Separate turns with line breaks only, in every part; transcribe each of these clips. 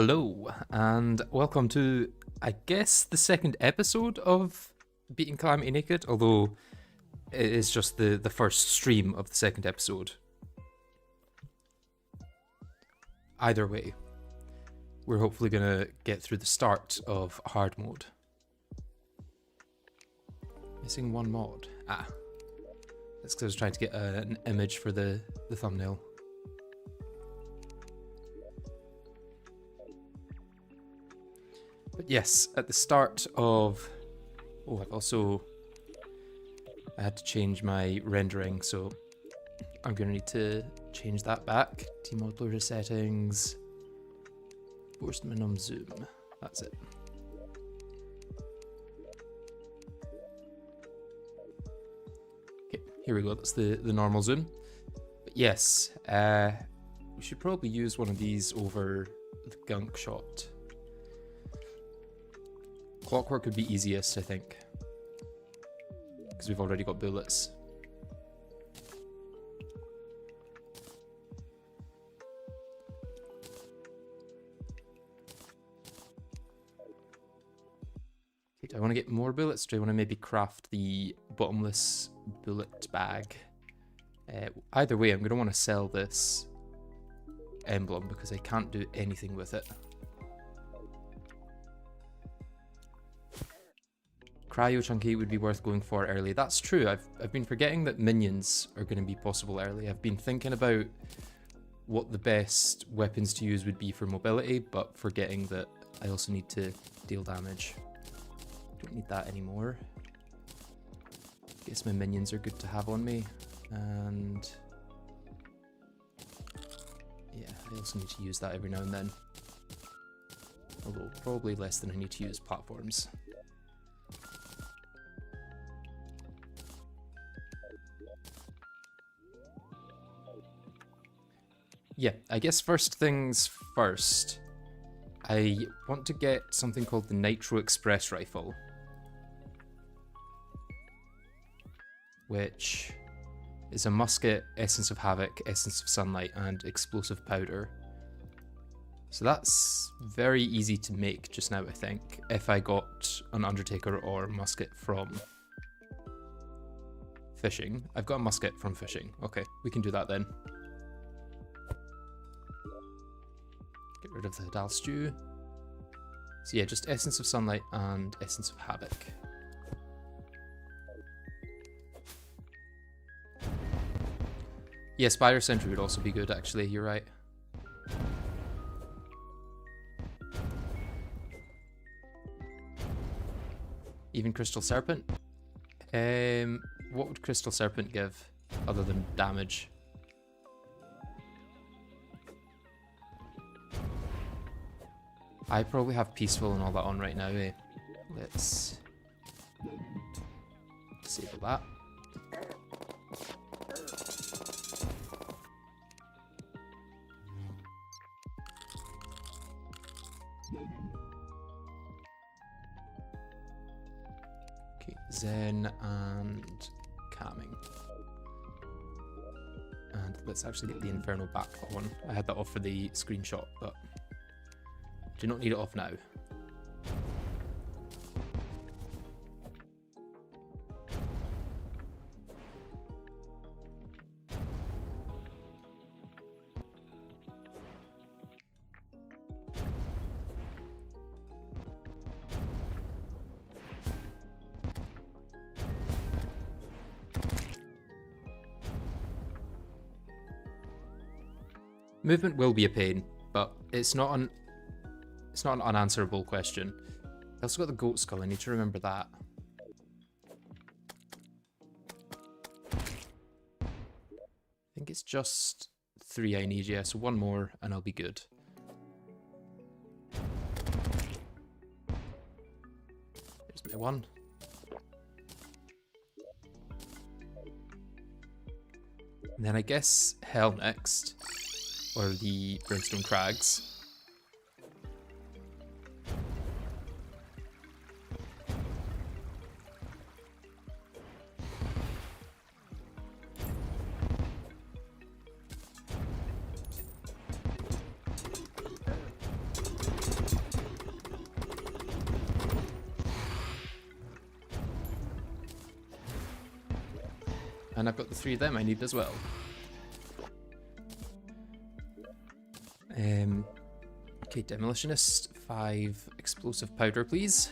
Hello, and welcome to, I guess, the second episode of Beating Calamity Naked, although it is just the first stream of the second episode. Either way, we're hopefully going to get through the start of hard mode. Missing one mod. That's because I was trying to get an image for the thumbnail. But yes, at the start of... Oh, I had to change my rendering, so I'm going to need to change that back. T-Mod Loader settings. Force minimum zoom. That's it. Okay, here we go. That's the normal zoom. But yes, we should probably use one of these over the gunk shot. Clockwork would be easiest, I think, because we've already got bullets. Okay, do I want to get more bullets? Do I want to maybe craft the bottomless bullet bag? Either way, I'm going to want to sell this emblem because I can't do anything with it. Cryo Chunky would be worth going for early. That's true. I've been forgetting that minions are going to be possible early. I've been thinking about what the best weapons to use would be for mobility, but forgetting that I also need to deal damage. Don't need that anymore. Guess my minions are good to have on me. And yeah, I also need to use that every now and then. Although probably less than I need to use platforms. Yeah, I guess first things first, I want to get something called the Nitro Express Rifle, which is a musket, Essence of Havoc, Essence of Sunlight, and Explosive Powder. So that's very easy to make just now, I think, if I got an Undertaker or musket from fishing. I've got a musket from fishing. Okay, we can do that then. Get rid of the Dal Stew. So yeah, just Essence of Sunlight and Essence of Havoc. Yeah, Spider Sentry would also be good, actually, you're right. Even Crystal Serpent? What would Crystal Serpent give, other than damage? I probably have Peaceful and all that on right now, eh? Let's disable that. Okay, Zen and Calming. And let's actually get the Inferno back on. I had that off for the screenshot, but do not need it off now. Movement will be a pain, but it's not an unanswerable question. I also got the goat skull, I need to remember that. I think it's just 3 I need, yeah, so one more and I'll be good. There's my one. And then I guess Hell next, or the Brimstone Crags. And I've got the 3 of them I need as well. Okay, demolitionist, 5 explosive powder, please.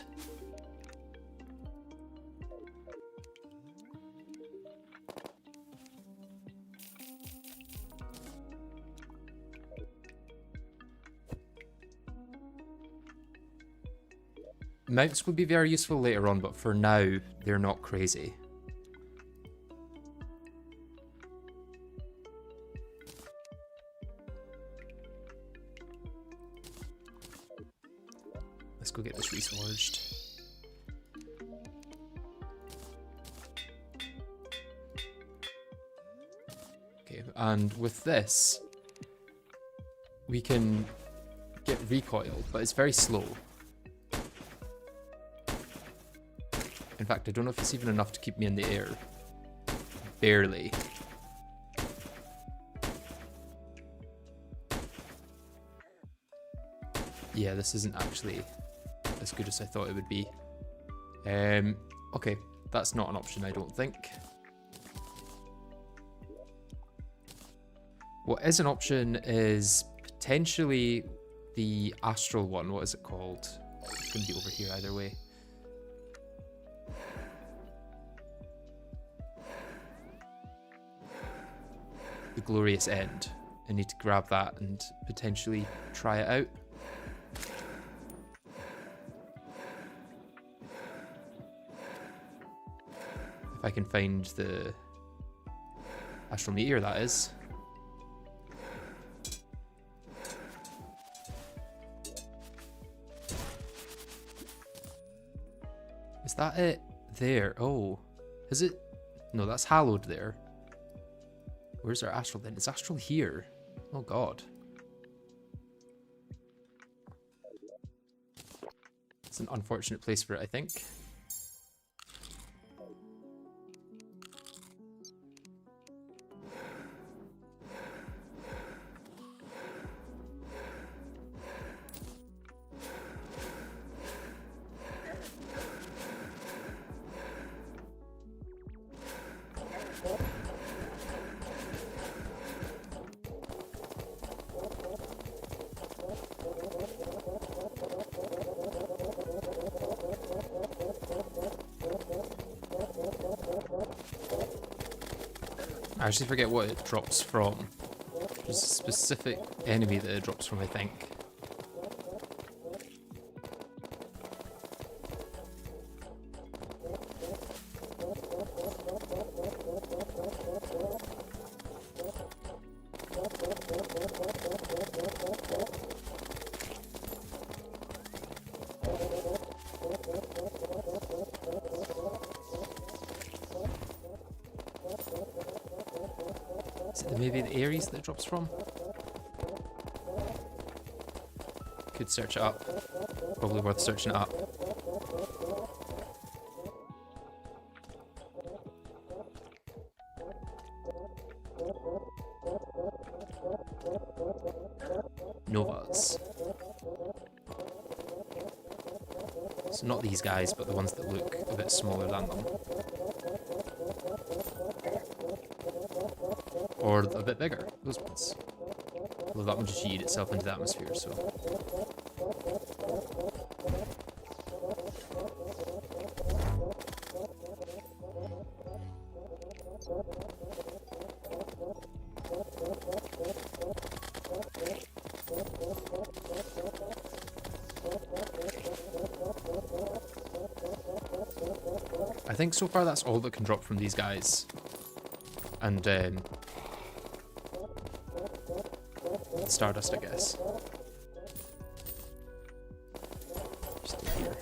Mounts would be very useful later on, but for now, they're not crazy. Let's go get this reforged. Okay, and with this, we can get recoil, but it's very slow. In fact, I don't know if it's even enough to keep me in the air. Barely. Yeah, this isn't actually as good as I thought it would be. Okay, that's not an option, I don't think. What is an option is potentially the astral one. What is it called? It's going to be over here either way. The glorious end. I need to grab that and potentially try it out. If I can find the astral meteor, that is. Is that it? There. Oh. Is it? No, that's hallowed there. Where's our astral then? It's astral here. Oh god. It's an unfortunate place for it, I think. I actually forget what it drops from. There's a specific enemy that it drops from, I think. Is it maybe the Ares that it drops from? Could search it up. Probably worth searching it up. Novas. So not these guys, but the ones that look a bit smaller than them. Or a bit bigger, those ones. Although that one just yeeted itself into the atmosphere, so. I think so far that's all that can drop from these guys. And Stardust, I guess. Just here.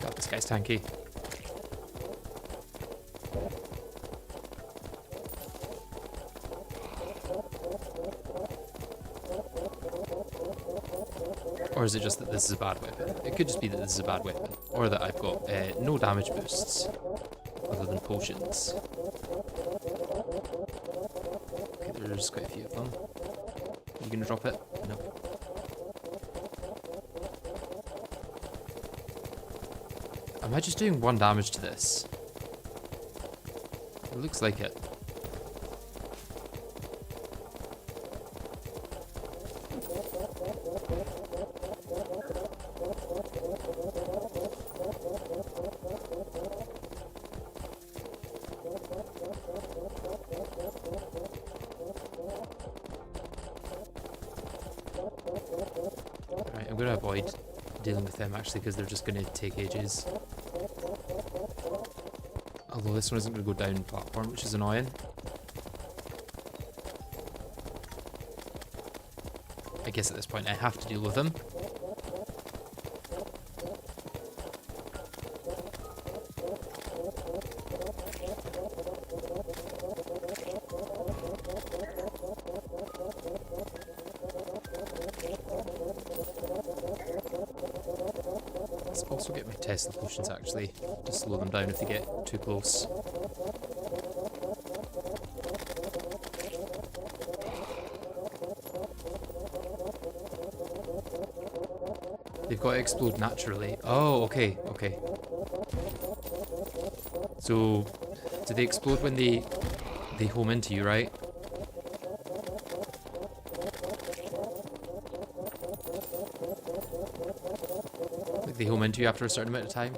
God, this guy's tanky. Or is it just that this is a bad weapon? It could just be that this is a bad weapon. Or that I've got no damage boosts. other than potions. Okay, there's quite a few of them. Are you gonna drop it? No. Am I just doing 1 damage to this? It looks like it. Right, I'm gonna avoid dealing with them actually because they're just gonna take ages. Although this one isn't gonna go down platform, which is annoying. I guess at this point I have to deal with them. Let's also get my Tesla potions actually, to slow them down if they get too close. They've got to explode naturally. Oh, okay, okay. So, do they explode when they home into you, right? Like they home into you after a certain amount of time?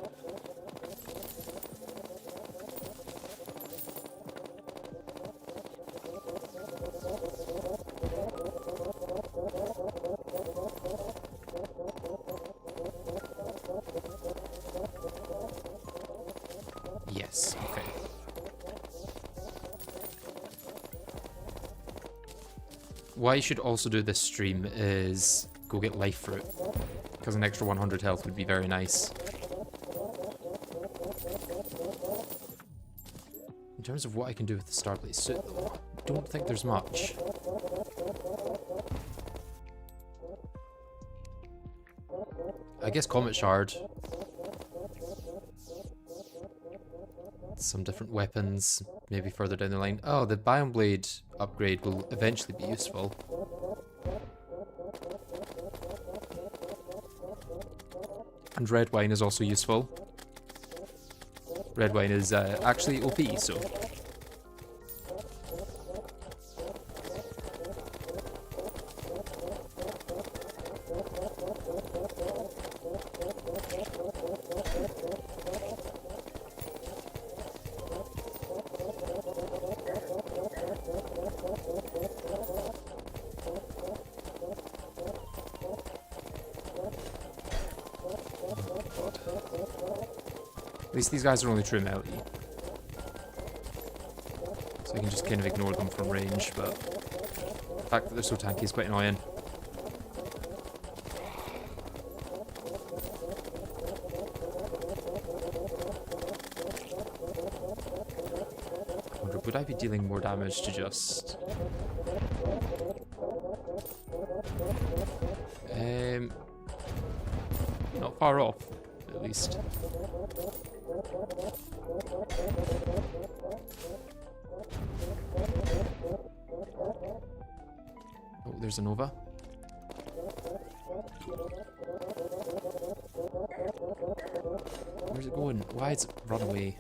Yes, okay. What I should also do this stream is go get life fruit, because an extra 100 health would be very nice. In terms of what I can do with the Starblaze suit though, I don't think there's much. I guess Comet Shard. Some different weapons, maybe further down the line. Oh, the Biome Blade upgrade will eventually be useful. And red wine is also useful. Red wine is actually OP, so... At least these guys are only true melee. So I can just kind of ignore them from range, but the fact that they're so tanky is quite annoying. I wonder, would I be dealing more damage to just... Not far off, at least. Oh, there's a Nova. Where's it going? Why is it run away?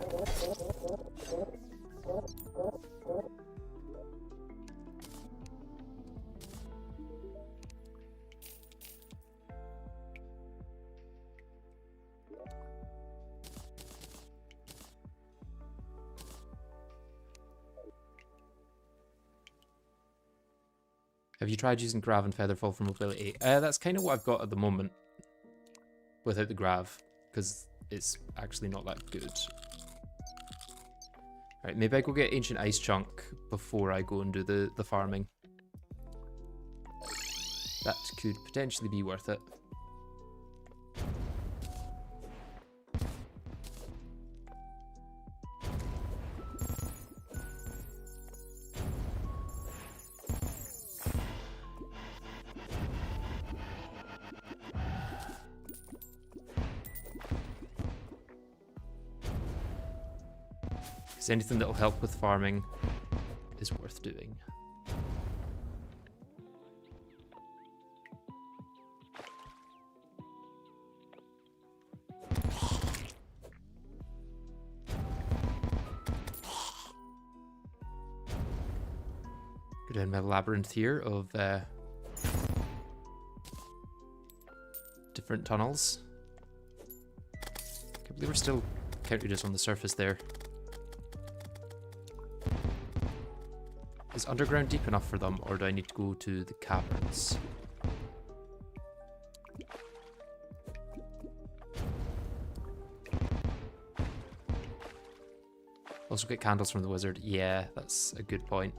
Have you tried using Grav and Featherfall for mobility? That's kind of what I've got at the moment. Without the Grav. Because it's actually not that good. Right, maybe I go get Ancient Ice Chunk before I go and do the farming. That could potentially be worth it. Because anything that'll help with farming is worth doing. Go down my labyrinth here of different tunnels. I believe we're still counted as on the surface there. Is underground deep enough for them, or do I need to go to the caverns? Also get candles from the wizard. Yeah, that's a good point.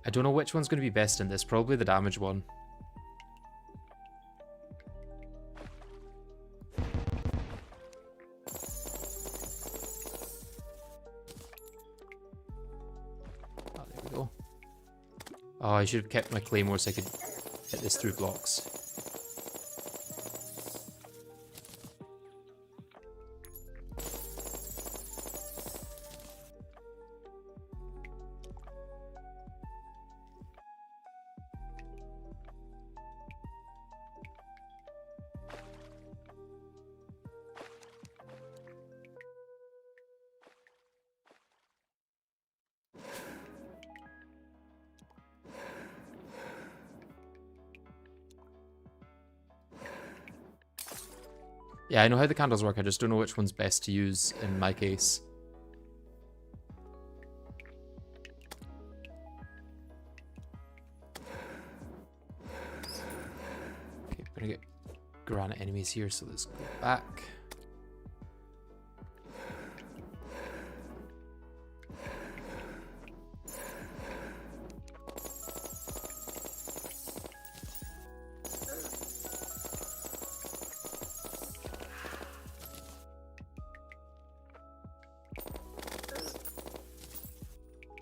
I don't know which one's going to be best in this. Probably the damage one. Oh, there we go. Oh, I should have kept my claymore so I could hit this through blocks. Yeah, I know how the candles work, I just don't know which one's best to use in my case. Okay, we're gonna get granite enemies here, so let's go back.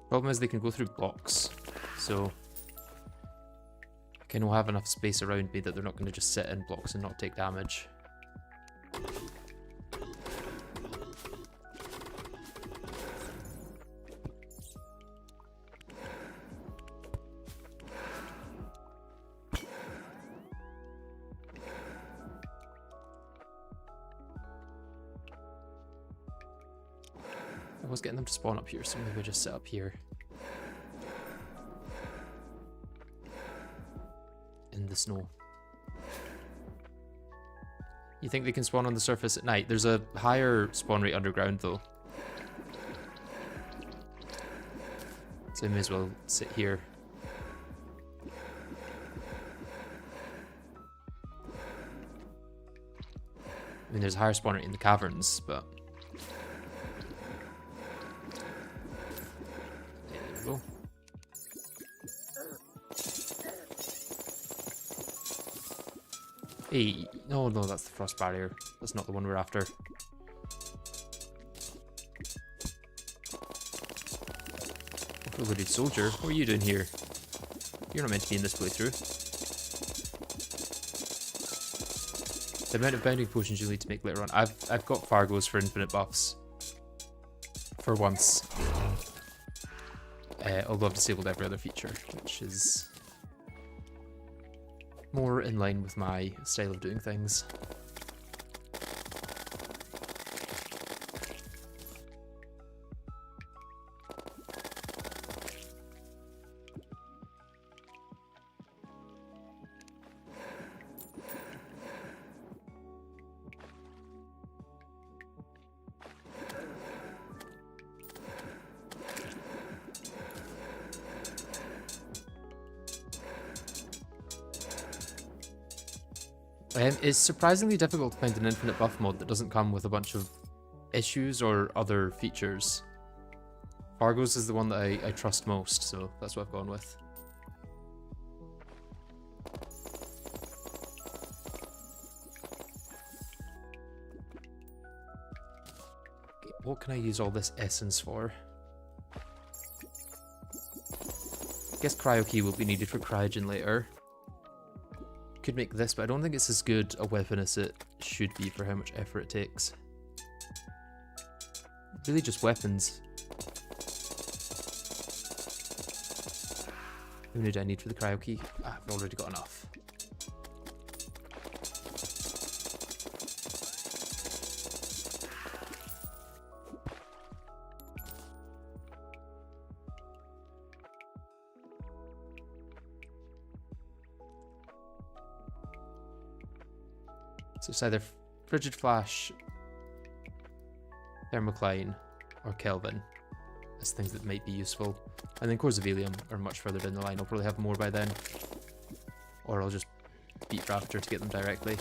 Problem is they can go through blocks, so I kind of have enough space around me that they're not going to just sit in blocks and not take damage. I was getting them to spawn up here, so maybe I just sit up here. In the snow. You think they can spawn on the surface at night? There's a higher spawn rate underground though. So I may as well sit here. I mean, there's a higher spawn rate in the caverns, but... Hey, no, that's the frost barrier. That's not the one we're after. Overloaded soldier, what are you doing here? You're not meant to be in this playthrough. The amount of bounding potions you'll need to make later on. I've got Fargos for infinite buffs. For once. Although I've disabled every other feature, which is more in line with my style of doing things. It's surprisingly difficult to find an infinite buff mod that doesn't come with a bunch of issues or other features. Fargos is the one that I trust most, so that's what I've gone with. Okay, what can I use all this essence for? I guess cryo key will be needed for cryogen later. Could make this, but I don't think it's as good a weapon as it should be for how much effort it takes. Really just weapons. How many do I need for the cryo key? Ah, I've already got enough. So it's either Frigid Flash, Thermocline, or Kelvin as things that might be useful. And then Cores of Helium are much further down the line. I'll probably have more by then. Or I'll just beat Raptor to get them directly.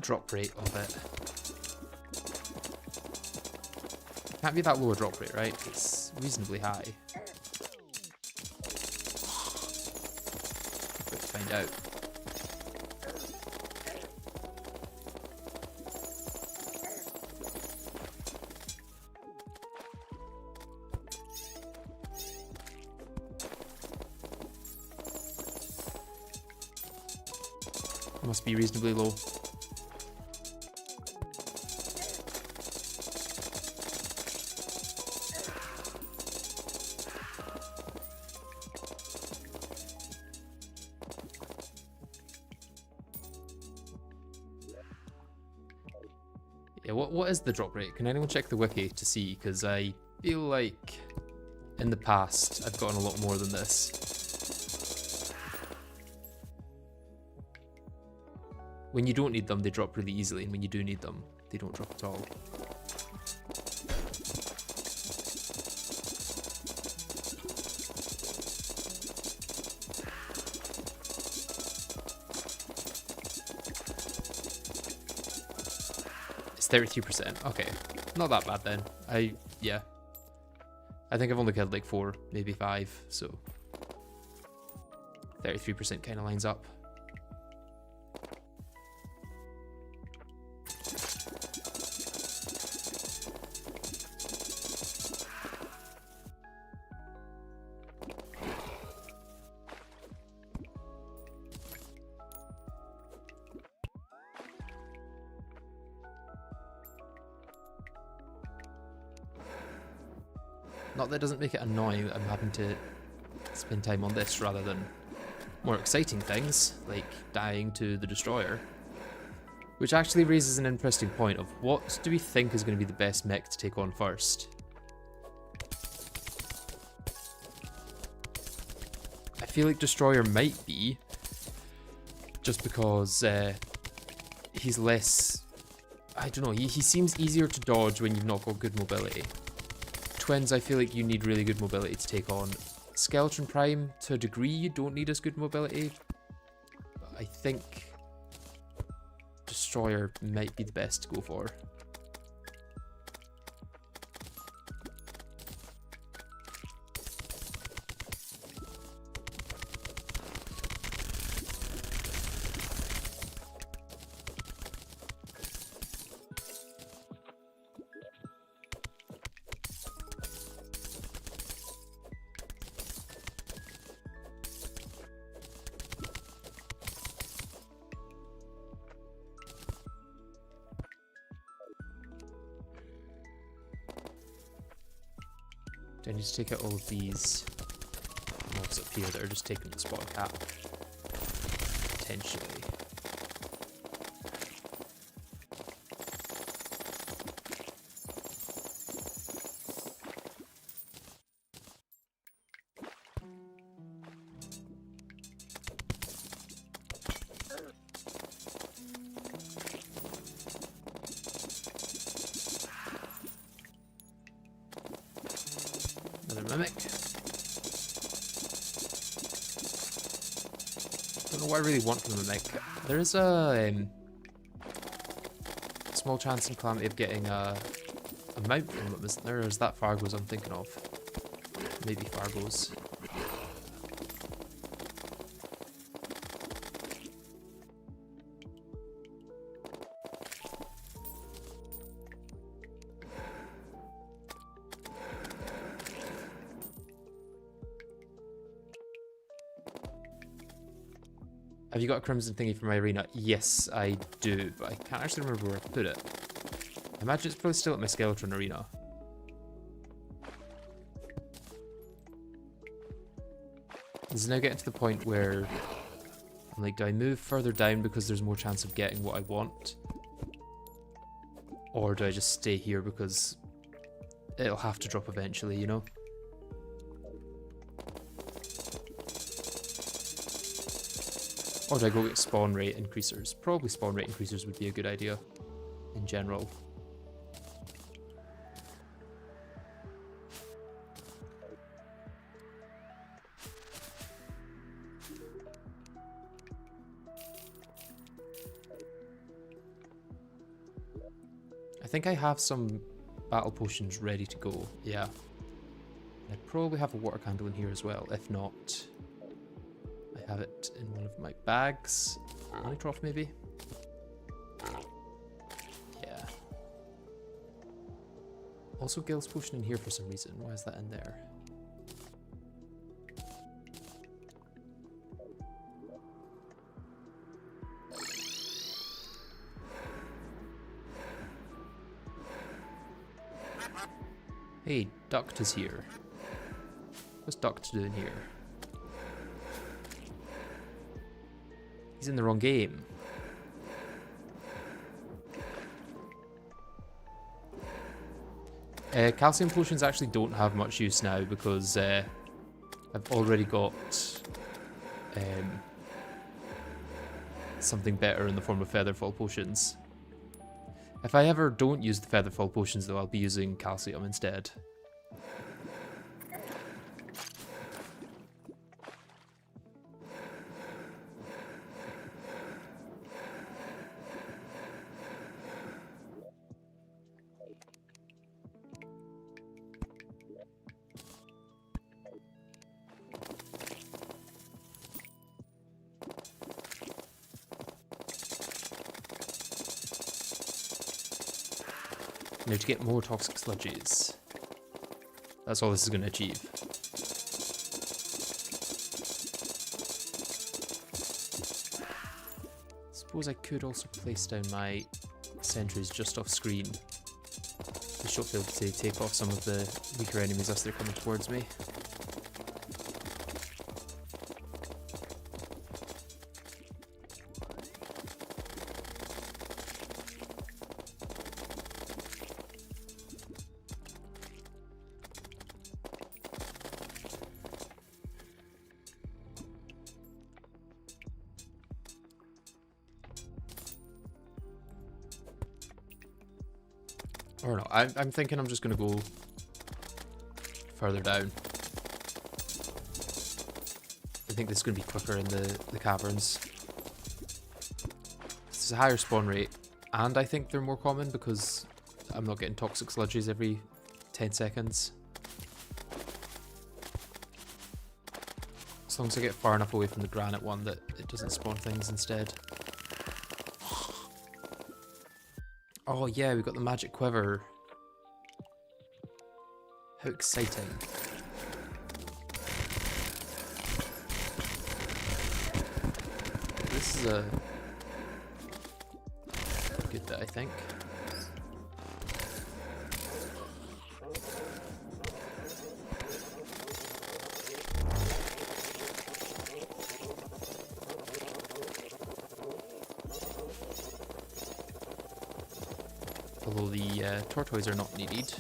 Drop rate of it. Can't be that low a drop rate, right? It's reasonably high. Let's find out. Must be reasonably low. Yeah, what is the drop rate? Can anyone check the wiki to see? Because I feel like in the past I've gotten a lot more than this. When you don't need them, they drop really easily, and when you do need them, they don't drop at all. It's 33%. Okay, not that bad then. Yeah. I think I've only killed like 4, maybe 5, so 33% kind of lines up. Not that it doesn't make it annoying that I'm having to spend time on this rather than more exciting things, like dying to the Destroyer. Which actually raises an interesting point of what do we think is going to be the best mech to take on first? I feel like Destroyer might be, just because he's less... I don't know, he seems easier to dodge when you've not got good mobility. Twins, I feel like you need really good mobility to take on. Skeletron Prime, to a degree, you don't need as good mobility. But I think Destroyer might be the best to go for. Do I need to take out all of these mobs up here that are just taking the spot cap? Potentially. Mimic. Don't know what I really want from the mimic. There is a small chance in Calamity of getting a mount from them, isn't there? Or is that Fargo's I'm thinking of? Maybe Fargo's. Have you got a crimson thingy for my arena? Yes, I do, but I can't actually remember where I put it. I imagine it's probably still at my Skeletron arena. This is now getting to the point where I'm like, do I move further down because there's more chance of getting what I want? Or do I just stay here because it'll have to drop eventually, you know? Or do I go get spawn rate increasers? Probably spawn rate increasers would be a good idea in general. I think I have some battle potions ready to go, yeah. I probably have a water candle in here as well. If not, I have it in one of my bags. Honey trough maybe? Yeah. Also Gil's potion in here for some reason. Why is that in there? Hey, Duct is here. What's Duct doing here? He's in the wrong game. Calcium potions actually don't have much use now because I've already got something better in the form of Featherfall potions. If I ever don't use the Featherfall potions though, I'll be using calcium instead. Now to get more toxic sludges. That's all this is going to achieve. Suppose I could also place down my sentries just off screen. I should be able to take off some of the weaker enemies as they're coming towards me. Or no, I'm thinking I'm just going to go further down. I think this is going to be quicker in the caverns. This is a higher spawn rate, and I think they're more common because I'm not getting toxic sludges every 10 seconds. As long as I get far enough away from the granite one that it doesn't spawn things instead. Oh yeah, we got the magic quiver. How exciting. This is a good bit, I think. Although the tortoise are not needed.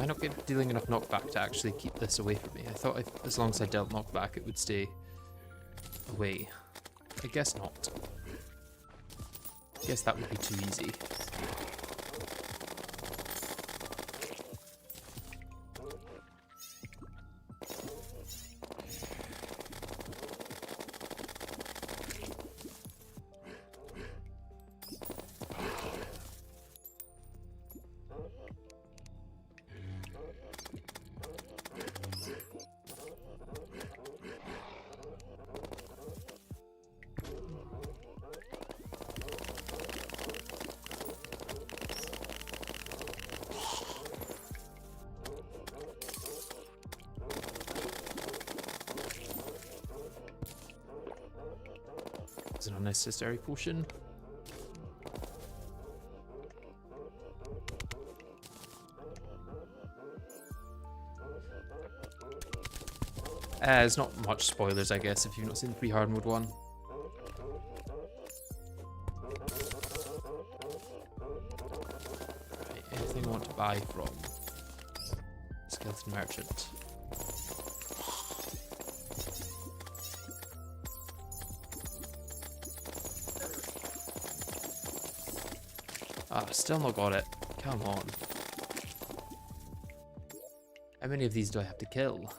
Am I not dealing enough knockback to actually keep this away from me? I thought as long as I dealt knockback it would stay away. I guess not. I guess that would be too easy. It's an unnecessary potion. It's not much spoilers, I guess, if you've not seen the pre-Hardmode one. Right, anything I want to buy from Skeleton Merchant? Ah, still not got it. Come on. How many of these do I have to kill?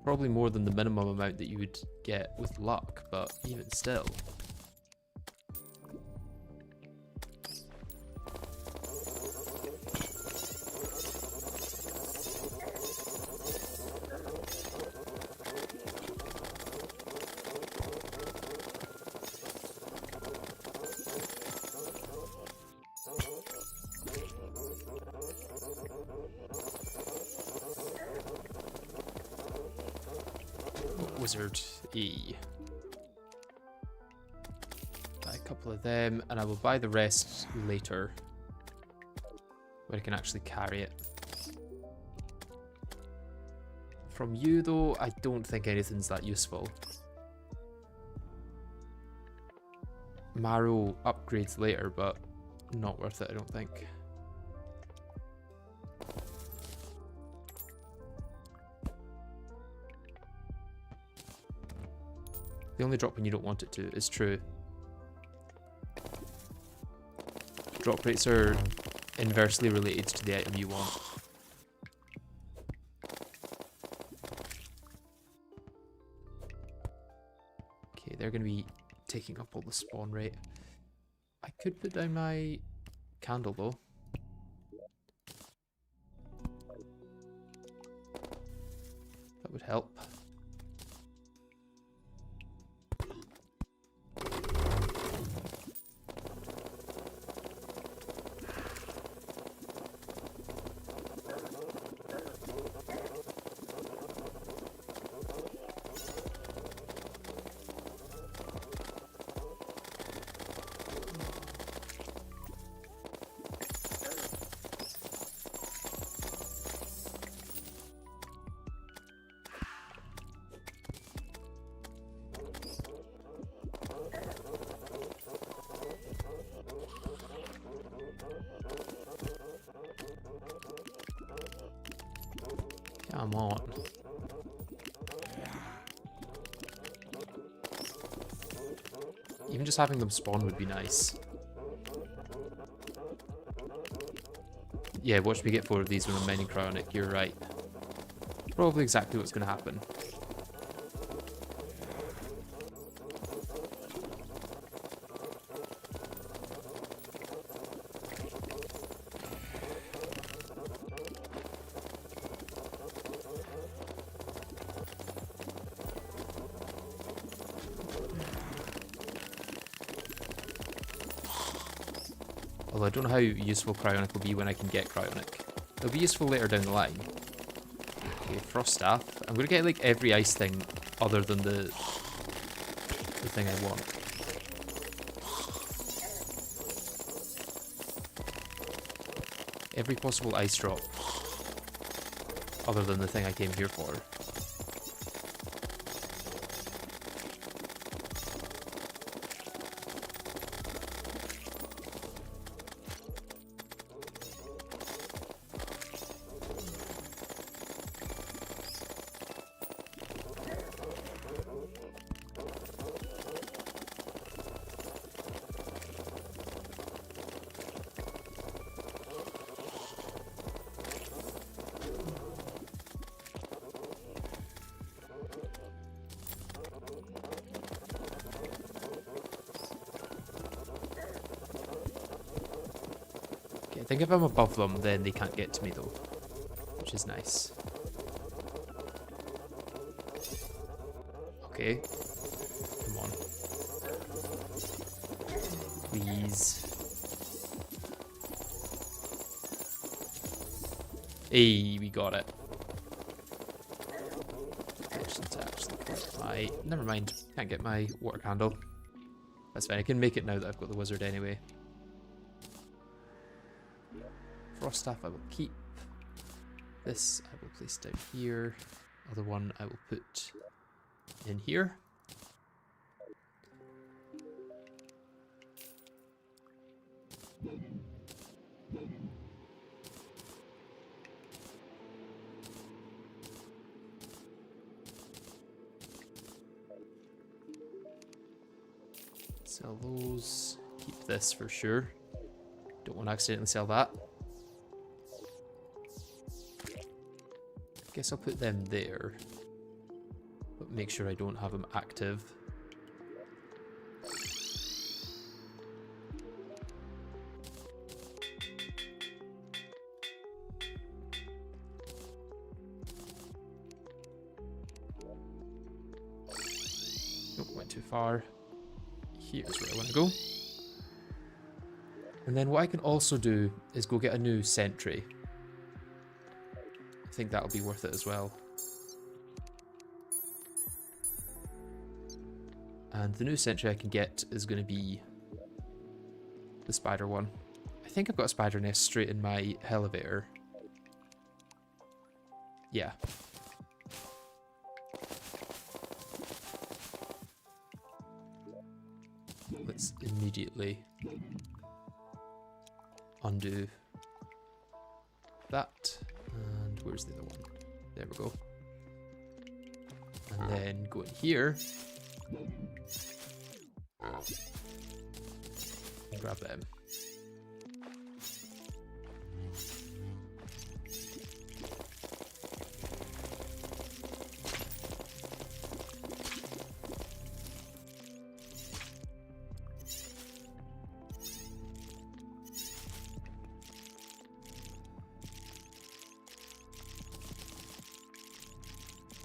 Probably more than the minimum amount that you would get with luck, but even still. Wizard E. Buy a couple of them, and I will buy the rest later, when I can actually carry it. From you, though, I don't think anything's that useful. Marrow upgrades later, but not worth it, I don't think. They only drop when you don't want it to, is true. Drop rates are inversely related to the item you want. Okay, they're going to be taking up all the spawn rate. I could put down my candle though. That would help. Come on. Even just having them spawn would be nice. Yeah, watch me get 4 of these when I'm mining cryonic, you're right. Probably exactly what's going to happen. Although I don't know how useful cryonic will be when I can get cryonic. It'll be useful later down the line. Okay, frost staff. I'm gonna get like every ice thing other than the thing I want. Every possible ice drop other than the thing I came here for. think if I'm above them, then they can't get to me though, which is nice. Okay. Come on. Please. Hey, we got it. Never mind. Can't get my water candle. That's fine. I can make it now that I've got the wizard anyway. Frost staff I will keep. This I will place down here. Other one I will put in here. Sell those. Keep this for sure. Don't want to accidentally sell that. Guess I'll put them there. But make sure I don't have them active. Nope, went too far. Here's where I want to go. And then what I can also do is go get a new sentry. I think that'll be worth it as well. And the new sentry I can get is going to be the spider one. I think I've got a spider nest straight in my elevator. Yeah. Let's immediately undo that. And where's the other one? There we go. And then go in here and grab them.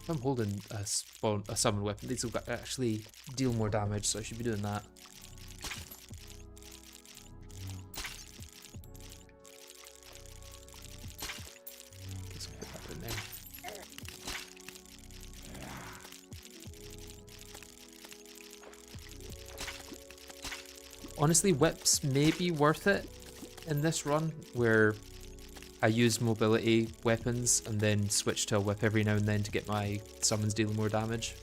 If I'm holding a summon weapon, these will actually deal more damage, so I should be doing that. Guess I'll put that in there. Honestly, whips may be worth it in this run, where I use mobility weapons and then switch to a whip every now and then to get my summons dealing more damage.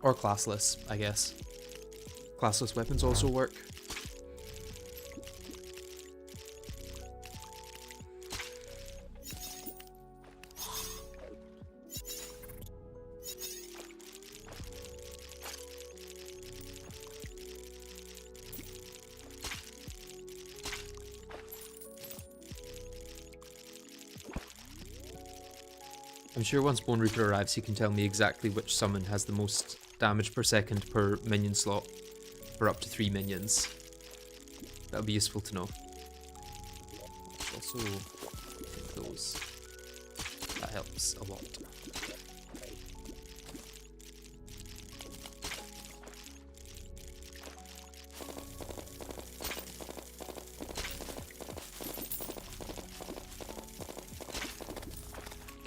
Or classless, I guess. Classless weapons also work. I'm sure once Bone Reaper arrives, he can tell me exactly which summon has the most damage per second per minion slot for up to 3 minions. That'll be useful to know. Also, take those. That helps a lot.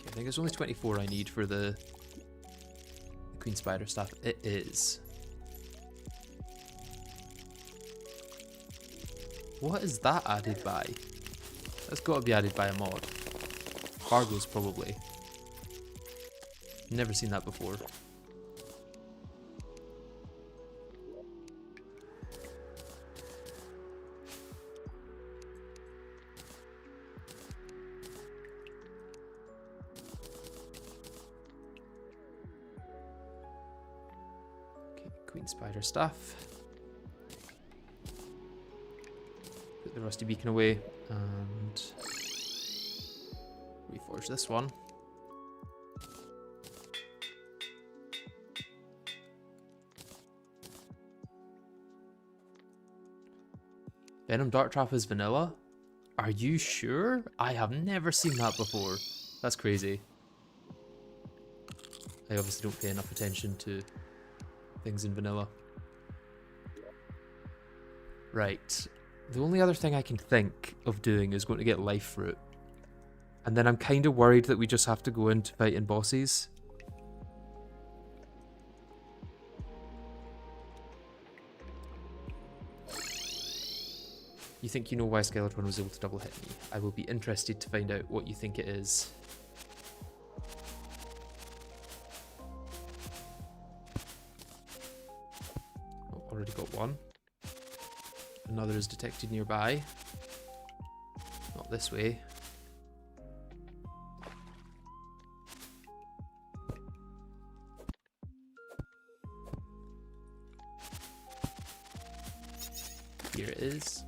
I think there's only 24 I need for the Queen Spider staff. It is. What is that added by? That's got to be added by a mod. Fargo's probably. Never seen that before. Queen Spider staff. Put the rusty beacon away and reforge this one. Venom Dart Trap is vanilla? Are you sure? I have never seen that before. That's crazy. I obviously don't pay enough attention to things in vanilla. Right. The only other thing I can think of doing is going to get Life Fruit. And then I'm kind of worried that we just have to go into fighting bosses. You think you know why Skeletron was able to double hit me? I will be interested to find out what you think it is. Oh, already got one. Another is detected nearby. Not this way. Here it is.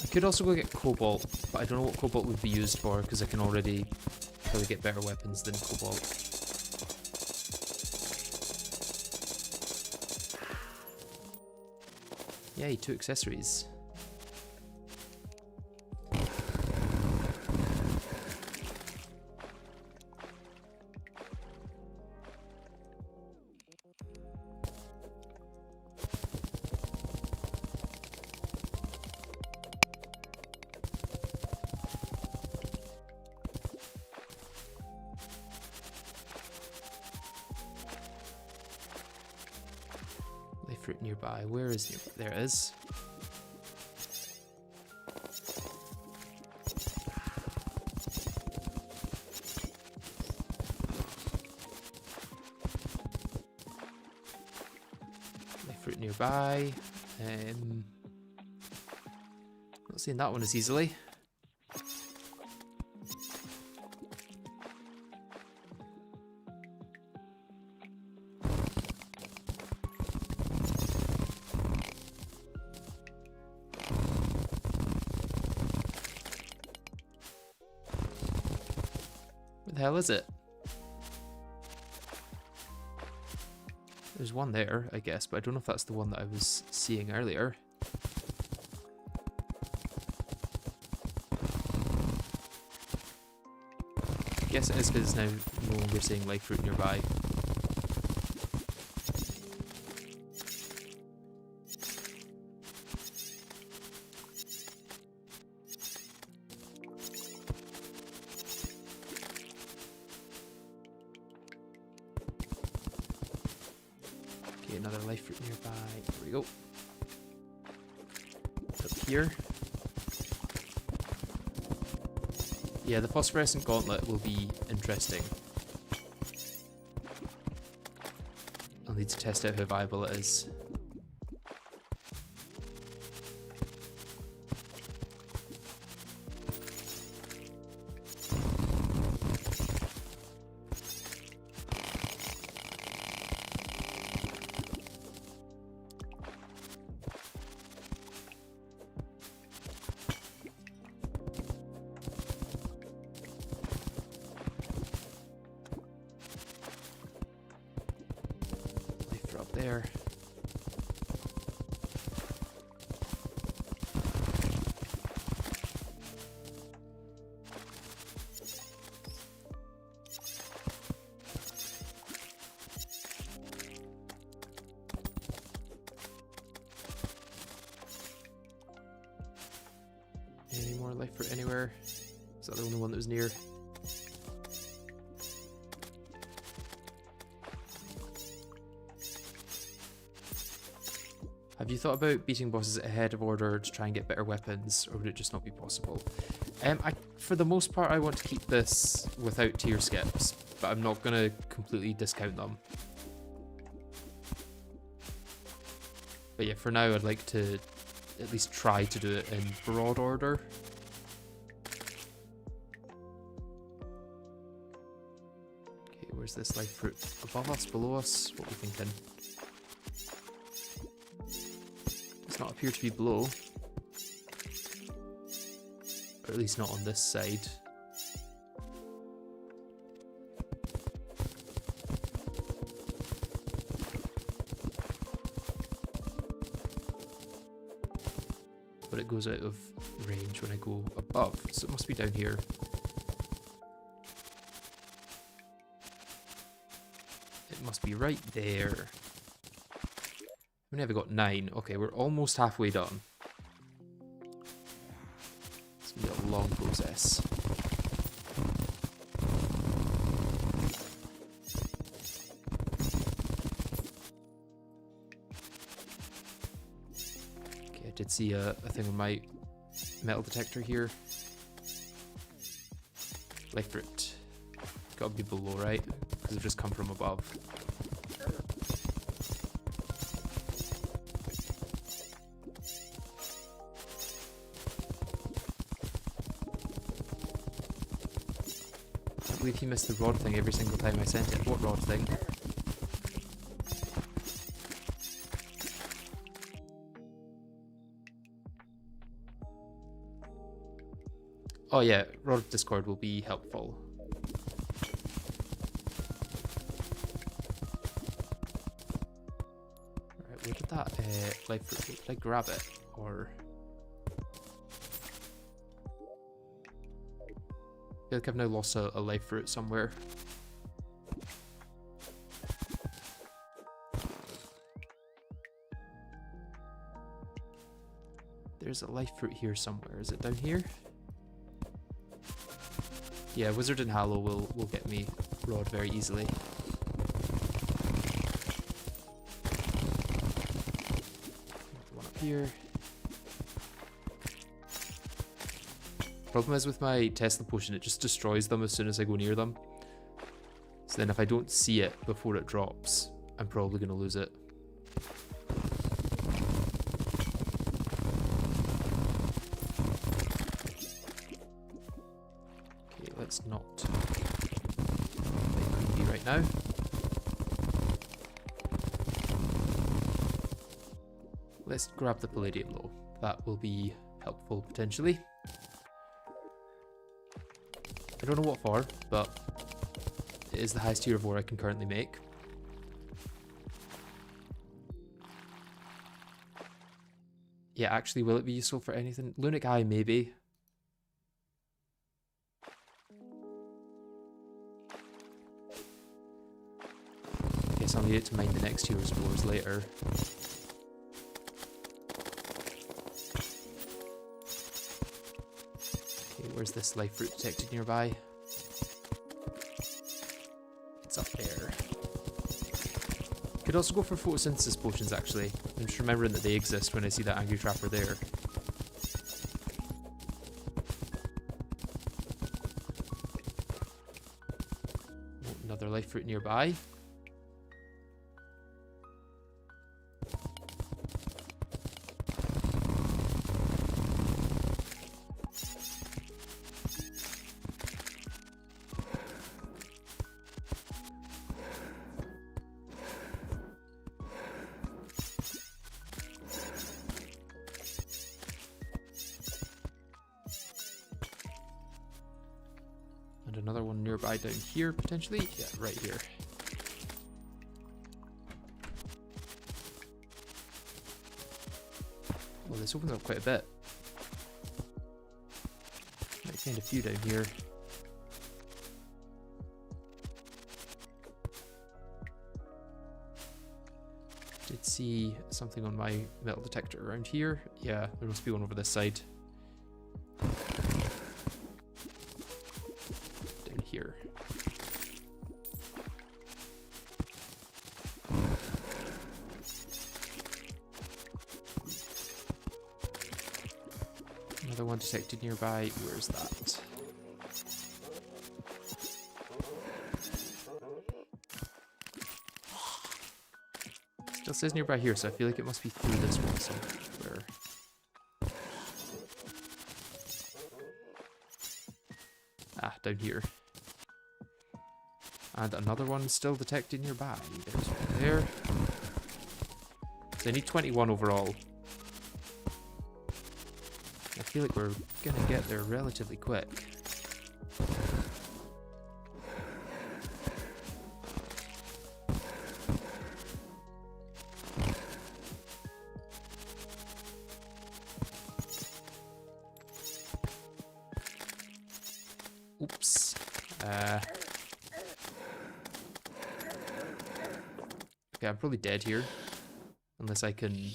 I could also go get Cobalt, but I don't know what Cobalt would be used for because I can already probably get better weapons than Cobalt. Yay, 2 accessories. Fruit nearby. Where is nearby? There it is. Life fruit nearby. Not seeing that one as easily. Where the hell is it? There's one there, I guess, but I don't know if that's the one that I was seeing earlier. I guess it is because it's now no longer saying life fruit nearby. Another life fruit nearby. There we go. Up here. Yeah, the phosphorescent gauntlet will be interesting. I'll need to test out how viable it is. There. Any more life fruit anywhere? Is that the only one that was near? Have you thought about beating bosses ahead of order to try and get better weapons, or would it just not be possible? For the most part, I want to keep this without tier skips, but I'm not going to completely discount them. But yeah, for now, I'd like to at least try to do it in broad order. Okay, where's this life fruit? Above us, below us? What are we thinking? Does not appear to be below, or at least not on this side. but it goes out of range when I go above. So it must be down here. It must be right there. How many have I got? 9. Okay, we're almost halfway done. It's going to be a long process. Okay, I did see a thing on my metal detector here. Life fruit. Gotta be below, right? Because I've just come from above. I believe he missed the rod thing every single time I sent it. What rod thing? Oh yeah, Rod of Discord will be helpful. Alright, where did that life fruit go? Did I grab it? Or... I feel like I've now lost a life fruit somewhere. There's a life fruit here somewhere. Is it down here? Yeah, Wizard and Hallow will get me Rod very easily. One up here. Problem is with my Tesla potion, it just destroys them as soon as I go near them. So then if I don't see it before it drops, I'm probably going to lose it. Okay, let's not make greedy right now. Let's grab the Palladium though. That will be helpful potentially. I don't know what for, but it is the highest tier of ore I can currently make. Yeah, actually, will it be useful for anything? Lunic Eye, maybe. Guess I'll need it to mine the next tier of ores later. Where's this life fruit detected nearby? It's up there. Could also go for photosynthesis potions actually. I'm just remembering that they exist when I see that angry trapper there. Oh, another life fruit nearby. Another one nearby down here, potentially. Yeah, right here. Well, this opens up quite a bit. Might find a few down here. Did see something on my metal detector around here. Yeah, there must be one over this side. Here. Another one detected nearby. Where's that? Still says nearby here, so I feel like it must be through this one somewhere. Ah, down here. And another one still detected nearby. There's one there. So I need 21 overall. I feel like we're gonna get there relatively quick. Okay, I'm probably dead here. Unless I can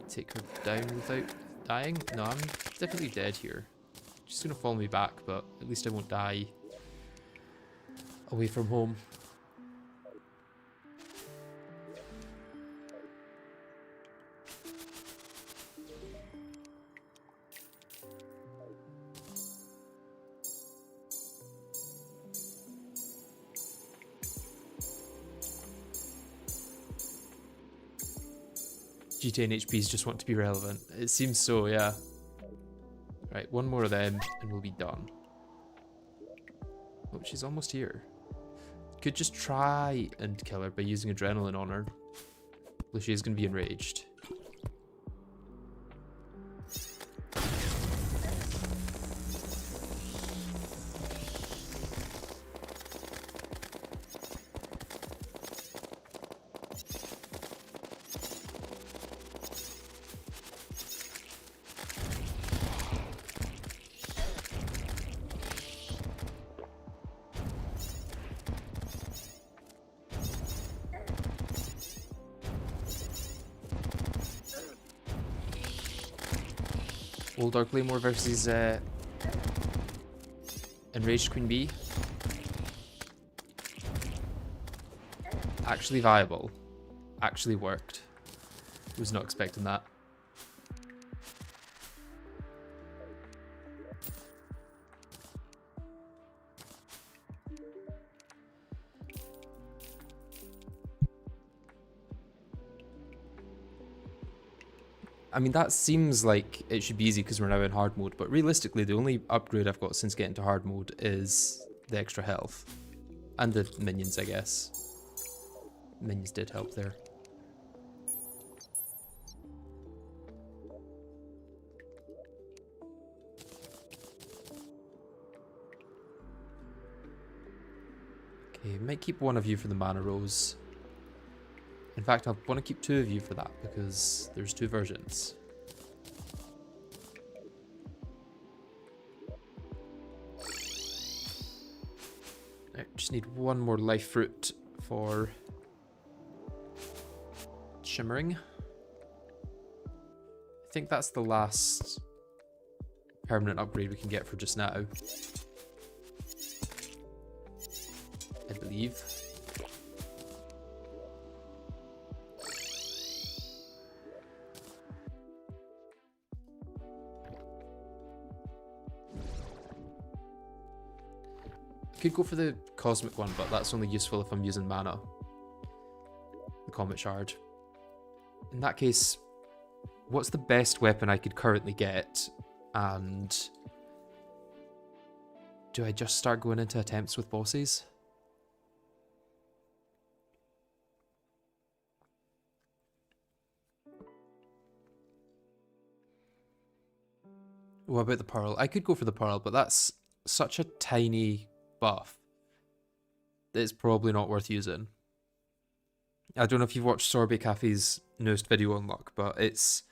take her down without dying. No, I'm definitely dead here. She's gonna follow me back, but at least I won't die away from home. GTA HPs just want to be relevant. It seems so, yeah. Right, one more of them and we'll be done. Oh, she's almost here. Could just try and kill her by using adrenaline on her. Though she is going to be enraged. Old Dark Claymore versus Enraged Queen Bee. Actually viable. Actually worked. Was not expecting that. I mean, that seems like it should be easy because we're now in hard mode, but realistically, the only upgrade I've got since getting to hard mode is the extra health. And the minions, I guess. Minions did help there. Okay, might keep one of you for the mana rose. In fact, I want to keep two of you for that because there's two versions. I just need one more life fruit for shimmering. I think that's the last permanent upgrade we can get for just now. I believe. Could go for the cosmic one, but that's only useful if I'm using mana. The comet shard. In that case, what's the best weapon I could currently get? And do I just start going into attempts with bosses? What about the pearl? I could go for the pearl, but that's such a tiny buff that it's probably not worth using. I don't know if you've watched Sorbet Cafe's newest video on luck, but it's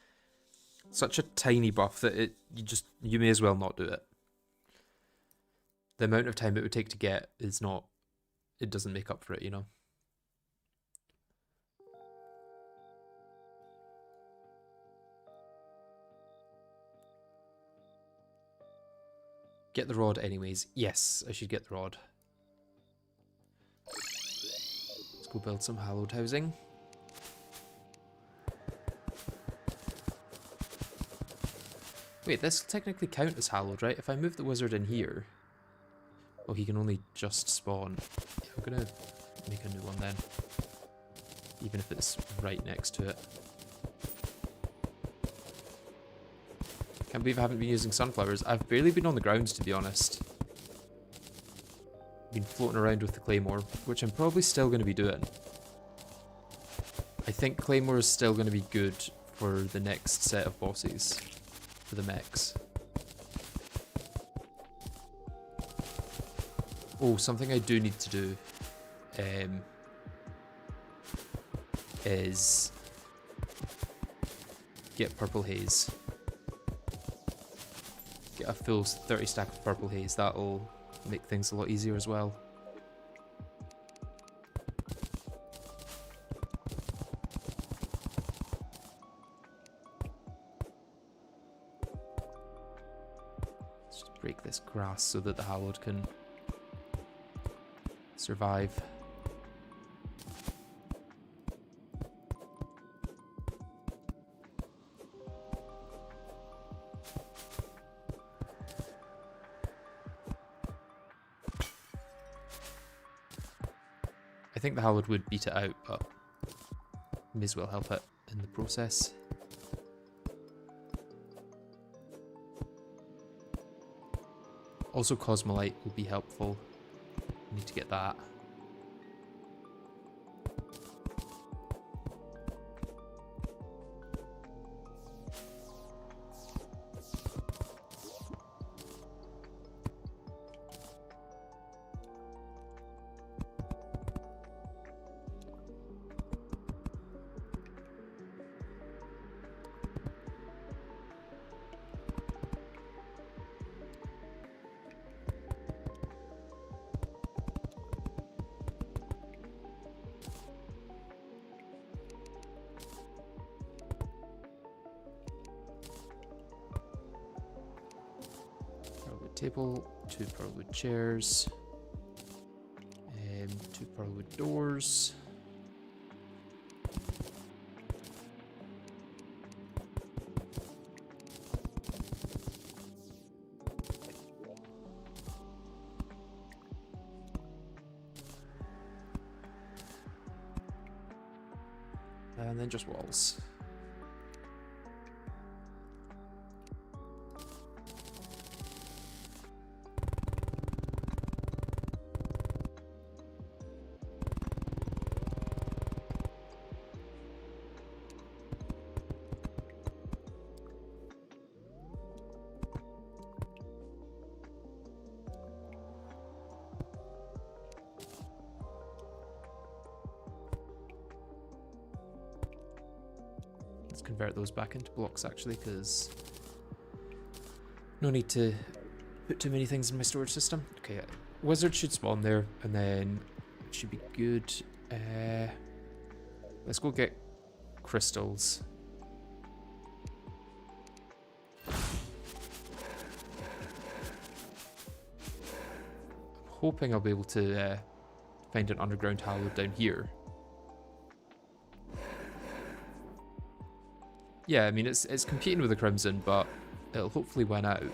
such a tiny buff that you may as well not do it. The amount of time it would take to get is not, it doesn't make up for it, you know. Get the rod anyways. Yes, I should get the rod. Let's go build some hallowed housing. Wait, this technically count as hallowed, right? If I move the wizard in here... Oh, he can only just spawn. Yeah, I'm gonna make a new one then. Even if it's right next to it. Can't believe I haven't been using sunflowers. I've barely been on the ground, to be honest. Been floating around with the claymore, which I'm probably still going to be doing. I think claymore is still going to be good for the next set of bosses. For the mechs. Oh, something I do need to do is get purple haze. Get a full 30 stack of purple haze. That'll make things a lot easier as well. break this grass so that the Hallowed can survive. I think the Hallowed would beat it out, but may as well help it in the process. Also, Cosmolite will be helpful. We need to get that. Table, 2 pearlwood chairs, 2 pearlwood doors. And then just walls. Convert those back into blocks actually, because no need to put too many things in my storage system. Okay, wizard should spawn there, and then it should be good. Let's go get crystals. I'm hoping I'll be able to find an underground Hallowed down here. Yeah, I mean, it's competing with the Crimson, but it'll hopefully win out.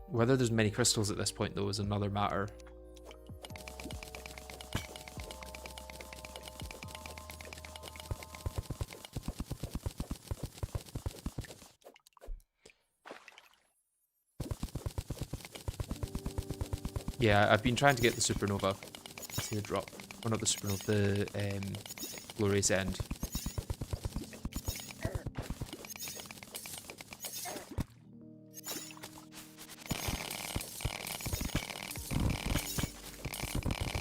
Whether there's many crystals at this point, though, is another matter. Yeah, I've been trying to get the supernova to drop. Or not the supernova, the glorious end.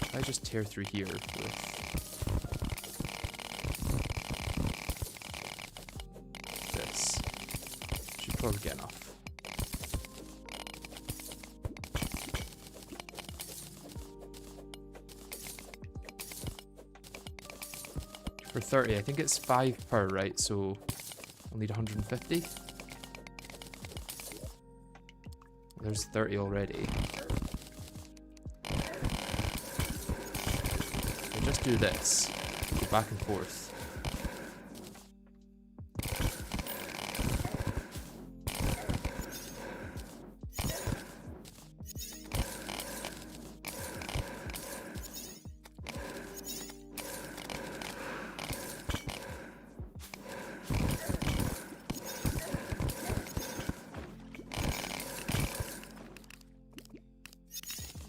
If I just tear through here with this, should probably get enough. For 30, I think it's 5 per, right? So I'll need 150. There's 30 already. So just do this. Go back and forth.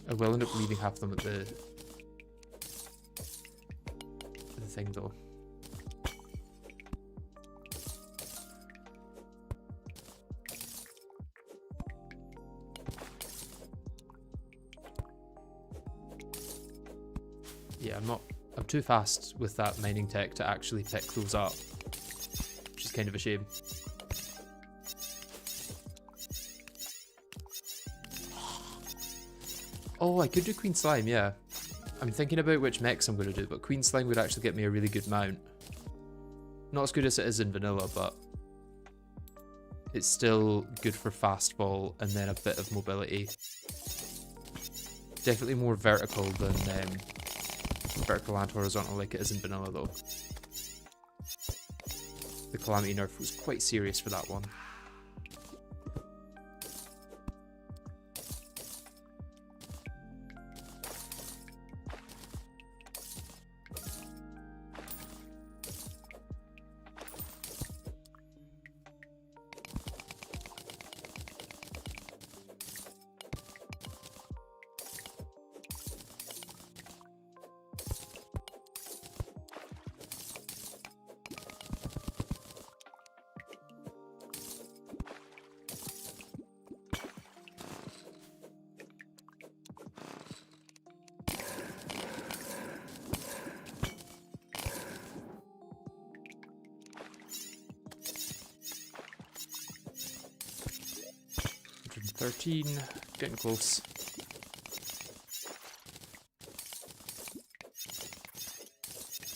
I will end up leaving half of them at the thing though. Yeah, I'm too fast with that mining tech to actually pick those up, which is kind of a shame. Oh, I could do Queen Slime, yeah. I'm thinking about which mechs I'm going to do, but Queen Sling would actually get me a really good mount. Not as good as it is in vanilla, but it's still good for fastball and then a bit of mobility. Definitely more vertical than vertical and horizontal like it is in vanilla though. The Calamity nerf was quite serious for that one. Getting close.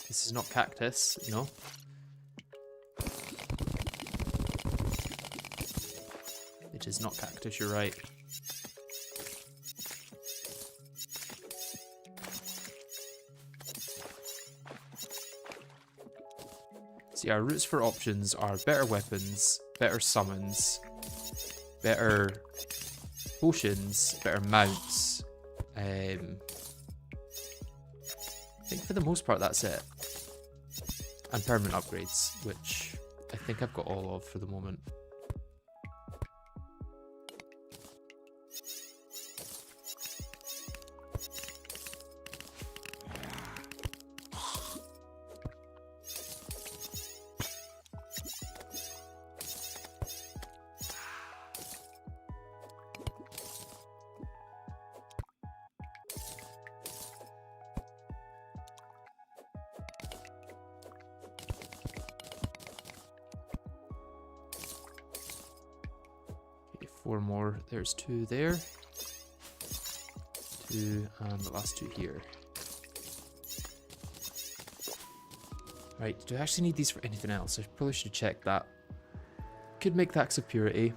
This is not cactus, no. It is not cactus, you're right. See, our routes for options are better weapons, better summons, better potions, better mounts. I think for the most part that's it. And permanent upgrades, which I think I've got all of for the moment. Four more. There's two there. Two, and the last two here. Right, do I actually need these for anything else? I probably should check that. Could make Thax of Purity.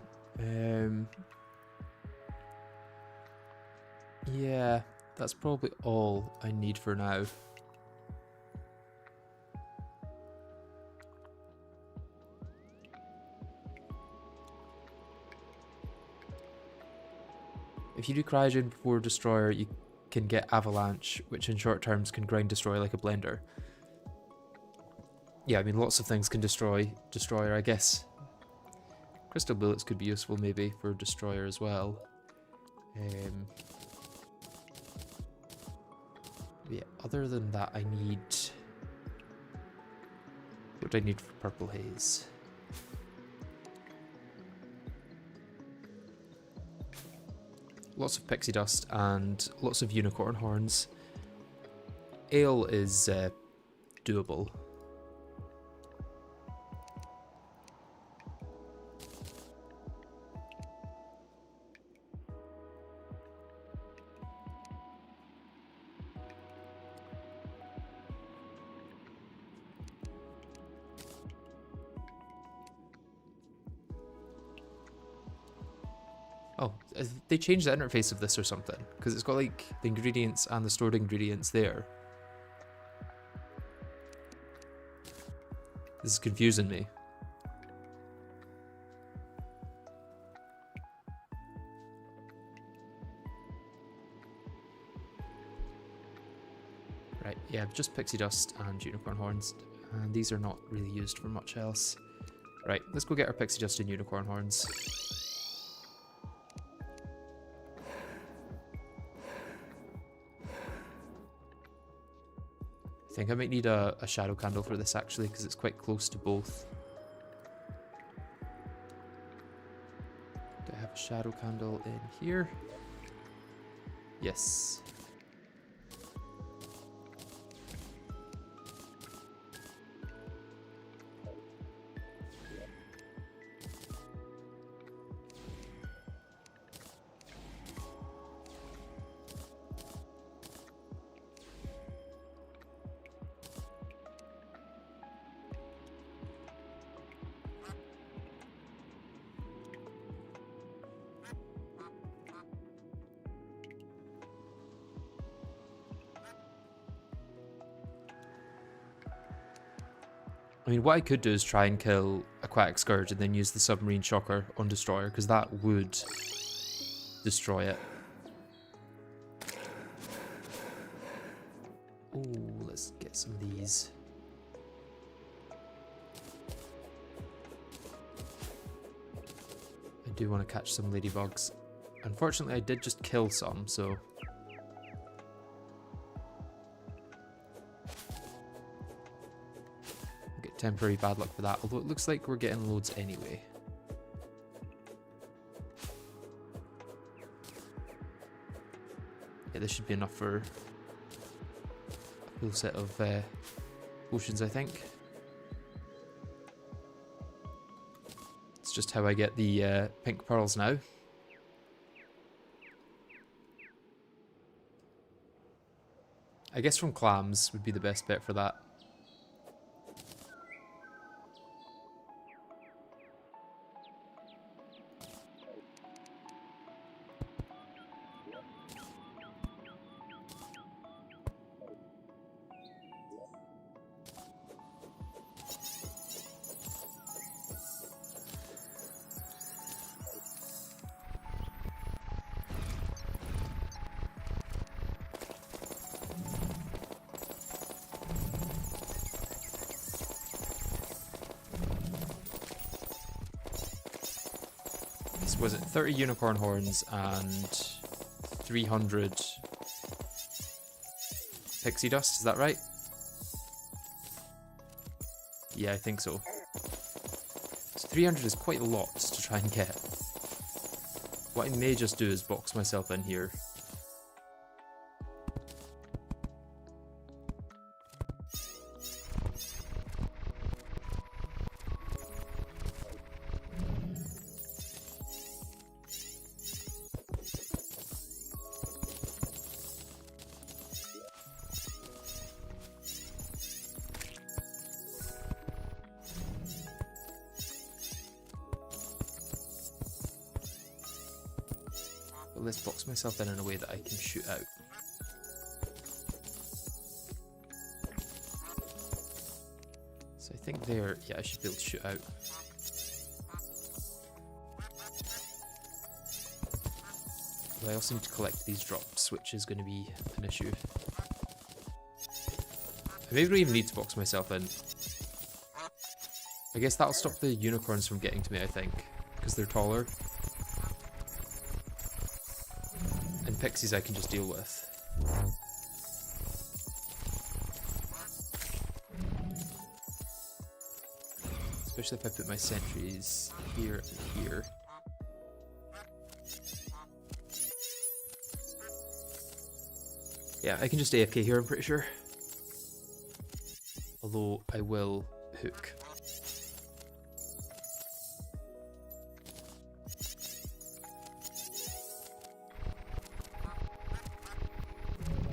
Yeah, that's probably all I need for now. If you do Cryogen before Destroyer, you can get Avalanche, which in short terms can grind Destroy like a blender. Yeah, I mean, lots of things can destroy Destroyer, I guess. Crystal Bullets could be useful maybe for Destroyer as well. Yeah, other than that, I need... What do I need for Purple Haze? Lots of pixie dust and lots of unicorn horns. Ale is doable. Oh, they changed the interface of this or something, because it's got like the ingredients and the stored ingredients there. This is confusing me. Right, yeah, just pixie dust and unicorn horns, and these are not really used for much else. Right, let's go get our pixie dust and unicorn horns. I think I might need a shadow candle for this actually, because it's quite close to both. Do I have a shadow candle in here? Yes. I mean, what I could do is try and kill Aquatic Scourge and then use the Submarine Shocker on Destroyer, because that would destroy it. Oh, let's get some of these. I do want to catch some ladybugs. Unfortunately, I did just kill some, so... I'll get temporary bad luck for that, although it looks like we're getting loads anyway. Yeah, this should be enough for a full set of potions, I think. It's just how I get the pink pearls now. I guess from clams would be the best bet for that. Was it 30 unicorn horns and 300 pixie dust? Is that right? Yeah, I think so. So 300 is quite a lot to try and get. What I may just do is box myself in here. Let's box myself in a way that I can shoot out. So I think there, yeah, I should be able to shoot out. But I also need to collect these drops, which is going to be an issue. I maybe don't even need to box myself in. I guess that'll stop the unicorns from getting to me, I think, because they're taller. And pixies I can just deal with. Especially if I put my sentries here and here. Yeah, I can just AFK here, I'm pretty sure. Although I will hook.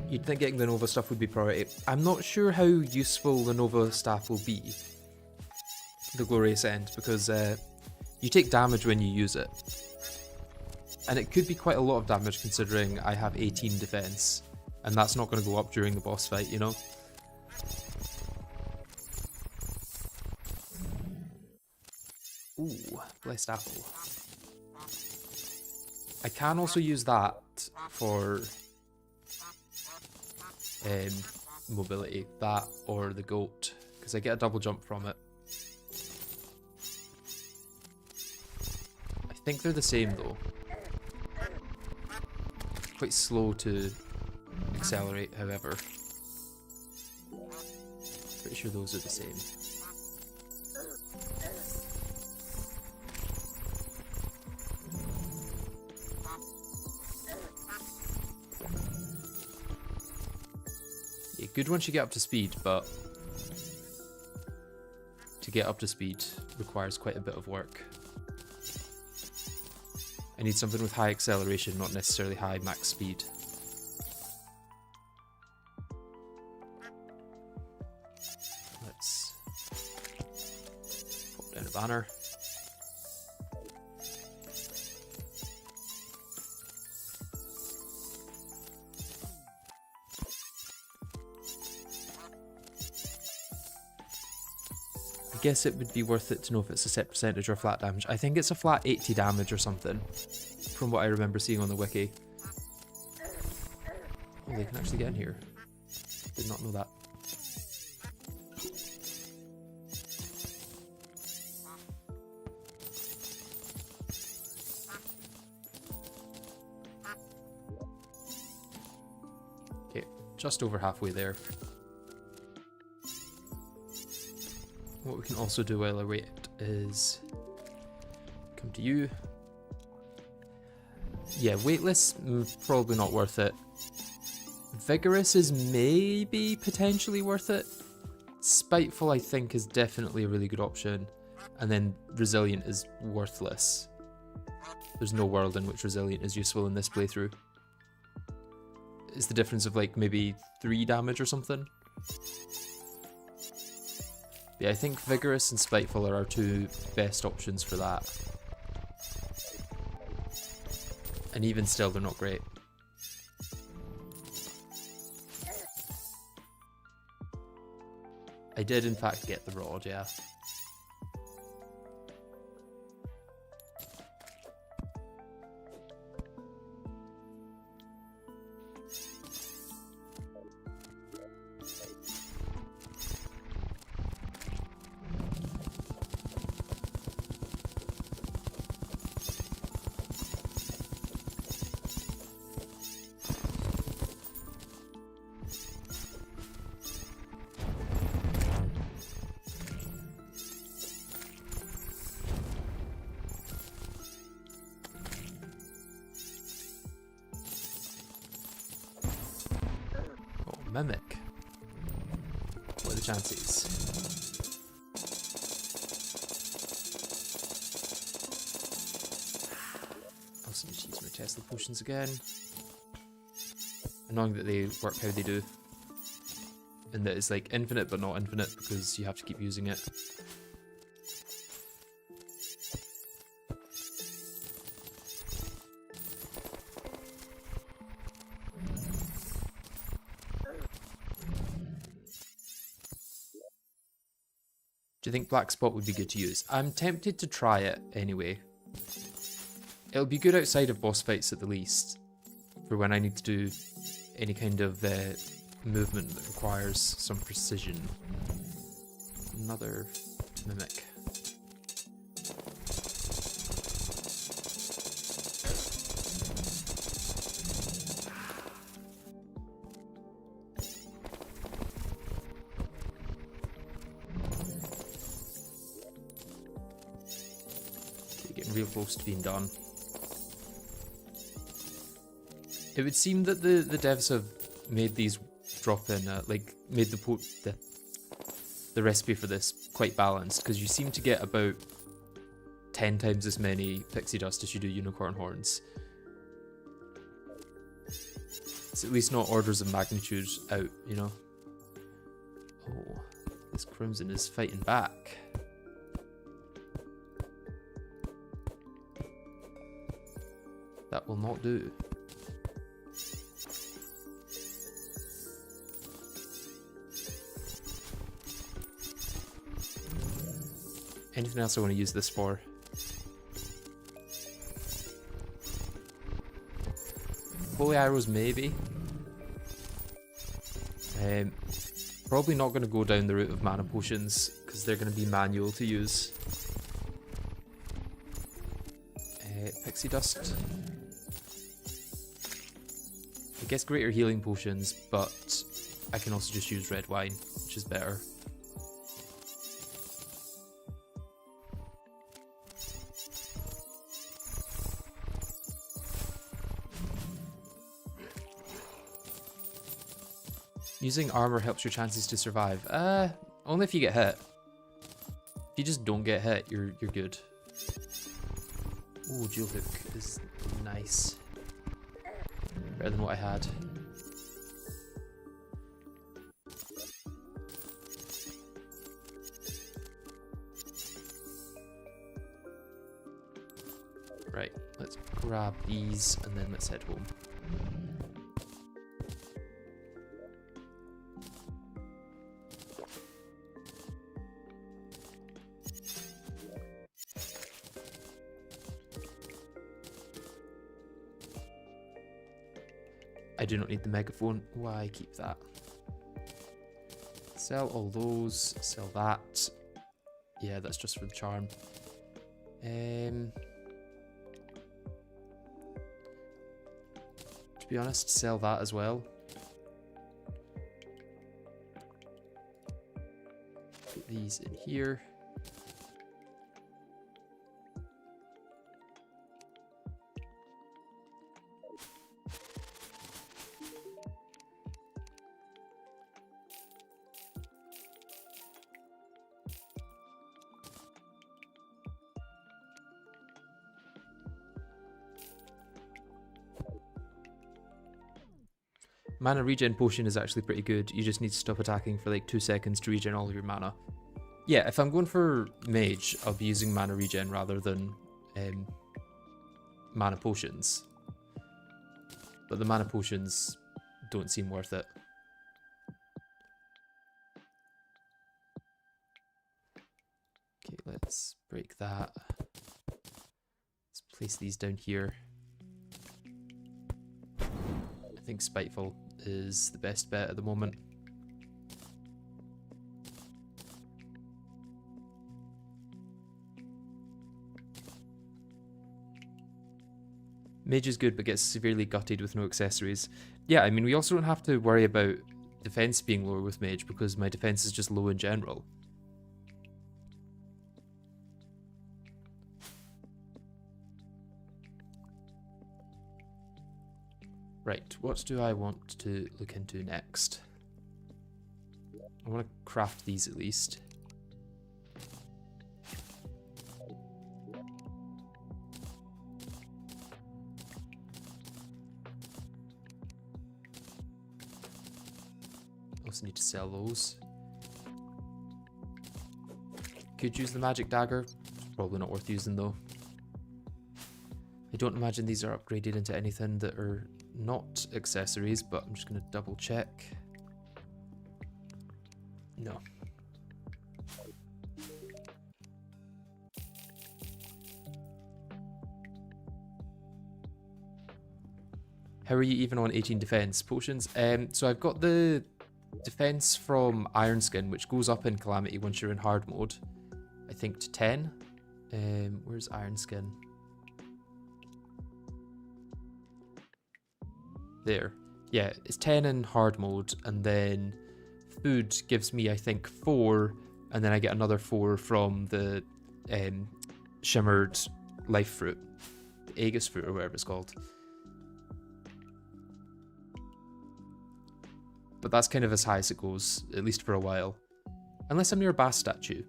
You'd think getting the Nova stuff would be priority. I'm not sure how useful the Nova staff will be. The Glorious End, because you take damage when you use it. And it could be quite a lot of damage considering I have 18 defense. And that's not going to go up during the boss fight, you know? Ooh, blessed apple. I can also use that for mobility, that or the goat, because I get a double jump from it. I think they're the same though. Quite slow to accelerate, however. Pretty sure those are the same. Yeah, good once you get up to speed, but to get up to speed requires quite a bit of work. I need something with high acceleration, not necessarily high max speed. Let's pop down a banner. I guess it would be worth it to know if it's a set percentage or flat damage. I think it's a flat 80 damage or something, from what I remember seeing on the wiki. Oh, they can actually get in here. Did not know that. Okay, just over halfway there. What we can also do while I wait is come to you. Yeah, weightless, probably not worth it. Vigorous is maybe potentially worth it. Spiteful, I think, is definitely a really good option. And then resilient is worthless. There's no world in which resilient is useful in this playthrough. It's the difference of like maybe 3 damage or something. Yeah, I think Vigorous and Spiteful are our 2 best options for that. And even still, they're not great. I did in fact get the rod, yeah. Mimic. What are the chances? I also need to use my Tesla potions again. Annoying that they work how they do. And that it's like infinite but not infinite because you have to keep using it. Do you think Black Spot would be good to use? I'm tempted to try it anyway. It'll be good outside of boss fights at the least, for when I need to do any kind of movement that requires some precision. Another Mimic. Real close to being done. It would seem that the devs have made these drop in, made the recipe for this quite balanced, because you seem to get about 10 times as many pixie dust as you do unicorn horns. It's at least not orders of magnitude out, you know? Oh, this Crimson is fighting back. That will not do. Anything else I want to use this for? Holy arrows, maybe. Probably not going to go down the route of mana potions because they're going to be manual to use. Pixie dust. I guess greater healing potions, but I can also just use red wine, which is better. Using armor helps your chances to survive. Only if you get hit. If you just don't get hit, you're good. Ooh, Jewel Hook is nice. Better than what I had. Right, let's grab these and then let's head home. I do not need the megaphone. Why keep that? Sell all those. Sell that. Yeah, that's just for the charm. To be honest, sell that as well. Put these in here. Mana regen potion is actually pretty good. You just need to stop attacking for like 2 seconds to regen all of your mana. Yeah, if I'm going for mage, I'll be using mana regen rather than mana potions. But the mana potions don't seem worth it. Okay, let's break that. Let's place these down here. I think Spiteful is the best bet at the moment. Mage is good but gets severely gutted with no accessories. Yeah, I mean, we also don't have to worry about defense being lower with Mage because my defense is just low in general. Right, what do I want to look into next? I want to craft these at least. Also need to sell those. Could use the magic dagger. Probably not worth using though. I don't imagine these are upgraded into anything that are not accessories, but I'm just going to double check. No. How are you even on 18 defense potions? So I've got the defense from Iron Skin, which goes up in Calamity once you're in hard mode. I think to 10. Where's Iron Skin? There. Yeah, it's 10 in hard mode, and then food gives me, I think, 4, and then I get another 4 from the shimmered life fruit. The Aegis fruit, or whatever it's called. But that's kind of as high as it goes, at least for a while. Unless I'm near a Bass statue.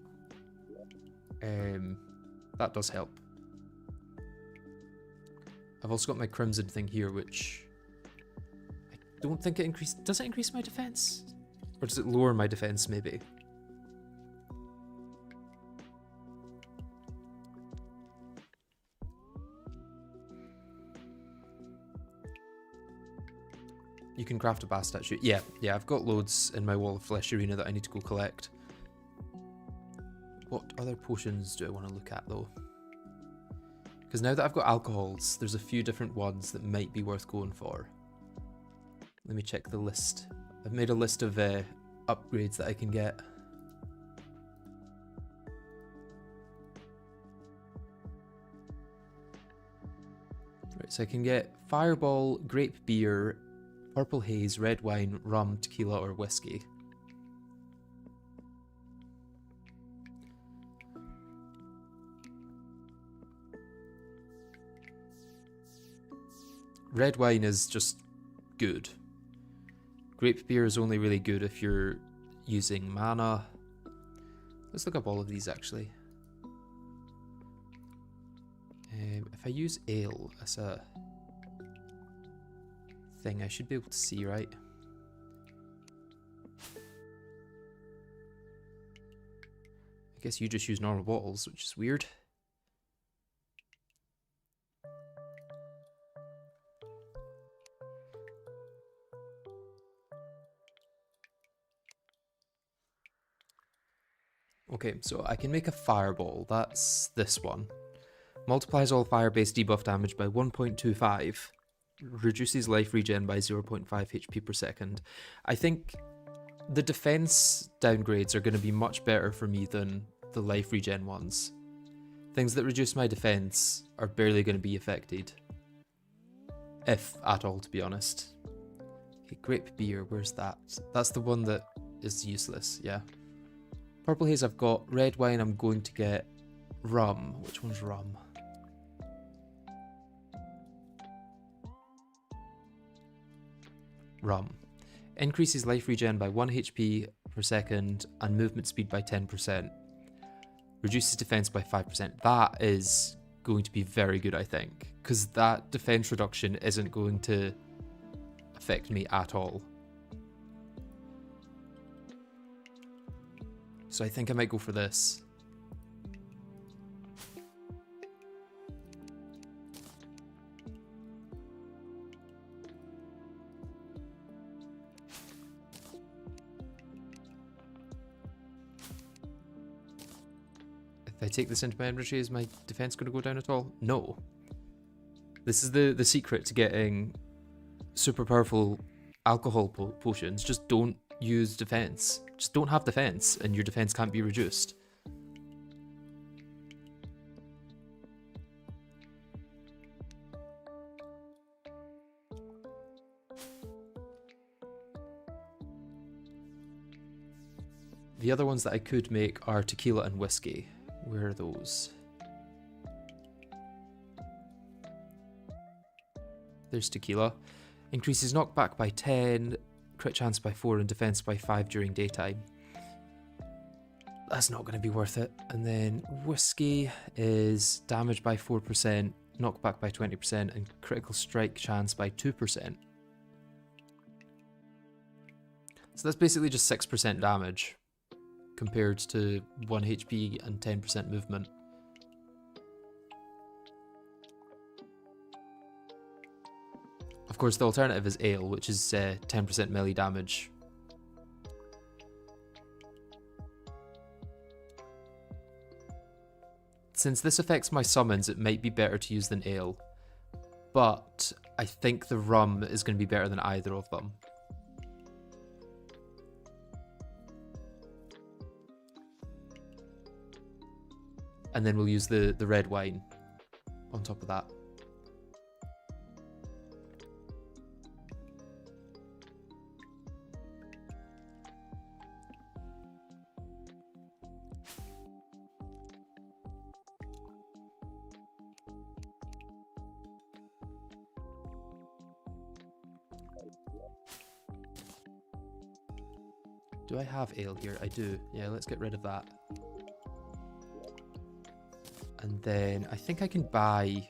That does help. I've also got my Crimson thing here, which I don't think it increases. Does it increase my defense? Or does it lower my defense, maybe? You can craft a Bass statue. Yeah, I've got loads in my Wall of Flesh arena that I need to go collect. What other potions do I want to look at, though? Because now that I've got alcohols, there's a few different ones that might be worth going for. Let me check the list. I've made a list of upgrades that I can get. Right, so I can get Fireball, Grape Beer, Purple Haze, Red Wine, Rum, Tequila, or Whiskey. Red Wine is just good. Grape Beer is only really good if you're using mana. Let's look up all of these, actually. If I use Ale as a thing, I should be able to see, right? I guess you just use normal bottles, which is weird. Okay, so I can make a fireball. That's this one. Multiplies all fire-based debuff damage by 1.25. reduces life regen by 0.5 HP per second. I think the defense downgrades are going to be much better for me than the life regen ones. Things that reduce my defense are barely going to be affected. If at all, to be honest. Okay, grape beer, where's that? That's the one that is useless, yeah. Purple haze I've got. Red wine I'm going to get. Rum. Which one's rum? Rum. Increases life regen by 1 HP per second and movement speed by 10%. Reduces defense by 5%. That is going to be very good, I think, because that defense reduction isn't going to affect me at all. So I think I might go for this. If I take this into my inventory, is my defense going to go down at all? No. This is the secret to getting super powerful alcohol potions. Just don't use defense. Just don't have defense, and your defense can't be reduced. The other ones that I could make are tequila and whiskey. Where are those? There's tequila. Increases knockback by 10, crit chance by 4, and defense by 5 during daytime. That's not going to be worth it. And then whiskey is damage by 4%, knockback by 20%, and critical strike chance by 2%. So that's basically just 6% damage compared to 1 HP and 10% movement. Of course, the alternative is ale, which is 10% melee damage. Since this affects my summons, it might be better to use than ale, but I think the rum is going to be better than either of them. And then we'll use the red wine on top of that. Do I have ale here? I do. Yeah, let's get rid of that. And then I think I can buy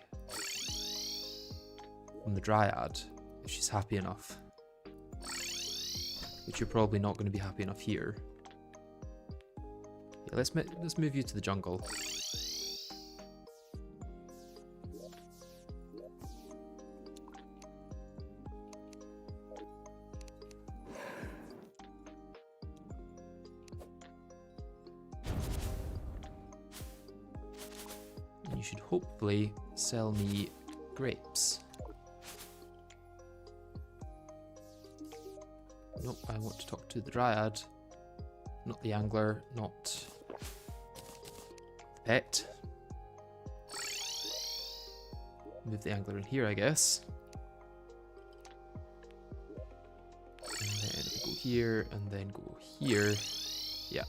from the Dryad if she's happy enough. Which you're probably not going to be happy enough here. Yeah, let's move you to the jungle. You should hopefully sell me grapes. Nope, I want to talk to the Dryad, not the Angler, not the pet. Move the Angler in here, I guess. And then go here, and then go here. Yeah.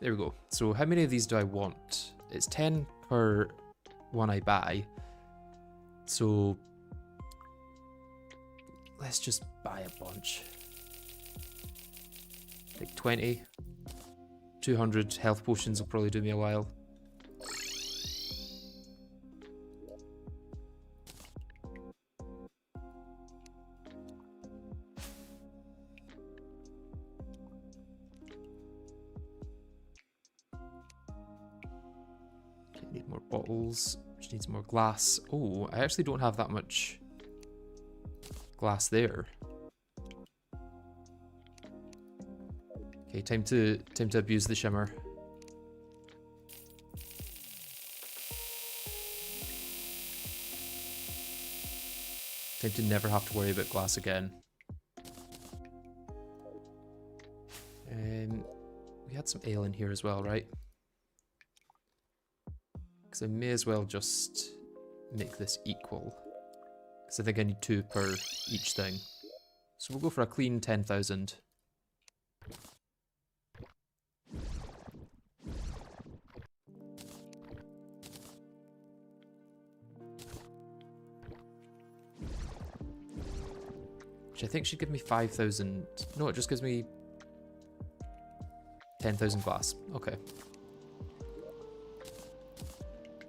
There we go. So how many of these do I want? It's 10 per one I buy. So let's just buy a bunch. Like 20. 200 health potions will probably do me a while. Need more bottles, which needs more glass. Oh, I actually don't have that much glass there. Okay, time to abuse the shimmer. Seem to never have to worry about glass again. We had some ale in here as well, right? Because I may as well just make this equal. Because I think I need 2 per each thing. So we'll go for a clean 10,000. Which I think should give me 5,000. No, it just gives me 10,000 glass. Okay.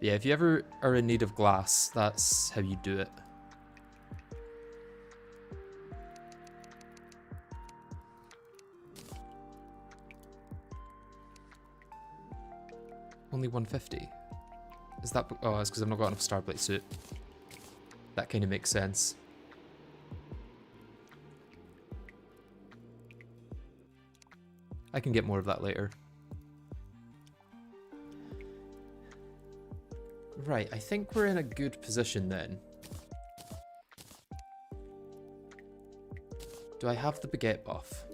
Yeah, if you ever are in need of glass, that's how you do it. Only 150. Is that... Oh, it's because I've not got enough Starblight suit. That kind of makes sense. I can get more of that later. Right, I think we're in a good position then. Do I have the baguette buff?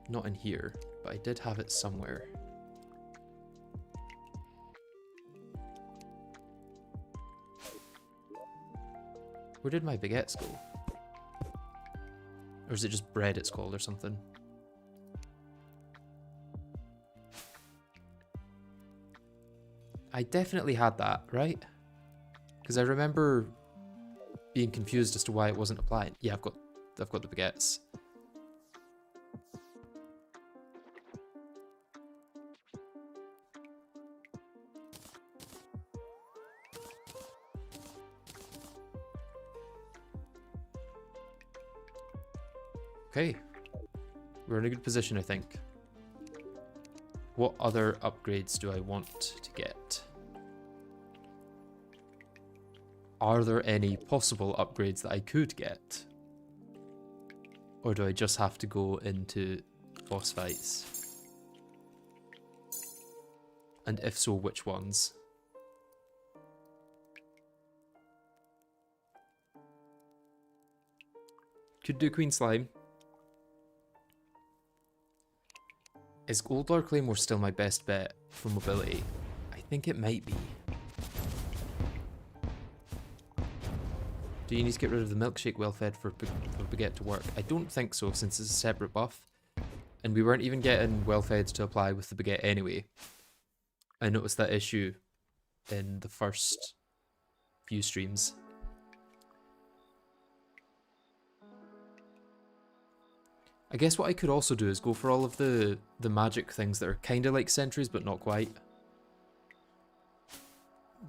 Not in here, but I did have it somewhere. Where did my baguettes go? Or is it just bread it's called or something? I definitely had that, right? Because I remember being confused as to why it wasn't applied. Yeah, I've got the baguettes. Okay, we're in a good position, I think. What other upgrades do I want to get? Are there any possible upgrades that I could get? Or do I just have to go into boss fights? And if so, which ones? Could do Queen Slime. Is Goldlar Claymore still my best bet for mobility? I think it might be. Do you need to get rid of the milkshake well-fed for Baguette to work? I don't think so, since it's a separate buff. And we weren't even getting well-fed to apply with the Baguette anyway. I noticed that issue in the first few streams. I guess what I could also do is go for all of the magic things that are kind of like sentries, but not quite.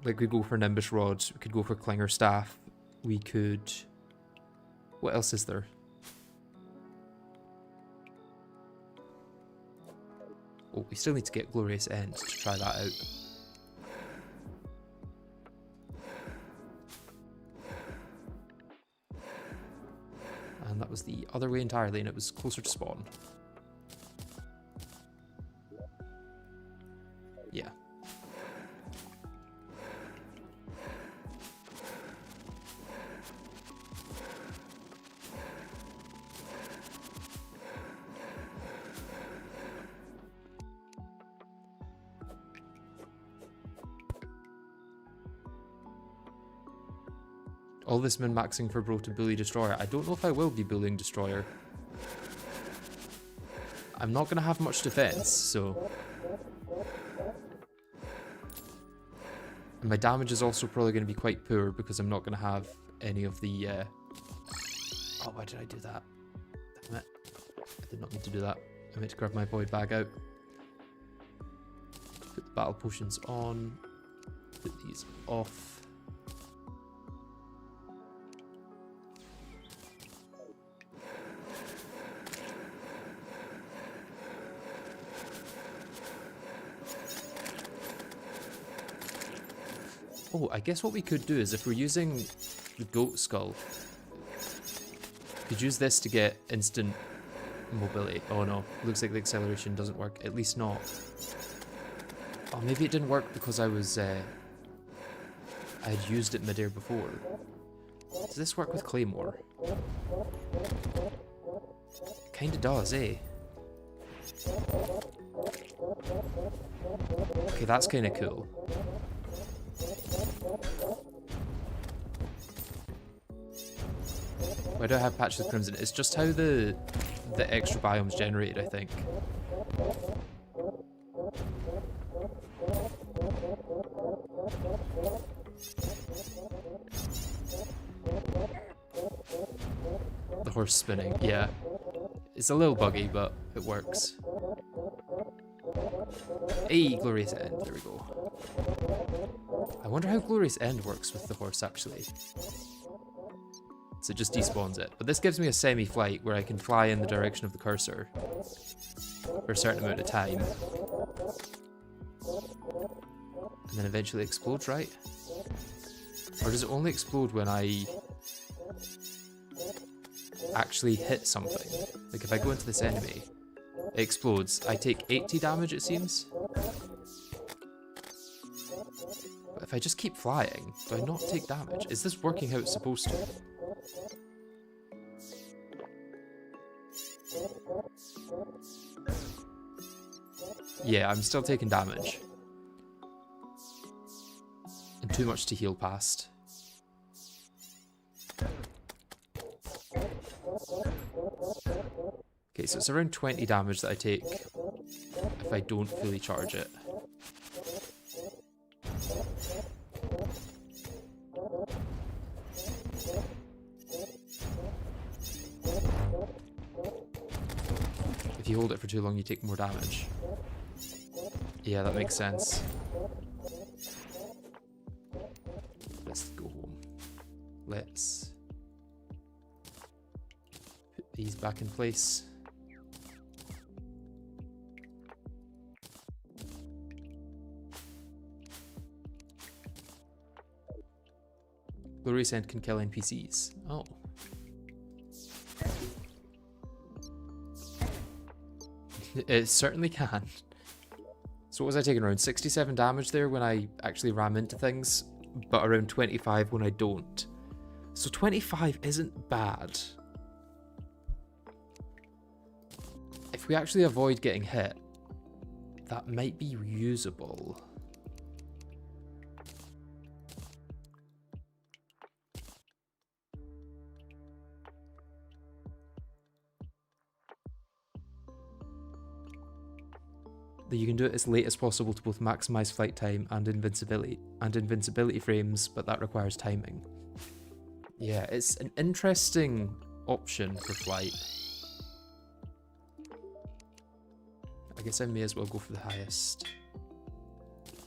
Like, we go for Nimbus Rod, we could go for Clinger Staff, we could... What else is there? Oh, we still need to get Glorious End to try that out. And that was the other way entirely, and it was closer to spawn. Yeah. All this min-maxing for bro to bully Destroyer. I don't know if I will be bullying Destroyer. I'm not going to have much defense, so... And my damage is also probably going to be quite poor because I'm not going to have any of the... Oh, why did I do that? Damn it. I did not mean to do that. I meant to grab my void bag out. Put the battle potions on. Put these off. Oh, I guess what we could do is if we're using the goat skull, we could use this to get instant mobility. Oh no, looks like the acceleration doesn't work, at least not. Oh, maybe it didn't work because I was I had used it midair before. Does this work with Claymore? Kinda does, eh? Okay, that's kinda cool. Why do I have Patch of Crimson? It's just how the extra biomes generated, I think. The horse spinning, yeah. It's a little buggy, but it works. Hey, Glorious End, there we go. I wonder how Glorious End works with the horse, actually. So it just despawns it. But this gives me a semi-flight where I can fly in the direction of the cursor for a certain amount of time. And then eventually explodes, right? Or does it only explode when I actually hit something? Like if I go into this enemy, it explodes. I take 80 damage, it seems. But if I just keep flying, do I not take damage? Is this working how it's supposed to? Yeah, I'm still taking damage. And too much to heal past. Okay, so it's around 20 damage that I take if I don't fully charge it. If you hold it for too long, you take more damage. Yeah, that makes sense. Let's go home. Let's put these back in place. Glorious End can kill NPCs. Oh. It certainly can. So what was I taking? Around 67 damage there when I actually ram into things, but around 25 when I don't. So 25 isn't bad. If we actually avoid getting hit, that might be reusable. You can do it as late as possible to both maximize flight time and invincibility frames, but that requires timing. Yeah, it's an interesting option for flight. I guess I may as well go for the highest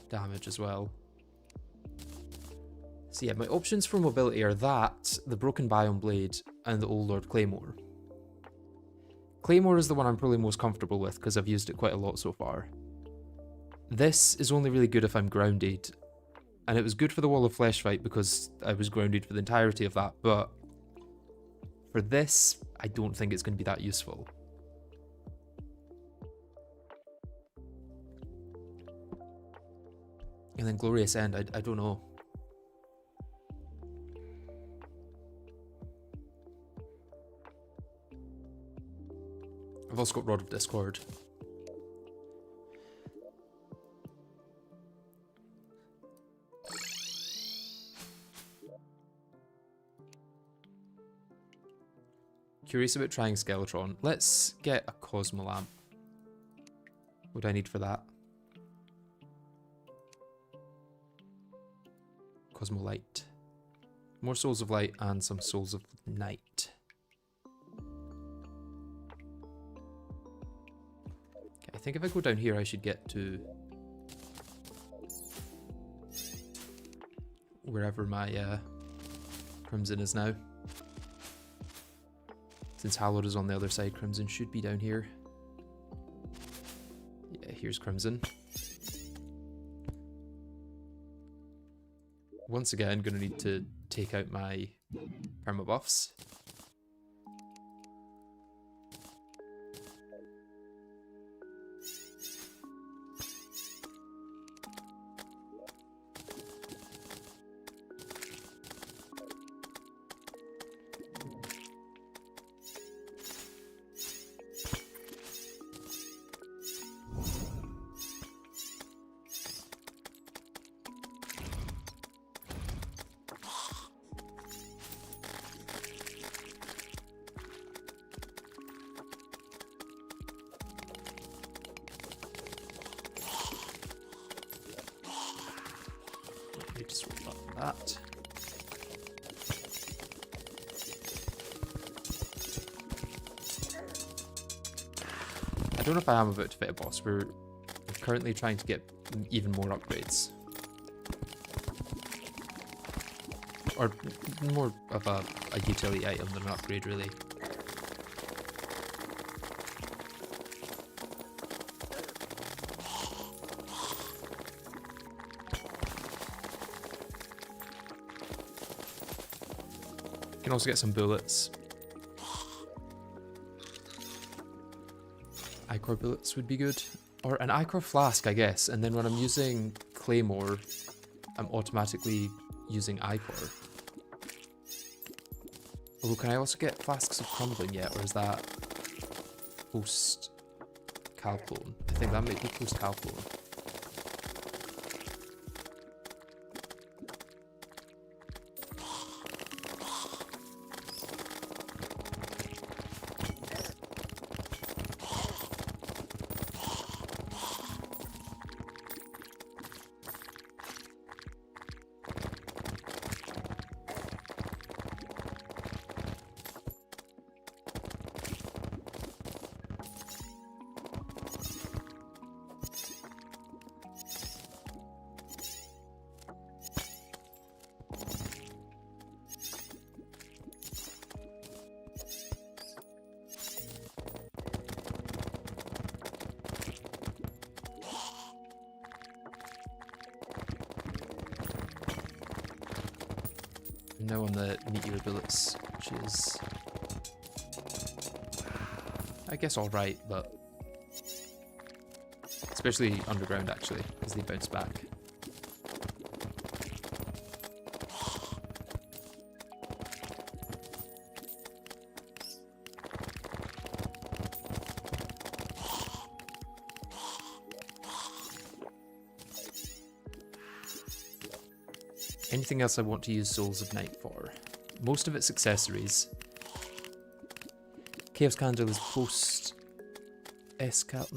damage as well. So yeah, my options for mobility are that, the Broken Biome Blade, and the Old Lord Claymore. Claymore is the one I'm probably most comfortable with because I've used it quite a lot so far. This is only really good if I'm grounded, and it was good for the Wall of Flesh fight because I was grounded for the entirety of that, but for this, I don't think it's going to be that useful. And then Glorious End, I don't know. I've also got Rod of Discord. Curious about trying Skeletron. Let's get a Cosmo Lamp. What do I need for that? Cosmo Light. More Souls of Light and some Souls of Night. Okay, I think if I go down here I should get to wherever my Crimson is now. Since Hallowed is on the other side, Crimson should be down here. Yeah, here's Crimson. Once again, gonna need to take out my perma buffs. that. I don't know if I am about to fit a boss. We're currently trying to get even more upgrades. Or more of a utility item than an upgrade, really. Can also get some bullets. Ichor bullets would be good. Or an Ichor flask, I guess. And then when I'm using Claymore, I'm automatically using Ichor. Although, can I also get flasks of crumbling yet? Or is that post Calclone? I think that might be post Calclone. Now on the meteor bullets, which is, I guess, alright, but especially underground actually, because they bounce back. Anything else I want to use Souls of Night for? Most of it's accessories. Chaos Candle is post post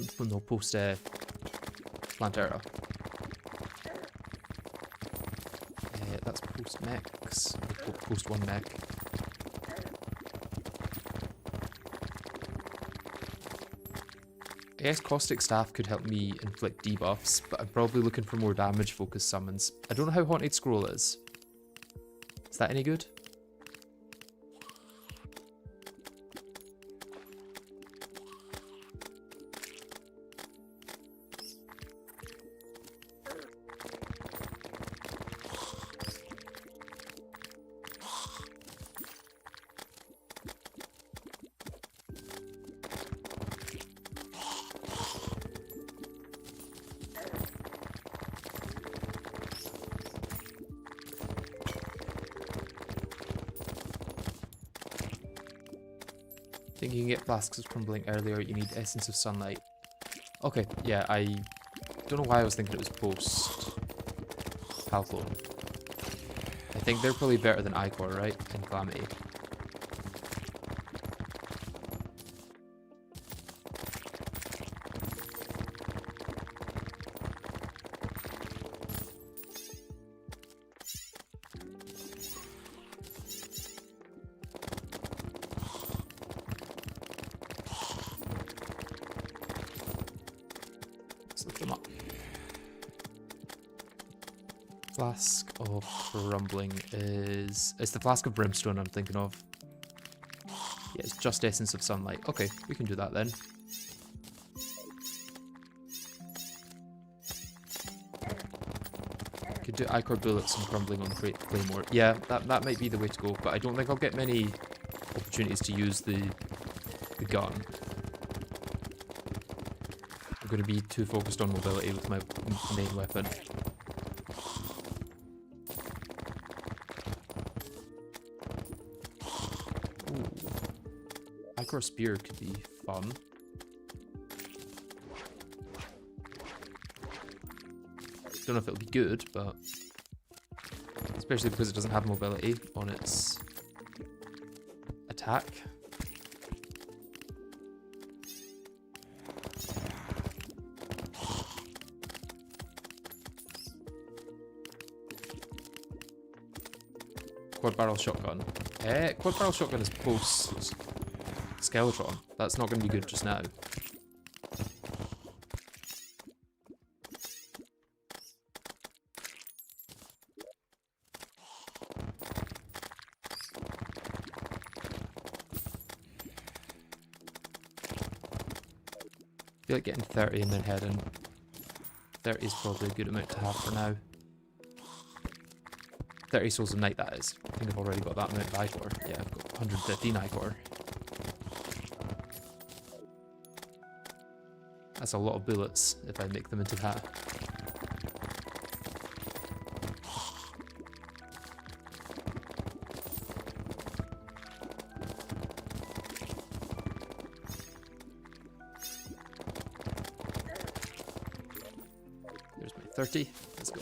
Plantera. That's post mechs, or post one mech. I guess Caustic Staff could help me inflict debuffs, but I'm probably looking for more damage focused summons. I don't know how Haunted Scroll is. Is that any good? I think you can get Flasks of Crumbling earlier, you need Essence of Sunlight. Okay, yeah, I don't know why I was thinking it was post Calclone. I think they're probably better than Ichor, right? And Calamity. Flask of Crumbling is... It's the Flask of Brimstone I'm thinking of. Yeah, it's just Essence of Sunlight. Okay, we can do that then. Could do Ichor Bullets and Crumbling on Claymore. Yeah, that might be the way to go, but I don't think I'll get many opportunities to use the gun. I'm going to be too focused on mobility with my main weapon. Ichor Spear could be fun. Don't know if it'll be good, but especially because it doesn't have mobility on its attack. Quad barrel shotgun. Quad barrel shotgun is post Skeletron. That's not going to be good just now. I feel like getting 30 and then heading. 30 is probably a good amount to have for now. 30 souls of night, that is. I think I've already got that amount of ichor. Yeah, I've got 115 ichor. That's a lot of bullets if I make them into that. There's my 30. Let's go.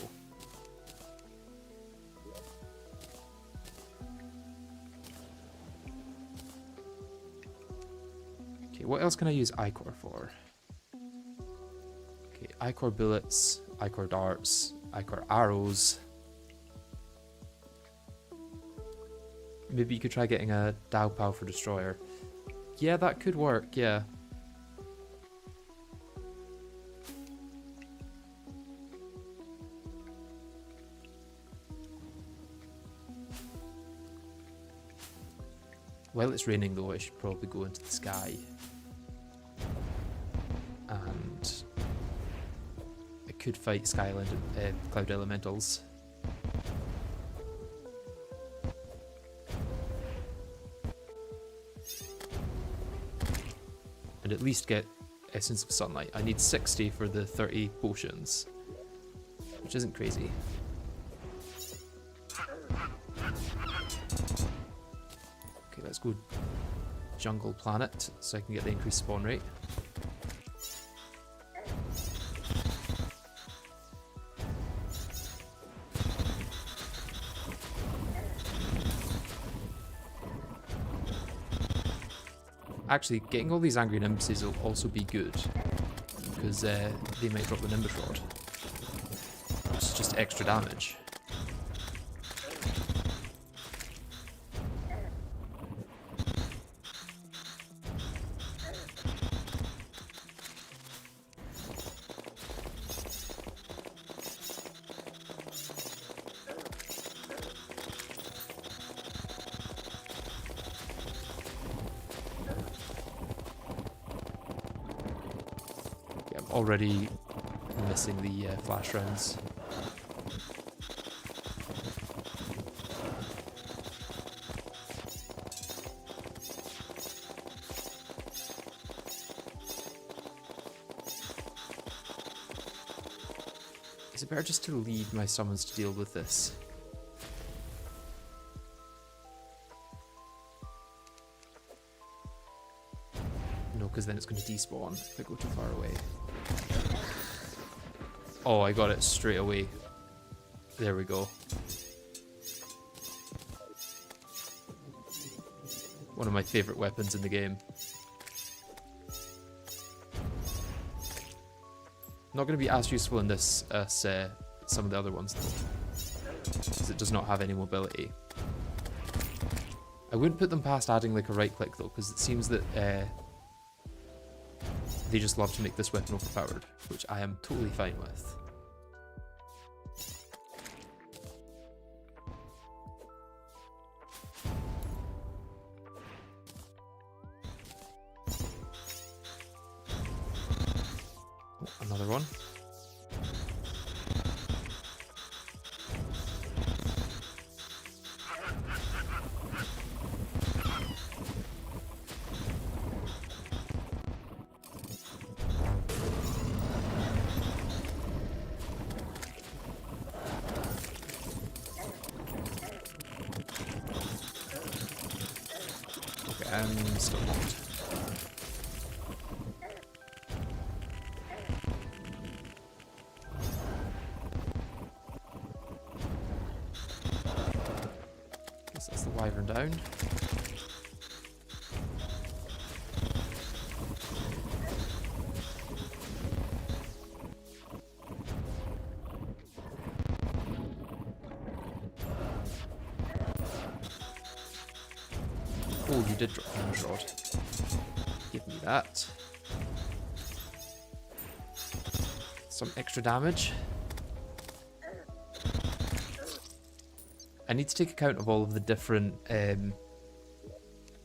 Okay, what else can I use ichor for? Okay, ichor bullets, ichor darts, ichor arrows. Maybe you could try getting a Dao Pao for Destroyer. Yeah, that could work, yeah. While it's raining though, I should probably go into the sky. And I could fight cloud elementals. And at least get Essence of Sunlight. I need 60 for the 30 potions, which isn't crazy. Okay, let's go Jungle Planet so I can get the increased spawn rate. Actually, getting all these Angry Nimbuses will also be good, because they might drop the Nimbus Rod, which is just extra damage. Already missing the flash rounds. Is it better just to leave my summons to deal with this? No, because then it's going to despawn if I go too far away. Oh, I got it straight away. There we go. One of my favorite weapons in the game. Not going to be as useful in this as some of the other ones though, because it does not have any mobility. I wouldn't put them past adding like a right click though, because it seems that they just love to make this weapon overpowered, which I am totally fine with. Oh, another one. I'm still locked. Guess that's the wyvern down. Oh, you did drop damage rod. Give me that. Some extra damage. I need to take account of all of the different kind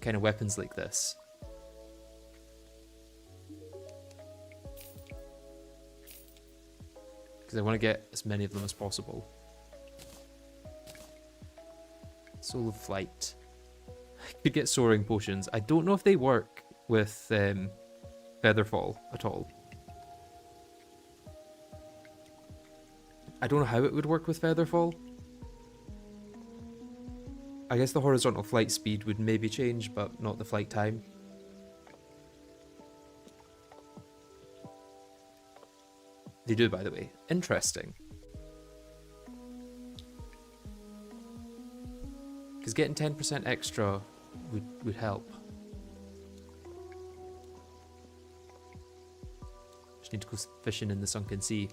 of weapons like this. Because I want to get as many of them as possible. Soul of Flight. I could get soaring potions. I don't know if they work with Featherfall at all. I don't know how it would work with Featherfall. I guess the horizontal flight speed would maybe change, but not the flight time. They do, by the way. Interesting. Because getting 10% extra would help. Just need to go fishing in the sunken sea.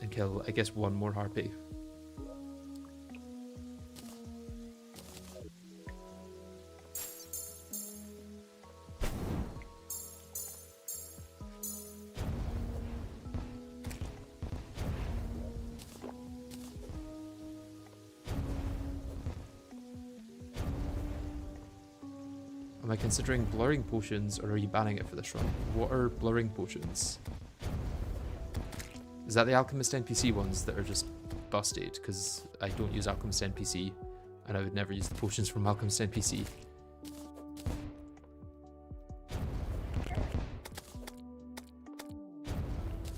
And kill, I guess, one more harpy. Am I considering blurring potions, or are you banning it for this run? What are blurring potions? Is that the Alchemist NPC ones that are just busted? Because I don't use Alchemist NPC, and I would never use the potions from Alchemist NPC.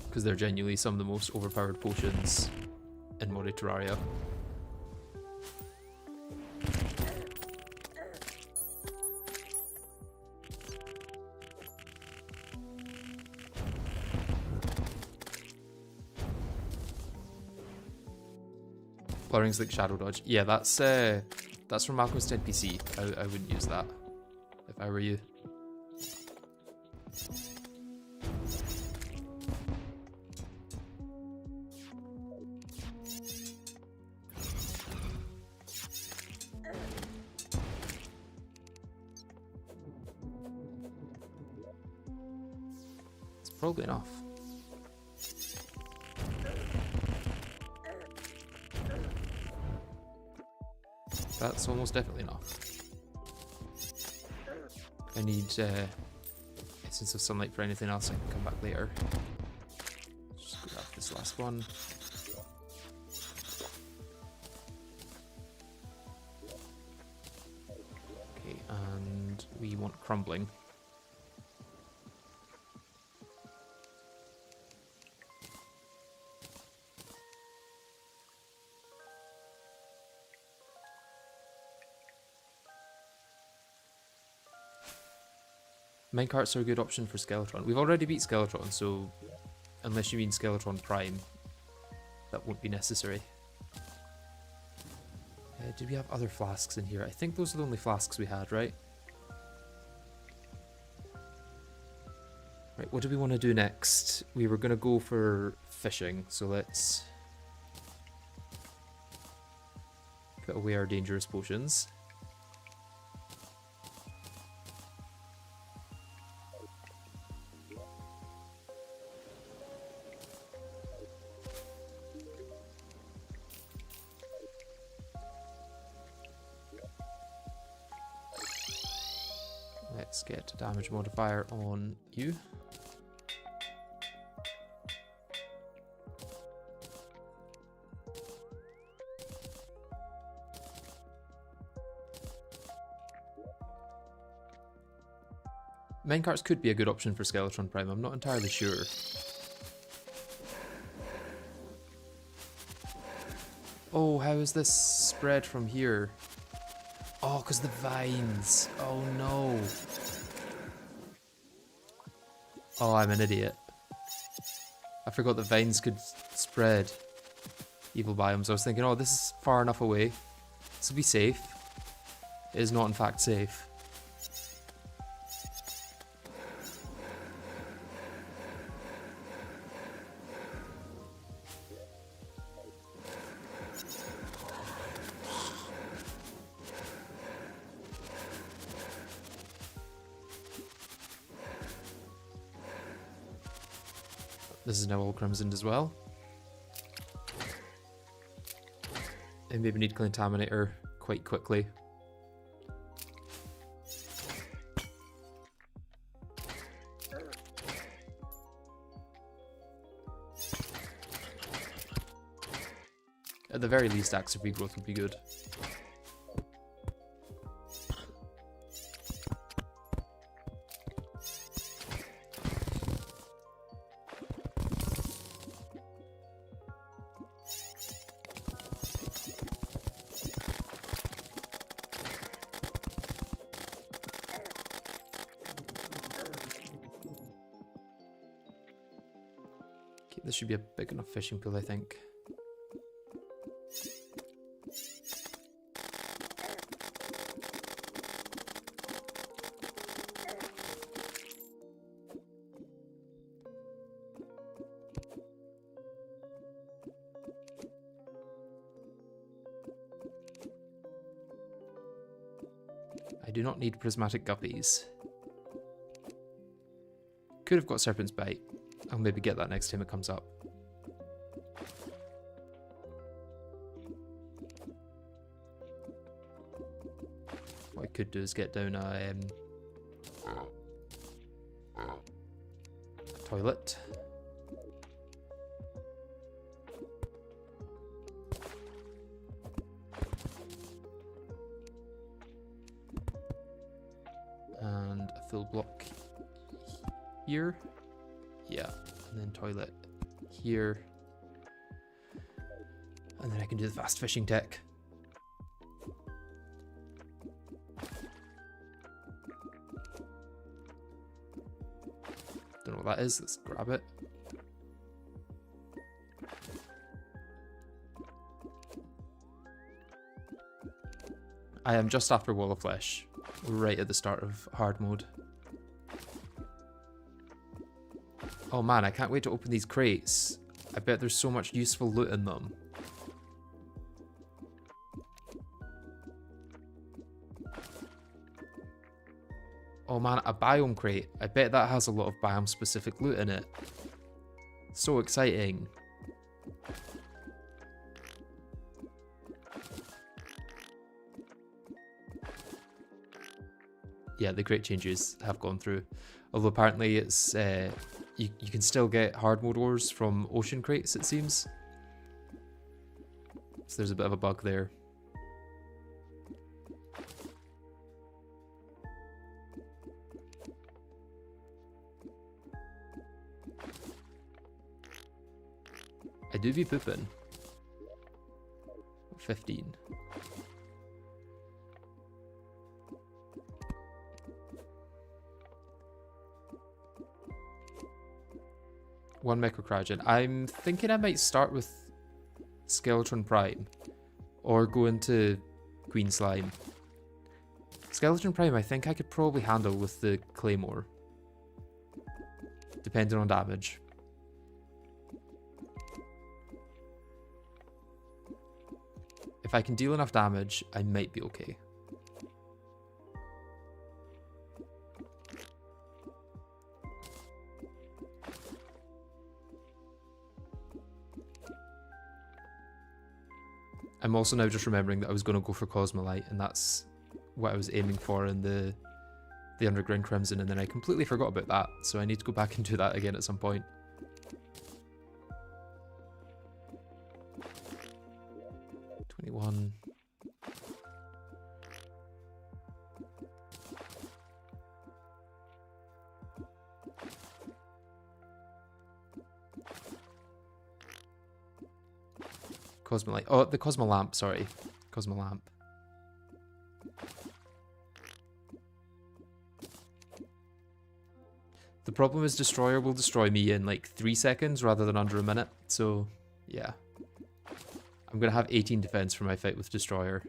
Because they're genuinely some of the most overpowered potions in modded Terraria. Blurring's like Shadow Dodge. Yeah, that's from Alchemist NPC. I wouldn't use that if I were you. It's probably enough. That's almost definitely enough. I need Essence of Sunlight for anything else. I can come back later. Just grab this last one. Okay, and we want Crumbling. Minecarts are a good option for Skeletron. We've already beat Skeletron, so unless you mean Skeletron Prime, that won't be necessary. Did we have other flasks in here? I think those are the only flasks we had, right? Right, what do we want to do next? We were going to go for fishing, so let's put away our dangerous potions. Let's get a damage modifier on you. Minecarts could be a good option for Skeletron Prime, I'm not entirely sure. Oh, how is this spread from here? Oh, because the vines. Oh no. Oh, I'm an idiot. I forgot that vines could spread evil biomes. I was thinking, oh, this is far enough away. This will be safe. It is not, in fact, safe. This is now all crimsoned as well. And maybe need Contaminator quite quickly. At the very least, Axe of Regrowth would be good. Okay, this should be a big enough fishing pool, I think. I do not need prismatic guppies. Could have got Serpent's Bite. I'll maybe get that next time it comes up. What I could do is get down a toilet. And a full block here. Yeah, and then toilet here. And then I can do the fast fishing tech. Don't know what that is, let's grab it. I am just after Wall of Flesh, right at the start of hard mode. Oh man, I can't wait to open these crates. I bet there's so much useful loot in them. Oh man, a biome crate. I bet that has a lot of biome-specific loot in it. So exciting. Yeah, the crate changes have gone through. Although apparently it's you can still get hard mode ores from ocean crates, it seems. So there's a bit of a bug there. I do be pooping. 15. One Microcryogen. I'm thinking I might start with Skeletron Prime or go into Queen Slime. Skeletron Prime I think I could probably handle with the Claymore, depending on damage. If I can deal enough damage, I might be okay. I'm also now just remembering that I was going to go for Cosmolite, and that's what I was aiming for in the Underground Crimson, and then I completely forgot about that, so I need to go back and do that again at some point. $21. Cosmolite. Oh, the Cosmolamp, sorry. Cosmolamp. The problem is Destroyer will destroy me in like 3 seconds rather than under a minute, so yeah. I'm gonna have 18 defense for my fight with Destroyer.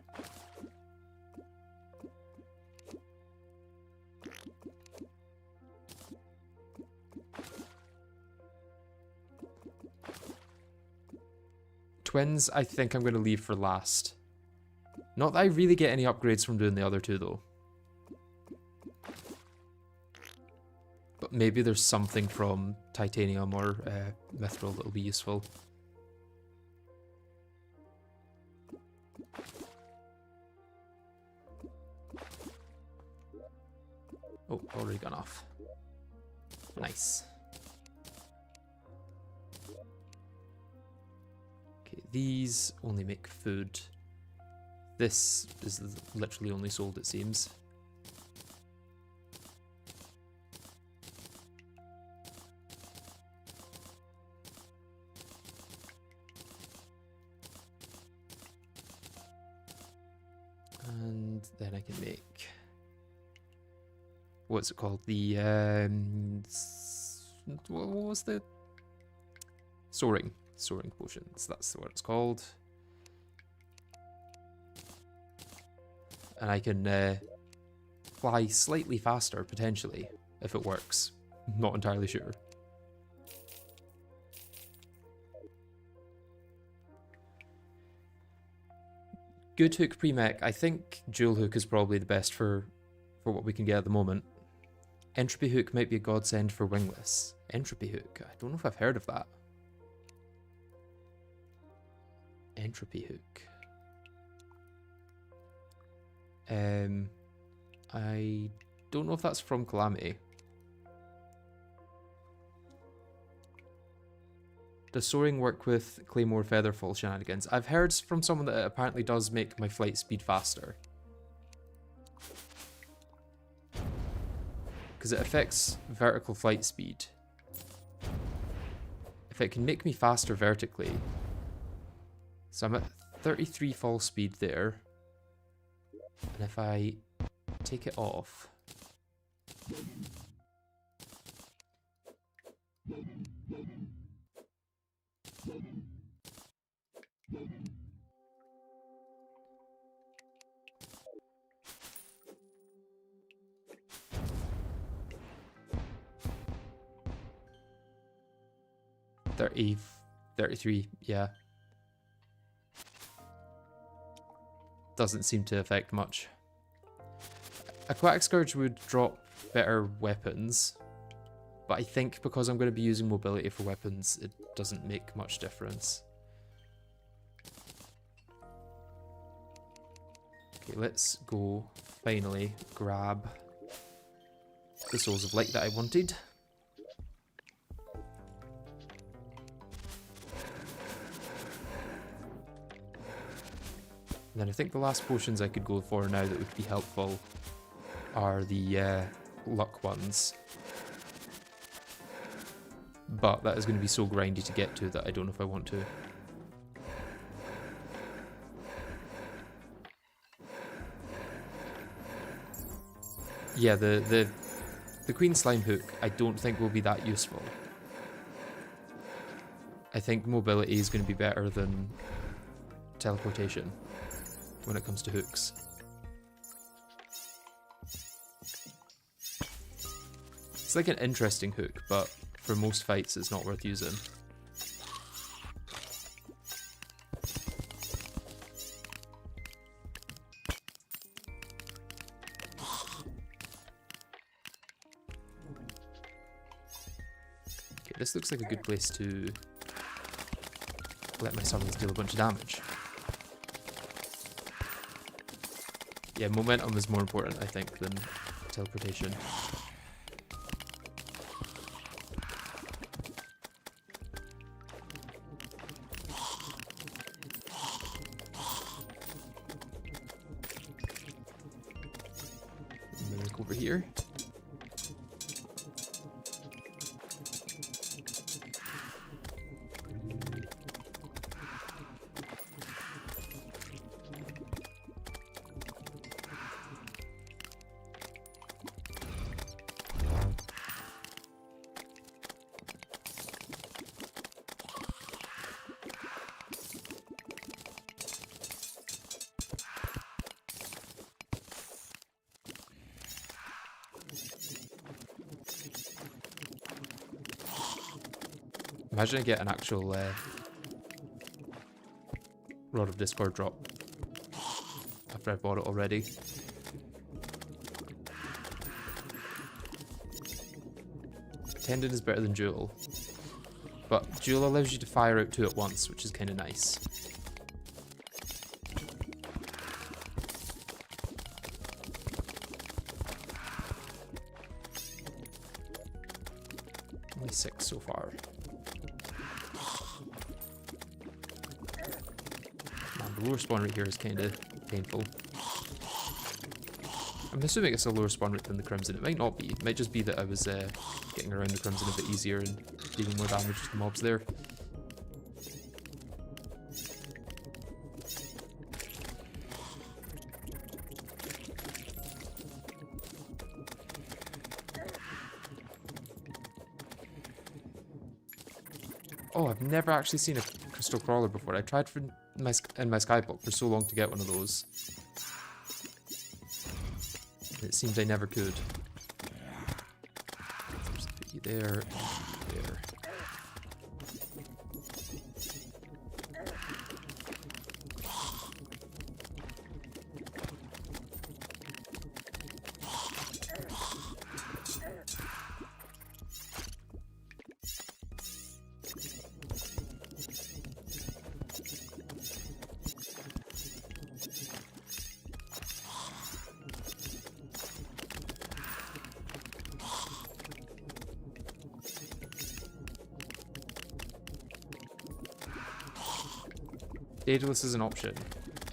Twins, I think I'm going to leave for last. Not that I really get any upgrades from doing the other two, though. But but maybe there's something from titanium or mithril that'll be useful. Oh, already gone off. Nice. Okay, these only make food. This is literally only sold, it seems. And then I can make, what's it called? The what was the soaring potions? That's what it's called. And I can fly slightly faster potentially if it works. Not entirely sure. Good hook pre-mech. I think dual hook is probably the best for what we can get at the moment. Entropy hook might be a godsend for wingless. Entropy hook. I don't know if I've heard of that. Entropy hook. I don't know if that's from Calamity. Does soaring work with Claymore Featherfall shenanigans? I've heard from someone that it apparently does make my flight speed faster. Because it affects vertical flight speed. If it can make me faster vertically. So I'm at 33 fall speed there. And if I take it off. $30, $33, yeah. Doesn't seem to affect much. Aquatic Scourge would drop better weapons, but I think because I'm going to be using mobility for weapons, it doesn't make much difference. Okay, let's go finally grab the Souls of Light that I wanted. And then I think the last potions I could go for now that would be helpful are the luck ones. But that is going to be so grindy to get to that I don't know if I want to. Yeah, the Queen Slime hook I don't think will be that useful. I think mobility is going to be better than teleportation when it comes to hooks. It's like an interesting hook, but for most fights it's not worth using. Okay, this looks like a good place to let my summons deal a bunch of damage. Yeah, momentum is more important, I think, than teleportation. And then look over here. Imagine I get an actual Rod of Discord drop after I've bought it already. Tendon is better than Duel. But Duel allows you to fire out 2 at once, which is kind of nice. Only 6 so far. Man, the lower spawn rate here is kind of painful. I'm assuming it's a lower spawn rate than the Crimson. It might not be. It might just be that I was getting around the Crimson a bit easier and dealing more damage to the mobs there. Oh, I've never actually seen a crystal crawler before. I tried in my skyblock for so long to get one of those. It seems I never could. There's a piggy there, and there. Daedalus is an option.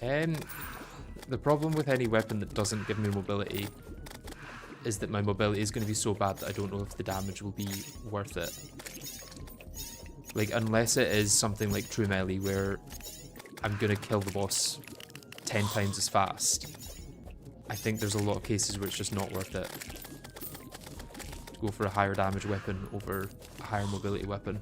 The problem with any weapon that doesn't give me mobility is that my mobility is going to be so bad that I don't know if the damage will be worth it. Like, unless it is something like True Melee where I'm going to kill the boss 10 times as fast, I think there's a lot of cases where it's just not worth it to go for a higher damage weapon over a higher mobility weapon.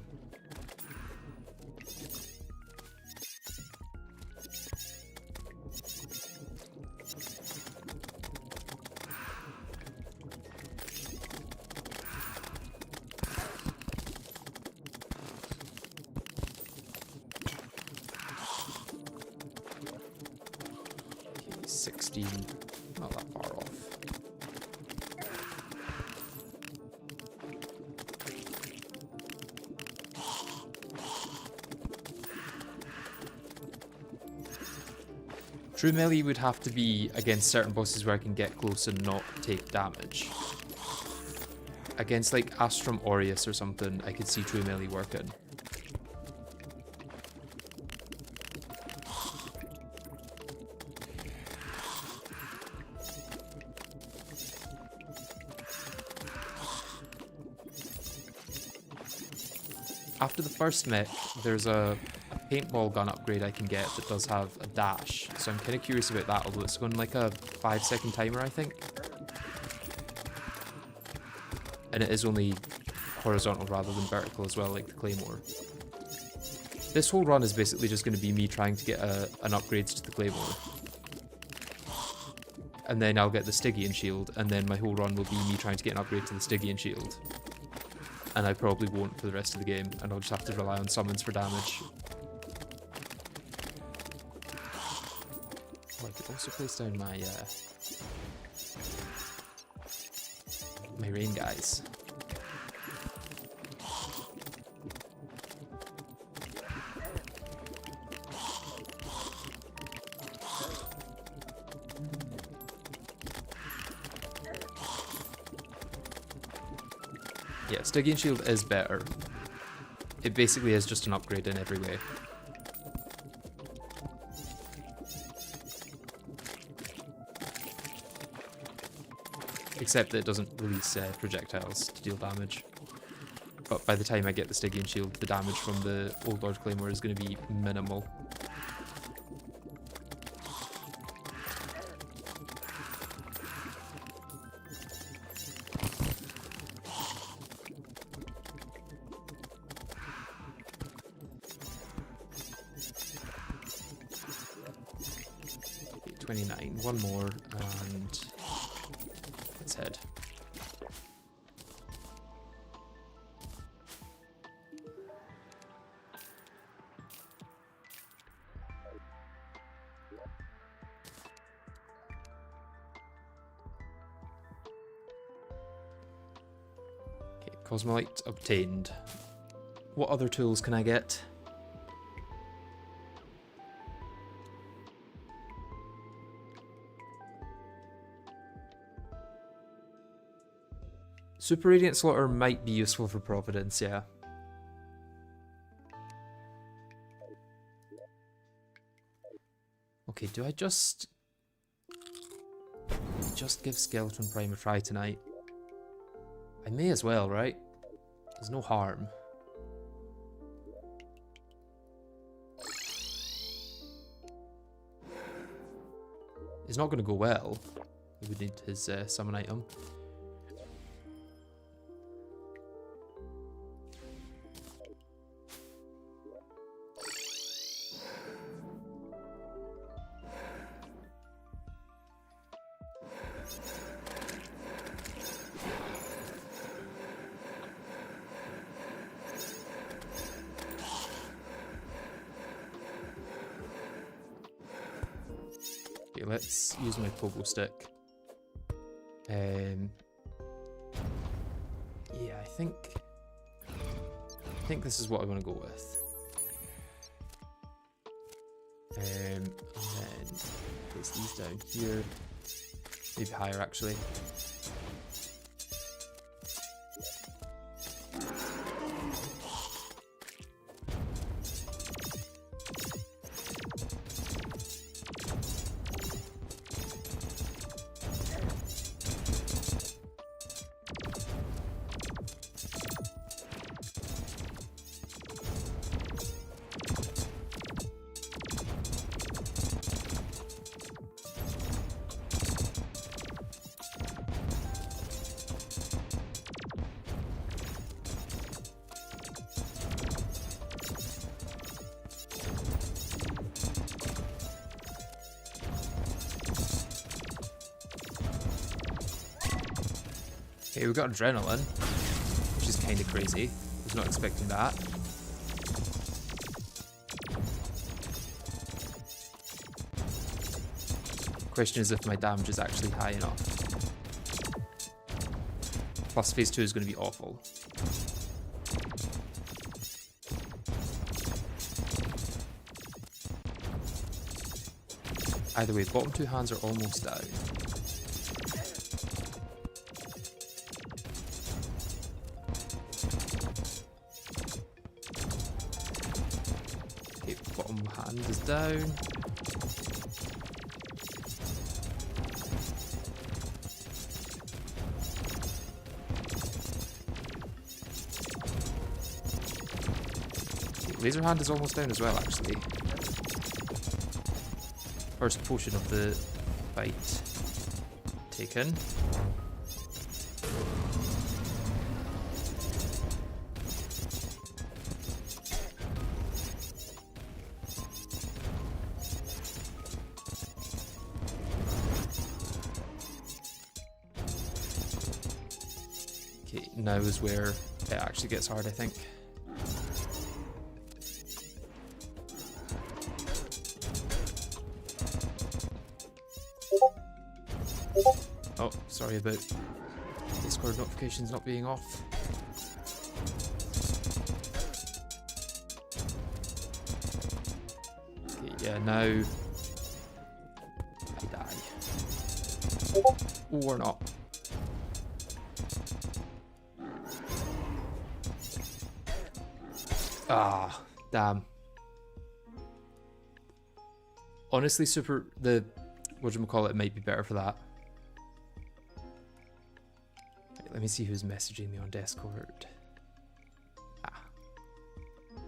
Not that far off. True melee would have to be against certain bosses where I can get close and not take damage. Against like Astrum Aureus or something, I could see true melee working. After the first mech, there's a paintball gun upgrade I can get that does have a dash, so I'm kind of curious about that, although it's going like a 5-second timer, I think. And it is only horizontal rather than vertical as well, like the Claymore. This whole run is basically just going to be me trying to get an upgrade to the Claymore. And then I'll get the Stygian Shield, and then my whole run will be me trying to get an upgrade to the Stygian Shield. And I probably won't for the rest of the game, and I'll just have to rely on summons for damage. Oh, I could also place down my my rain guys. Yeah, Stygian Shield is better. It basically is just an upgrade in every way. Except that it doesn't release projectiles to deal damage. But by the time I get the Stygian Shield, the damage from the Old Lord Claymore is going to be minimal. Okay, 29, one more, and let's head. Cosmolite obtained. What other tools can I get? Super Radiant Slaughter might be useful for Providence, yeah. Okay, do I just give Skeletron Prime a try tonight? I may as well, right? There's no harm. It's not going to go well. He would need his summon item. Okay, let's use my pogo stick. Yeah, I think this is what I want to go with. And then place these down here, maybe higher actually. Okay, we got adrenaline, which is kind of crazy. I was not expecting that. Question is if my damage is actually high enough. Plus phase 2 is going to be awful. Either way, bottom 2 hands are almost down. Okay, bottom hand is down. Okay, laser hand is almost down as well, actually. First potion of the fight taken. Okay, now is where it actually gets hard, I think. Oh, sorry about Discord notifications not being off. Okay, yeah, now I die. Or not. Ah, damn. Honestly, whatchamacallit might be better for that. Let me see who's messaging me on Discord. Ah.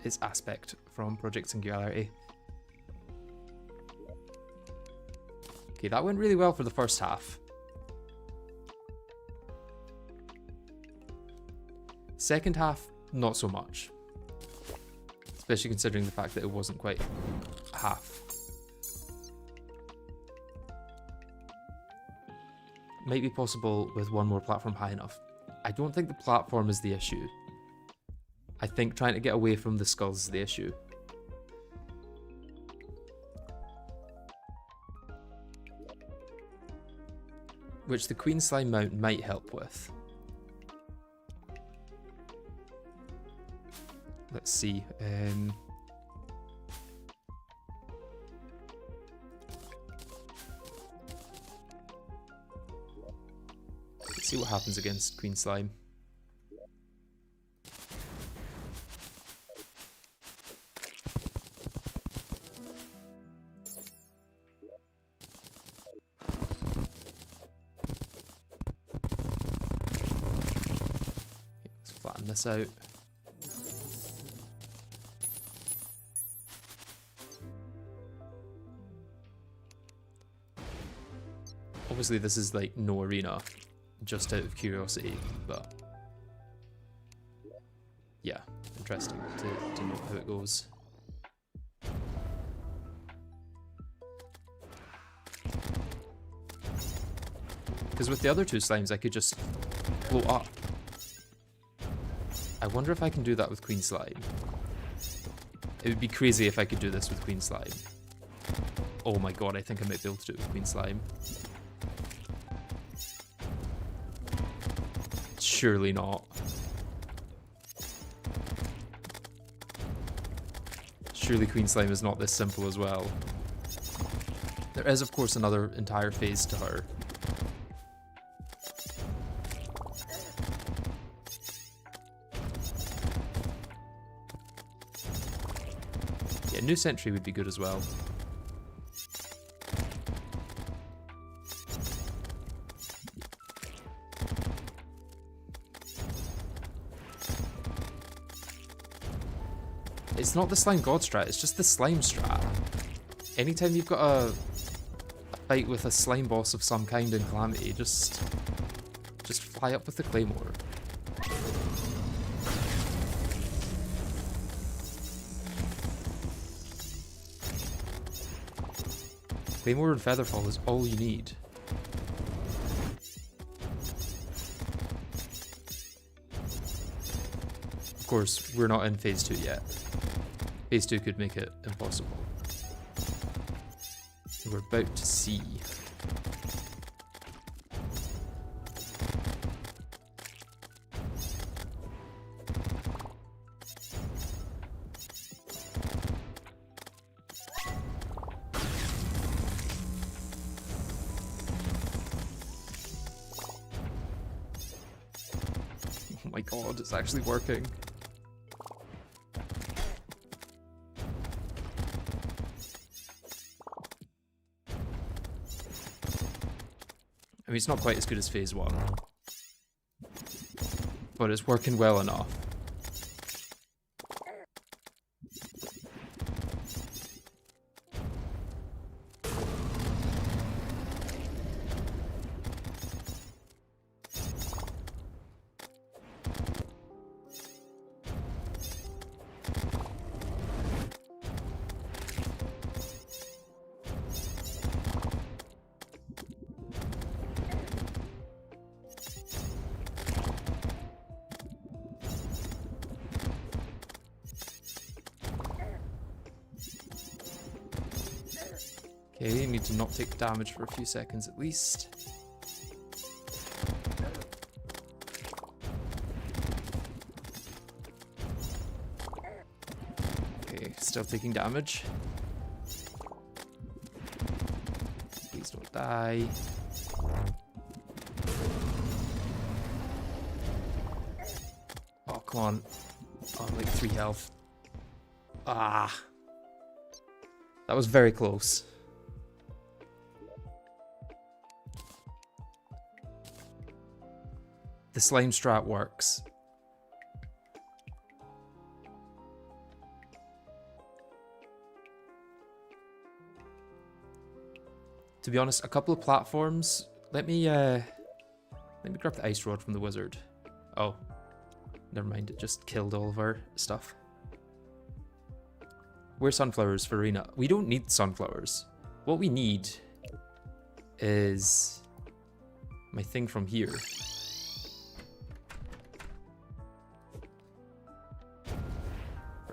It's Aspect from Project Singularity. Okay, that went really well for the first half. Second half, not so much. Especially considering the fact that it wasn't quite half. Might be possible with one more platform high enough. I don't think the platform is the issue. I think trying to get away from the skulls is the issue. Which the Queen Slime mount might help with. Let's see. Let's see what happens against Queen Slime. Let's flatten this out. Obviously this is like no arena, just out of curiosity, but yeah, interesting to know how it goes. Because with the other two slimes I could just blow up. I wonder if I can do that with Queen Slime. It would be crazy if I could do this with Queen Slime. Oh my god, I think I might be able to do it with Queen Slime. Surely not. Surely Queen Slime is not this simple as well. There is, of course, another entire phase to her. Yeah, New Century would be good as well. It's not the slime god strat, it's just the slime strat. Anytime you've got a fight with a slime boss of some kind in Calamity, just fly up with the claymore. Claymore and Featherfall is all you need. Of course, we're not in phase 2 yet. Phase 2 could make it impossible. We're about to see. Oh my god, it's actually working. I mean, it's not quite as good as phase 1, but it's working well enough. Okay, you need to not take damage for a few seconds at least. Okay, still taking damage. Please don't die. Oh, come on. Oh, I'm like 3 health. Ah. That was very close. The slime strat works. To be honest, a couple of platforms. Let me grab the ice rod from the wizard. Oh, never mind. It just killed all of our stuff. Where's sunflowers for arena? We don't need sunflowers. What we need is my thing from here.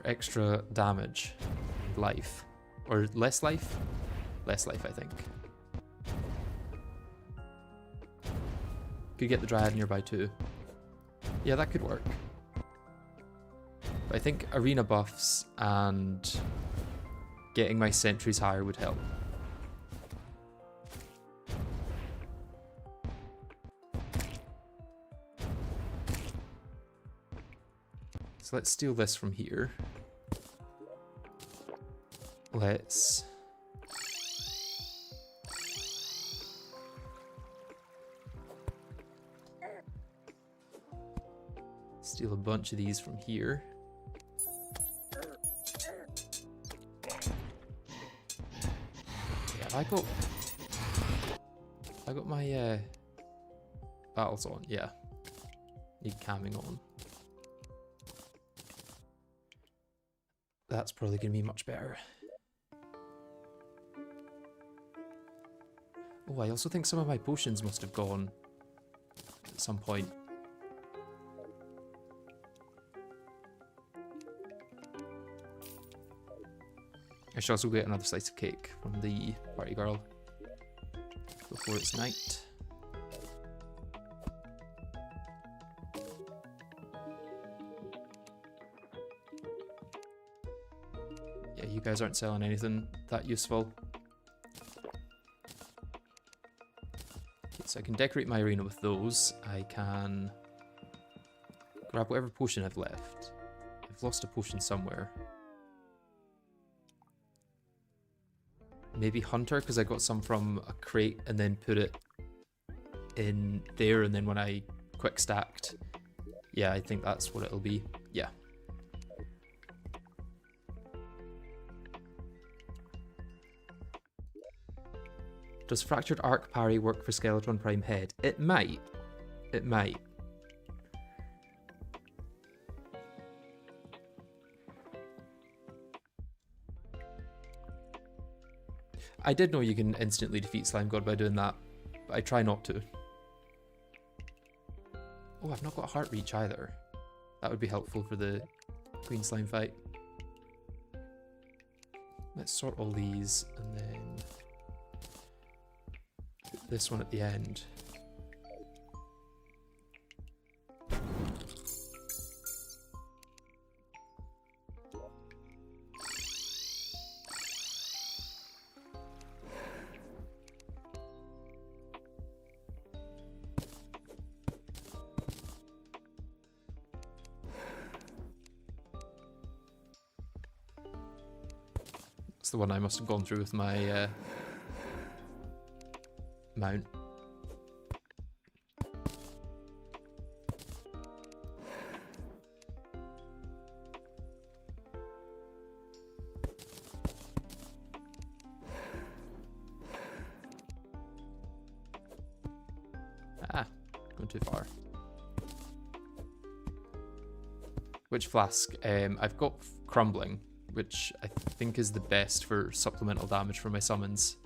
Extra damage, life, or less life? Less life, I think. Could get the Dryad nearby too. Yeah, that could work. But I think arena buffs and getting my sentries higher would help. So let's steal this from here. Let's steal a bunch of these from here. Yeah, I got my battles on, yeah. Need camming on. That's probably going to be much better. Oh, I also think some of my potions must have gone at some point. I should also get another slice of cake from the party girl before it's night. Yeah, you guys aren't selling anything that useful. Okay, so I can decorate my arena with those. I can grab whatever potion I've left. I've lost a potion somewhere. Maybe Hunter, because I got some from a crate and then put it in there, and then when I quick stacked, yeah, I think that's what it'll be. Yeah. Does Fractured Arc Parry work for Skeletron Prime Head? It might. It might. I did know you can instantly defeat Slime God by doing that, but I try not to. Oh, I've not got a Heart Reach either. That would be helpful for the Queen Slime fight. Let's sort all these and then put this one at the end. That's the one I must have gone through with my mount. Ah, going too far. Which flask? I've got Crumbling, which I think is the best for supplemental damage for my summons.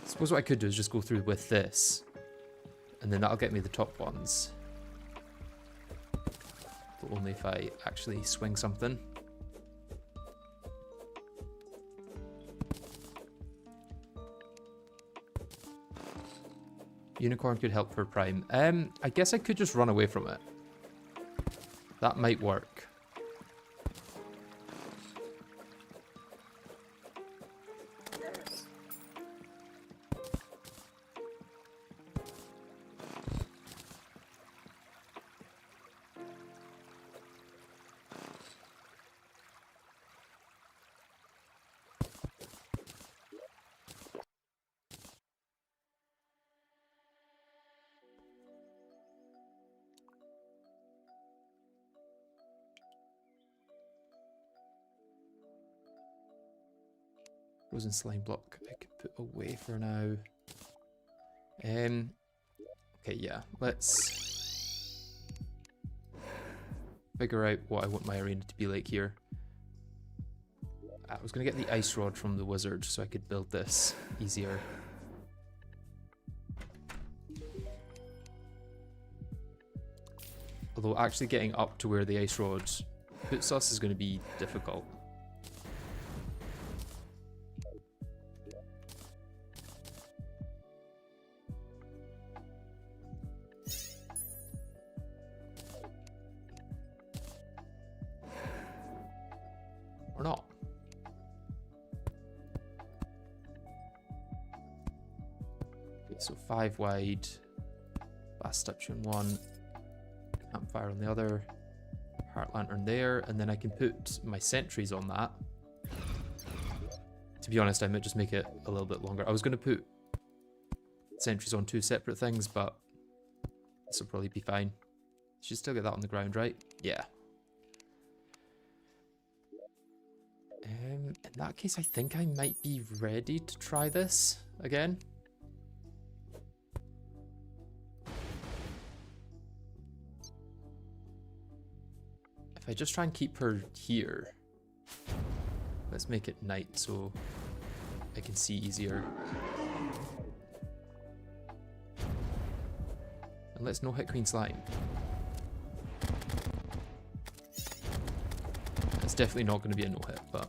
I suppose what I could do is just go through with this, and then that'll get me the top ones. But only if I actually swing something. Unicorn could help for Prime. I guess I could just run away from it. That might work. Frozen slime block I could put away for now. Okay, yeah, let's figure out what I want my arena to be like here. I was going to get the ice rod from the wizard so I could build this easier. Although actually getting up to where the ice rod puts us is going to be difficult. so 5 wide, blast statue on one, campfire on the other, heart lantern there, and then I can put my sentries on that. To be honest, I might just make it a little bit longer. I was going to put sentries on 2 separate things, but this will probably be fine. Should still get that on the ground, right? Yeah. In that case, I think I might be ready to try this again. If I just try and keep her here. Let's make it night so I can see easier. And let's no hit Queen Slime. It's definitely not going to be a no hit, but...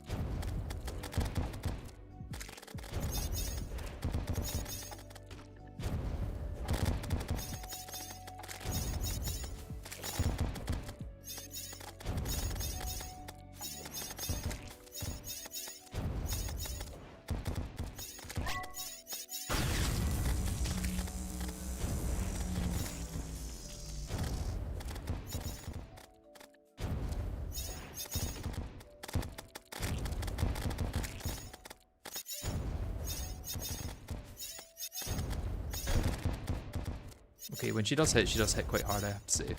Okay, when she does hit quite hard, I have to say.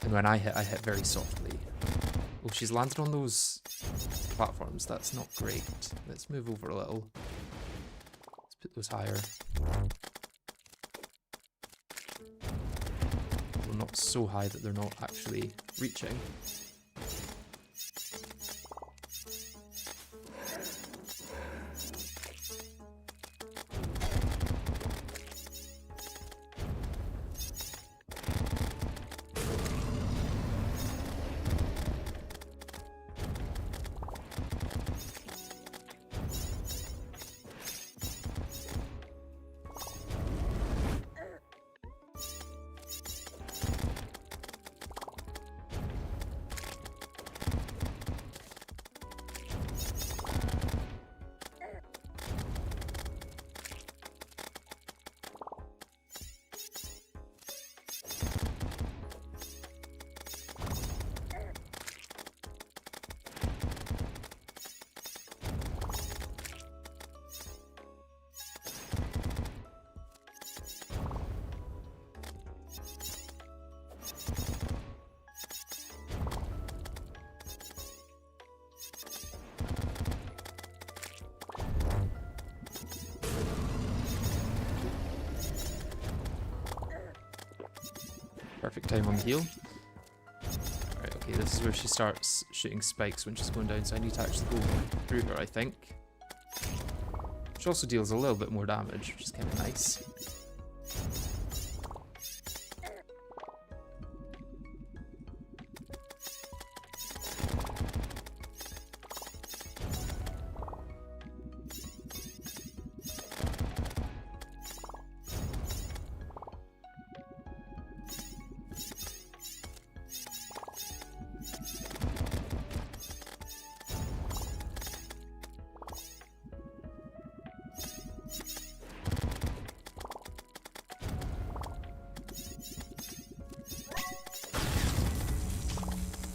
And when I hit very softly. Oh, she's landed on those platforms. That's not great. Let's move over a little. Let's put those higher. Well, not so high that they're not actually reaching. Perfect time on the heal. Alright, okay, this is where she starts shooting spikes when she's going down, so I need to actually go through her, I think. She also deals a little bit more damage, which is kind of nice.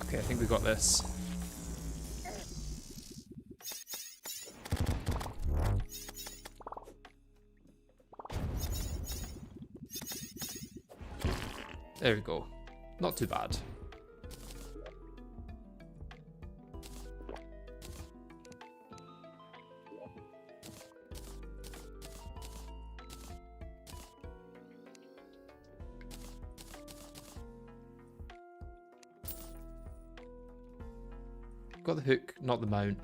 Okay, I think we got this. There we go. Not too bad. Got the hook, not the mount.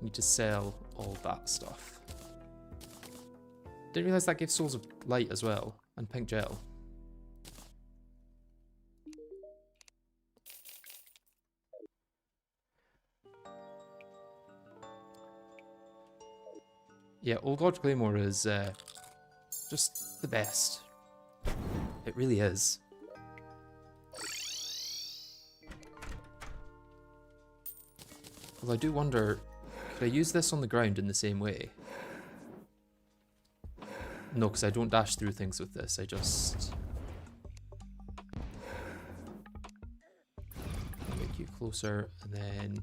Need to sell all that stuff. Didn't realise that gives Souls of Light as well, and pink gel. Yeah, Old Lord Claymore is just the best. It really is. Although I do wonder, could I use this on the ground in the same way? No, because I don't dash through things with this. I just make you closer, and then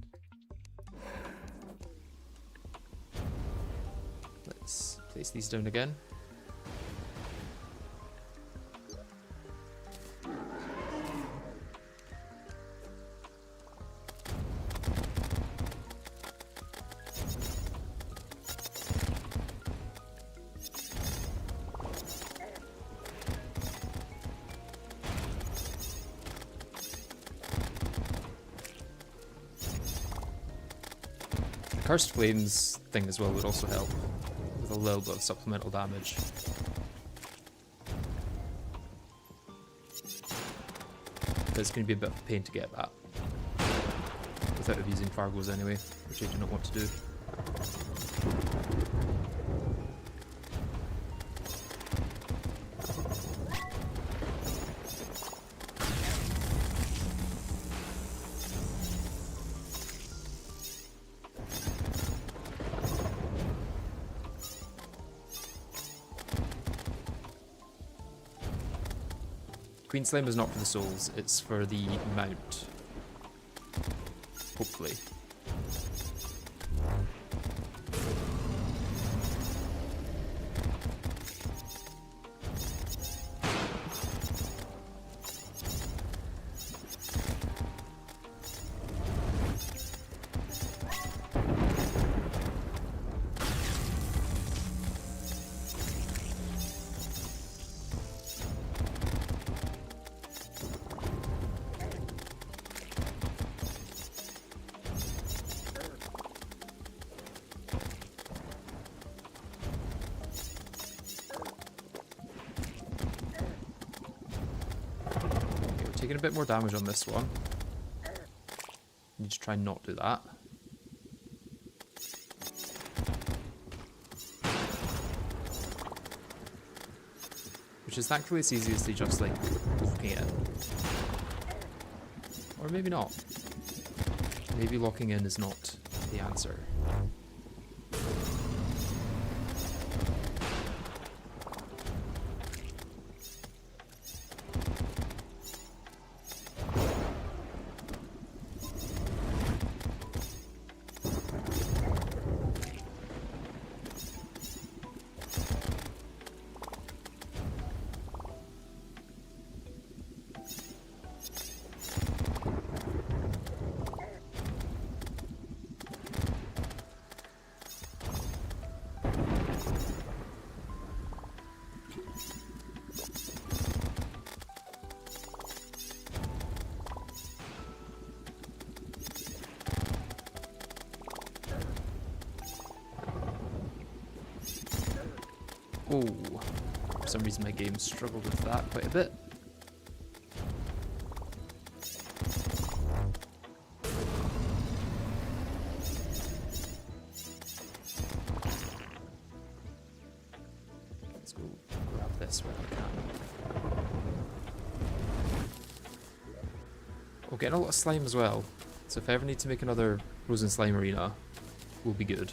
let's place these down again. Cursed Flames thing as well would also help with a little bit of supplemental damage. But it's going to be a bit of a pain to get that without abusing Fargos anyway, which I do not want to do. Queen Slime is not for the souls, it's for the mount. Hopefully. Taking a bit more damage on this one. Need to try and not do that. Which is thankfully it's easiest to just like locking in. Or maybe not. Maybe locking in is not the answer. Oh, for some reason my game struggled with that quite a bit. Let's go grab this where I can. Oh, getting a lot of slime as well. So if I ever need to make another Frozen Slime Arena, we'll be good.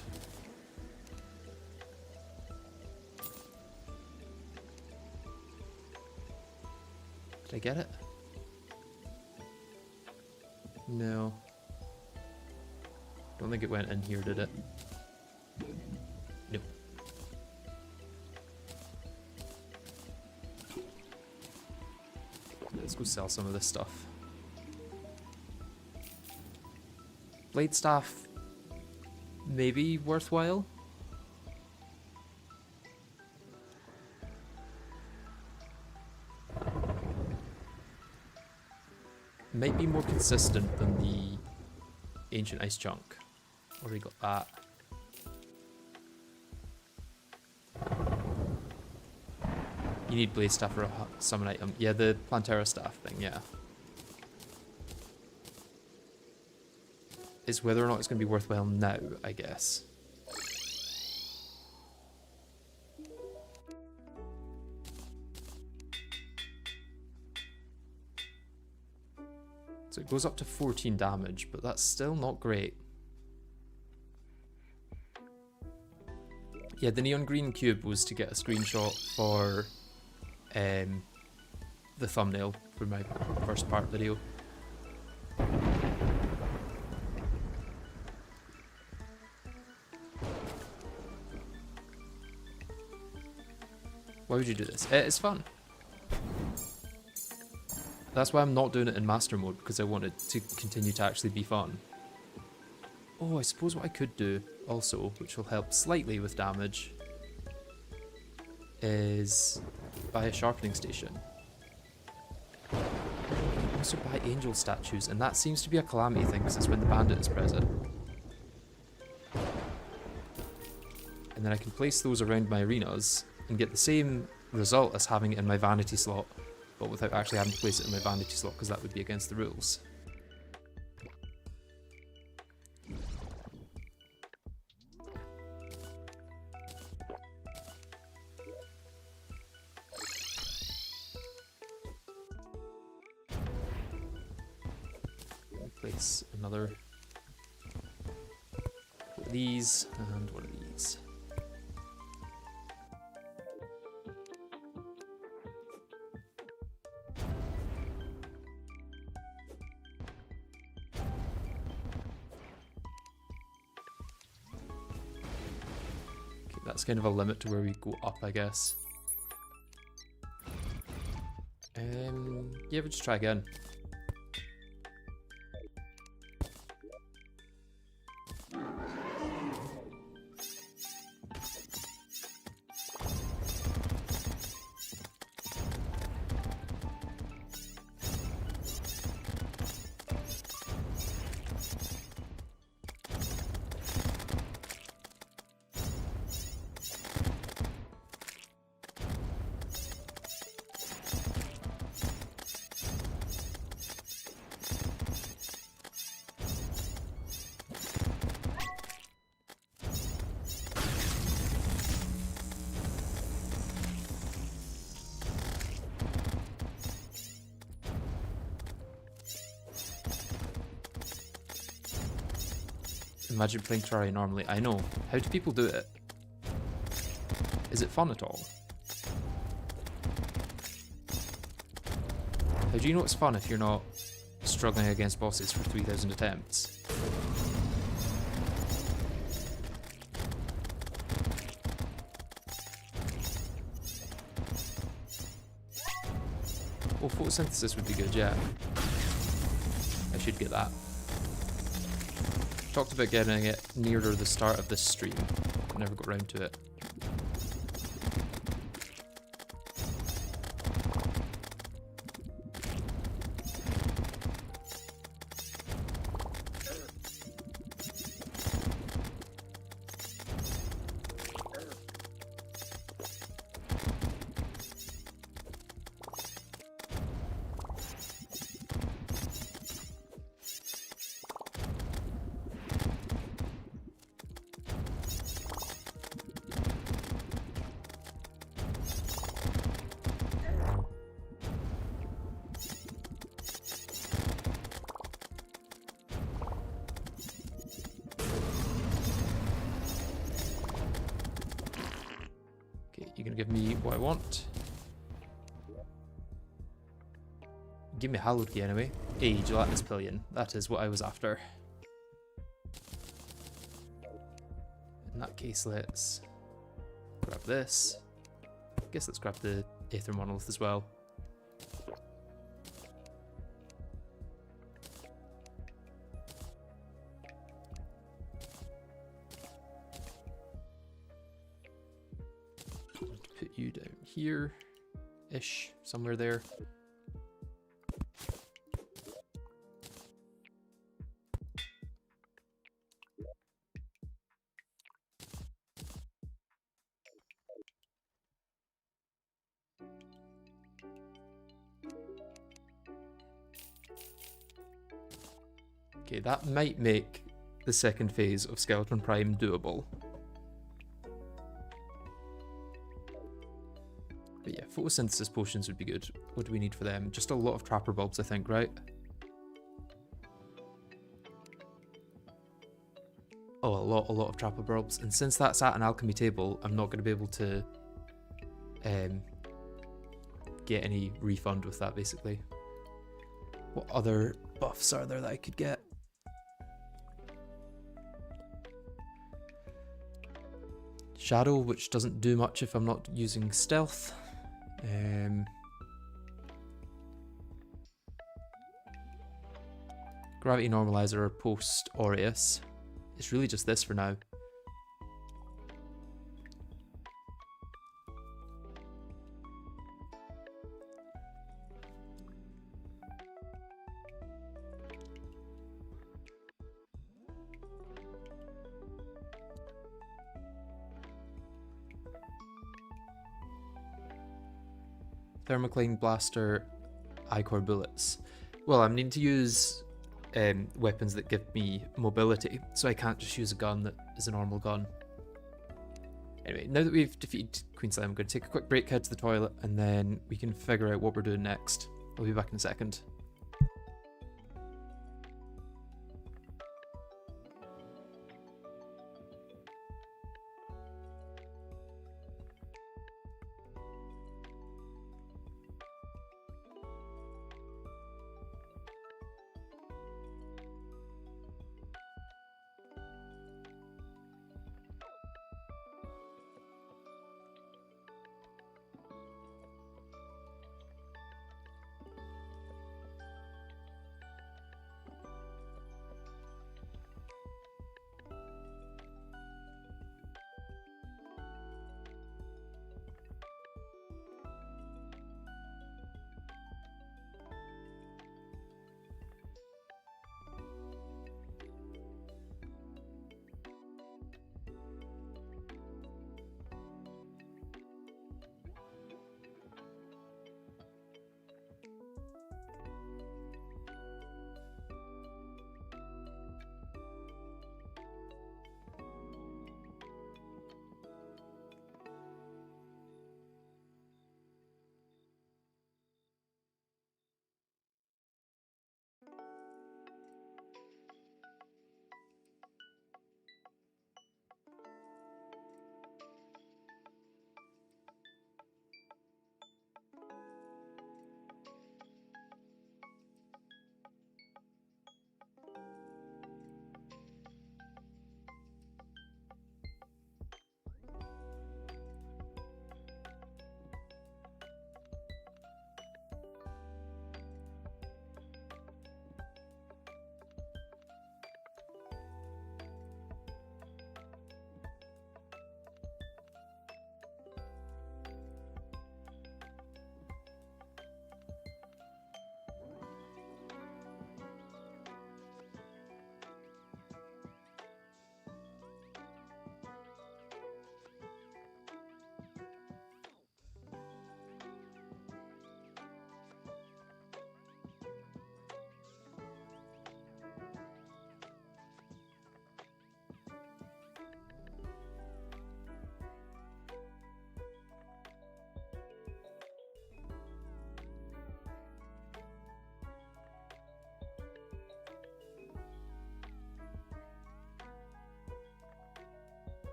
Did I get it? No. Don't think it went in here, did it? Nope. Let's go sell some of this stuff. Blade Staff, maybe worthwhile? Might be more consistent than the Ancient Ice Chunk. Already got that. You need Blade Staff for a summon item. Yeah, the Plantera Staff thing, yeah. Is whether or not it's going to be worthwhile now, I guess. So it goes up to 14 damage, but that's still not great. Yeah, the neon green cube was to get a screenshot for the thumbnail for my first part video. Why would you do this? It's fun. That's why I'm not doing it in master mode, because I want it to continue to actually be fun. Oh, I suppose what I could do also, which will help slightly with damage, is buy a sharpening station. Also buy angel statues, and that seems to be a Calamity thing, because it's when the bandit is present. And then I can place those around my arenas and get the same result as having it in my vanity slot, but without actually having to place it in my vanity slot, because that would be against the rules. Place another one of these and one of these. Okay, that's kind of a limit to where we go up, I guess. Yeah, we'll just try again. Imagine playing Terraria normally. I know. How do people do it? Is it fun at all? How do you know it's fun if you're not struggling against bosses for 3,000 attempts? Well, photosynthesis would be good, yeah. I should get that. Talked about getting it nearer the start of this stream, but never got around to it. You're gonna give me what I want. Give me a hallowed key anyway. A gelatinous pillion. That is what I was after. In that case, let's grab this. I guess let's grab the Aether Monolith as well. Put you down here-ish, somewhere there. Okay, that might make the second phase of Skeletron Prime doable. But yeah, photosynthesis potions would be good. What do we need for them? Just a lot of trapper bulbs, I think, right? Oh, a lot of trapper bulbs, and since that's at an alchemy table, I'm not going to be able to get any refund with that, basically. What other buffs are there that I could get? Shadow, which doesn't do much if I'm not using stealth. Gravity normalizer or post Aureus. It's really just this for now. Thermocline blaster, ichor bullets. Well, I'm needing to use weapons that give me mobility, so I can't just use a gun that is a normal gun. Anyway, now that we've defeated Queen Slime, I'm going to take a quick break, head to the toilet, and then we can figure out what we're doing next. I'll be back in a second.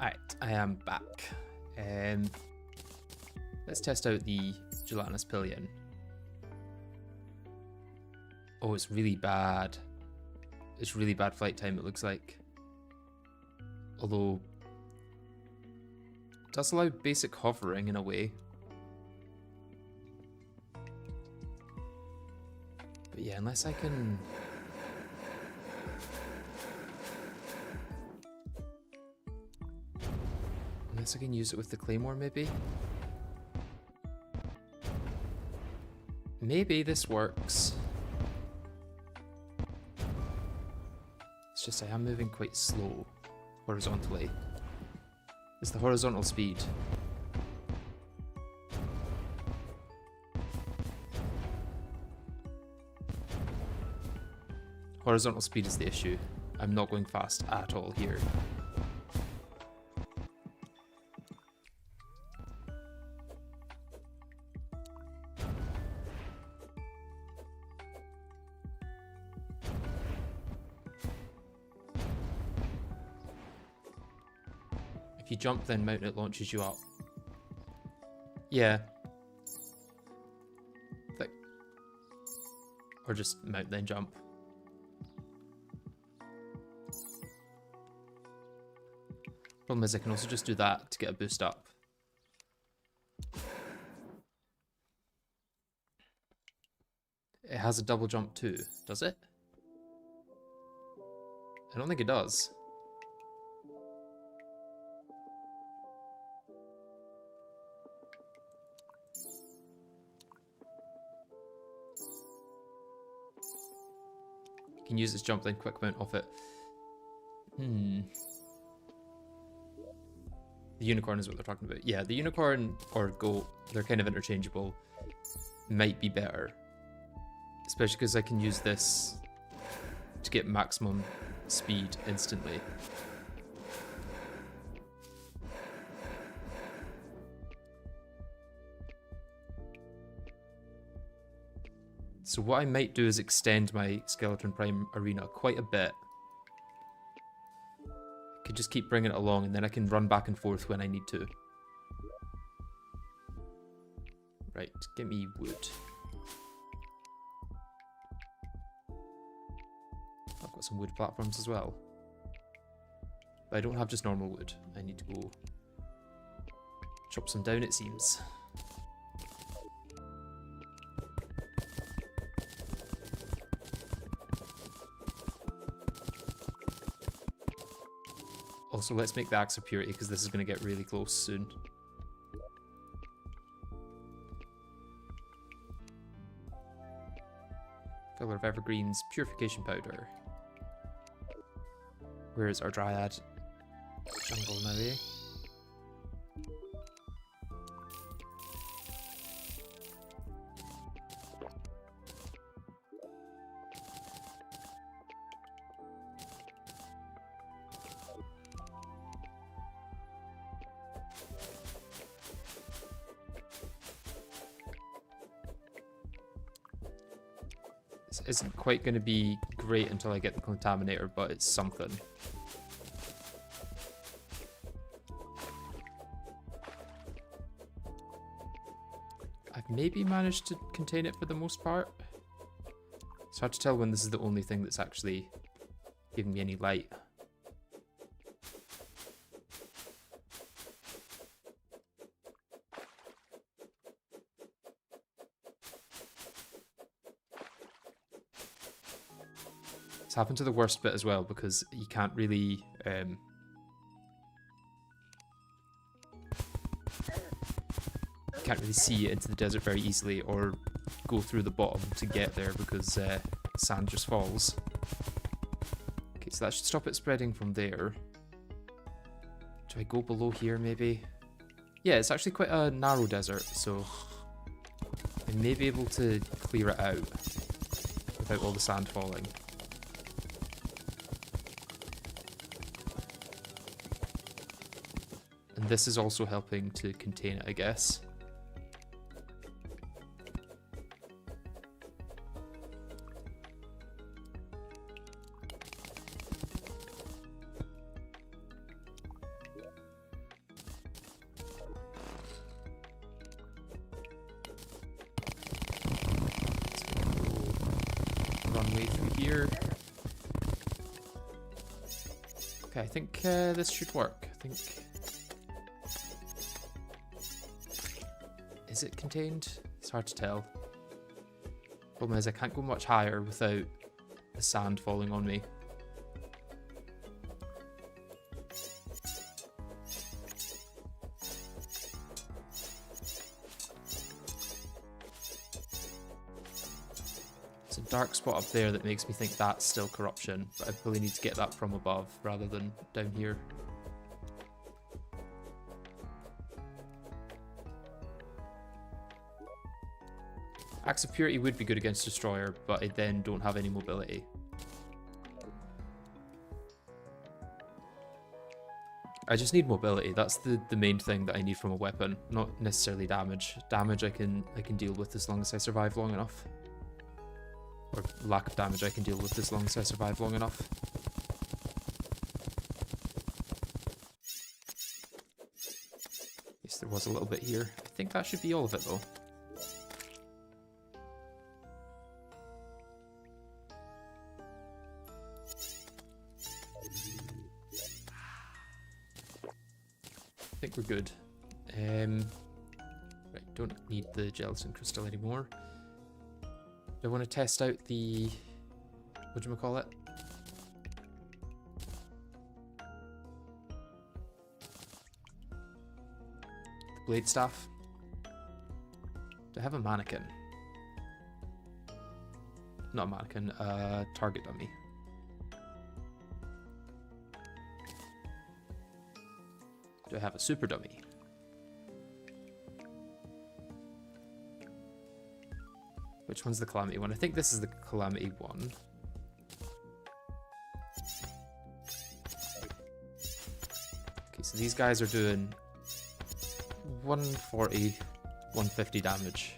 Alright, I am back. Let's test out the gelatinous pillion. Oh, it's really bad. It's really bad flight time, it looks like. Although, it does allow basic hovering in a way. But yeah, unless I can... Unless I can use it with the claymore, maybe? Maybe this works. It's just I am moving quite slow, horizontally. It's the horizontal speed. Horizontal speed is the issue. I'm not going fast at all here. If you jump, then mount, it launches you up. Yeah. Or just mount, then jump. Problem is, I can also just do that to get a boost up. It has a double jump too, does it? I don't think it does. You can use its jump, then quick mount off it. The unicorn is what they're talking about. Yeah, the unicorn or goat, they're kind of interchangeable. Might be better. Especially because I can use this to get maximum speed instantly. So what I might do is extend my Skeletron Prime arena quite a bit. I could just keep bringing it along and then I can run back and forth when I need to. Right, get me wood. I've got some wood platforms as well. But I don't have just normal wood. I need to go chop some down, it seems. Also, let's make the Axe of Purity, because this is going to get really close soon. Filler of Evergreens, Purification Powder. Where is our Dryad? Jungle, maybe? This isn't quite going to be great until I get the Contaminator, but it's something. I've maybe managed to contain it for the most part. It's hard to tell when this is the only thing that's actually giving me any light. It's happened to the worst bit as well, because you can't really see into the desert very easily or go through the bottom to get there because sand just falls. Okay, so that should stop it spreading from there. Do I go below here maybe? Yeah, it's actually quite a narrow desert, so I may be able to clear it out without all the sand falling. And this is also helping to contain it, I guess. way through here. Okay, I think this should work. I think... Is it contained? It's hard to tell. Problem is I can't go much higher without the sand falling on me. There's a dark spot up there that makes me think that's still corruption, but I probably need to get that from above rather than down here. Axe of Purity would be good against Destroyer, but I then don't have any mobility. I just need mobility. That's the main thing that I need from a weapon, not necessarily damage. Damage I can deal with as long as I survive long enough. Or lack of damage I can deal with as long as I survive long enough. Yes, there was a little bit here. I think that should be all of it though. I think we're good. Right, don't need the gelatin crystal anymore. Do I want to test out the... whatchamacallit? The blade staff. Do I have a mannequin? Not a mannequin, target dummy. Do I have a super dummy? Which one's the Calamity one? I think this is the Calamity one. Okay, so these guys are doing 140, 150 damage.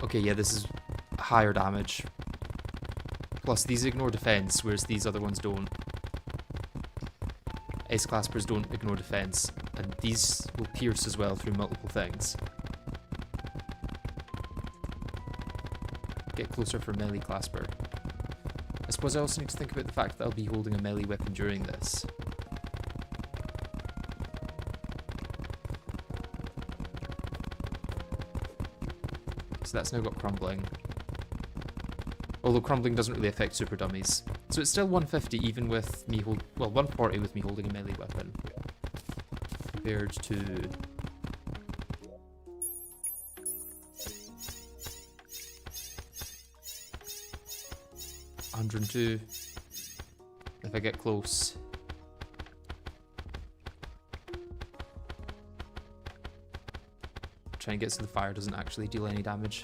Okay, yeah, this is higher damage. Plus, these ignore defense, whereas these other ones don't. Ace claspers don't ignore defense, and these will pierce as well through multiple things. Get closer for melee clasper. I suppose I also need to think about the fact that I'll be holding a melee weapon during this. So that's now got crumbling. Although crumbling doesn't really affect super dummies. So it's still 150 even with me hold, well, 140 with me holding a melee weapon. Compared to... 102. If I get close. Trying to get so the fire doesn't actually deal any damage.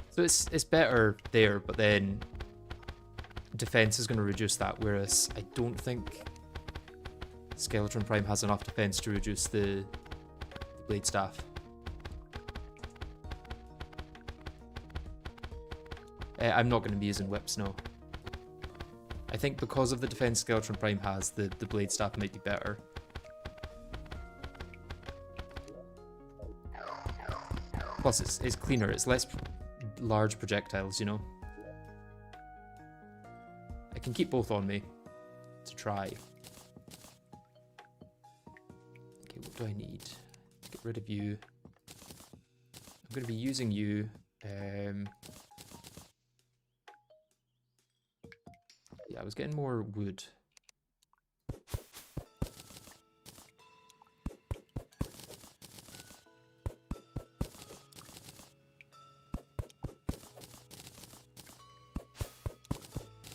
So it's better there, but then defense is going to reduce that, whereas I don't think Skeletron Prime has enough defense to reduce the blade staff. I'm not going to be using whips, no. I think because of the defense Skeletron Prime has, the blade staff might be better. Plus it's cleaner, it's less large projectiles, you know. I can keep both on me to try. Okay, what do I need? Get rid of you. I'm going to be using you. Yeah, I was getting more wood.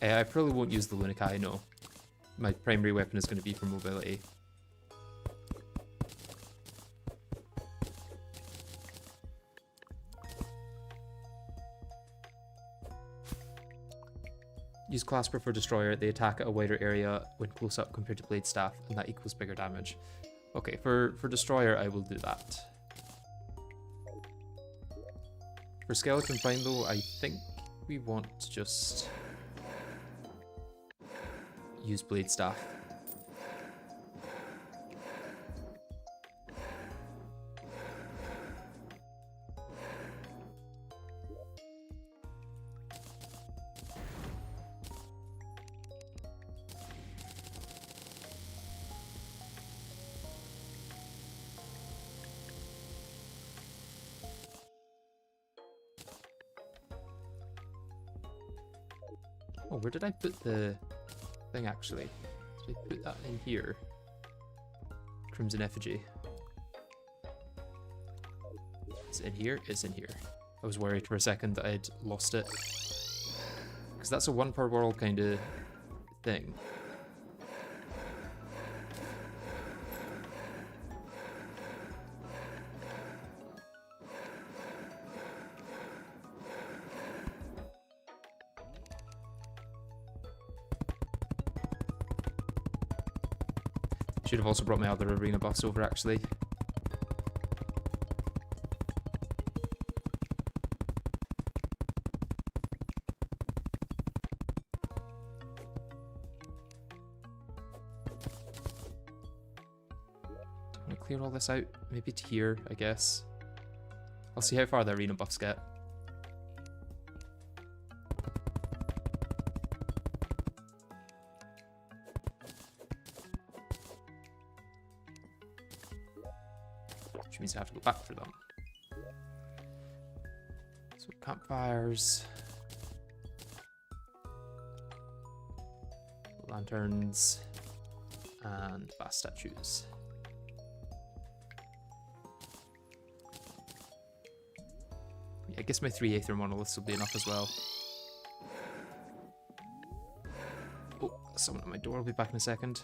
I probably won't use the Lunikai, no. My primary weapon is going to be for mobility. Use Clasper for Destroyer. They attack at a wider area when close up compared to Blade Staff, and that equals bigger damage. Okay, for Destroyer, I will do that. For Skeleton Prime, though, I think we want to just use Blade Staff. Oh, where did I put the thing actually? Did I put that in here? Crimson Effigy. Is it in here? It's in here. I was worried for a second that I'd lost it. Because that's a 1 per world kind of thing. Should have also brought my other arena buffs over, actually. I'm gonna clear all this out, maybe to here, I guess. I'll see how far the arena buffs get. Which means I have to go back for them. So campfires, lanterns, and vast statues. Yeah, I guess my 3 Aether monoliths will be enough as well. Oh, someone at my door. I'll be back in a second.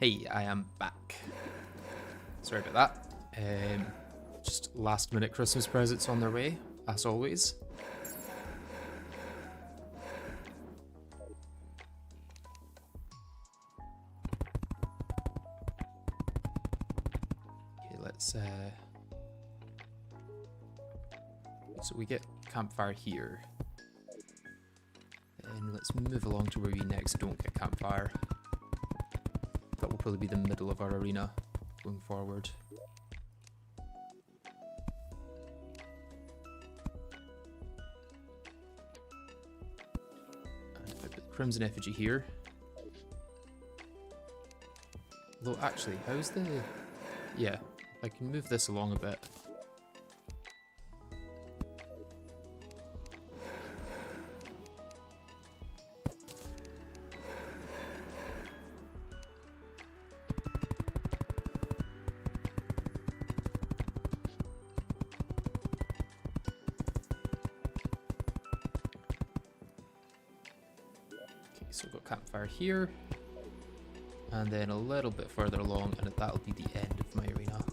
Hey, I am back. Sorry about that. Just last minute Christmas presents on their way. as always. Okay, let's so we get campfire here. Then let's move along to where we next don't get campfire. That will probably be the middle of our arena going forward. And if I put the Crimson Effigy here. Although actually, how's the... Yeah, I can move this along a bit. So we've got campfire here, and then a little bit further along, and that'll be the end of my arena.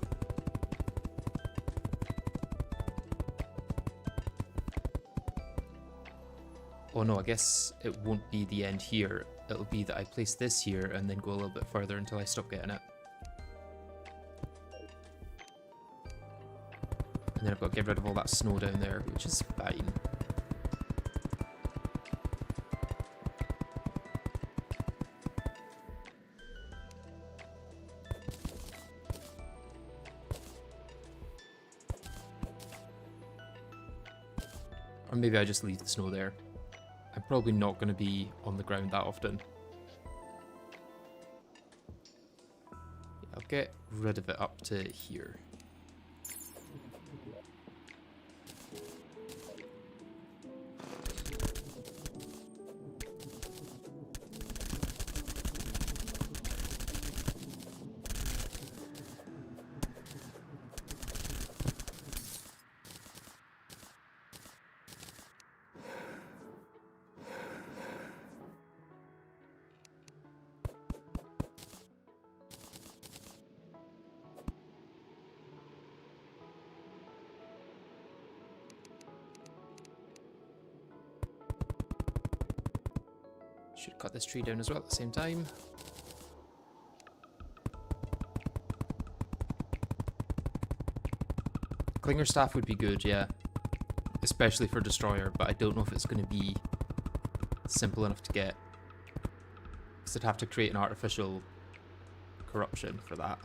Oh no, I guess it won't be the end here. It'll be that I place this here and then go a little bit further until I stop getting it. And then I've got to get rid of all that snow down there, which is fine. Or maybe I just leave the snow there. I'm probably not going to be on the ground that often. I'll get rid of it up to here. Should cut this tree down as well at the same time. Clinger staff would be good, yeah. Especially for Destroyer, but I don't know if it's going to be simple enough to get. Because I'd have to create an artificial corruption for that.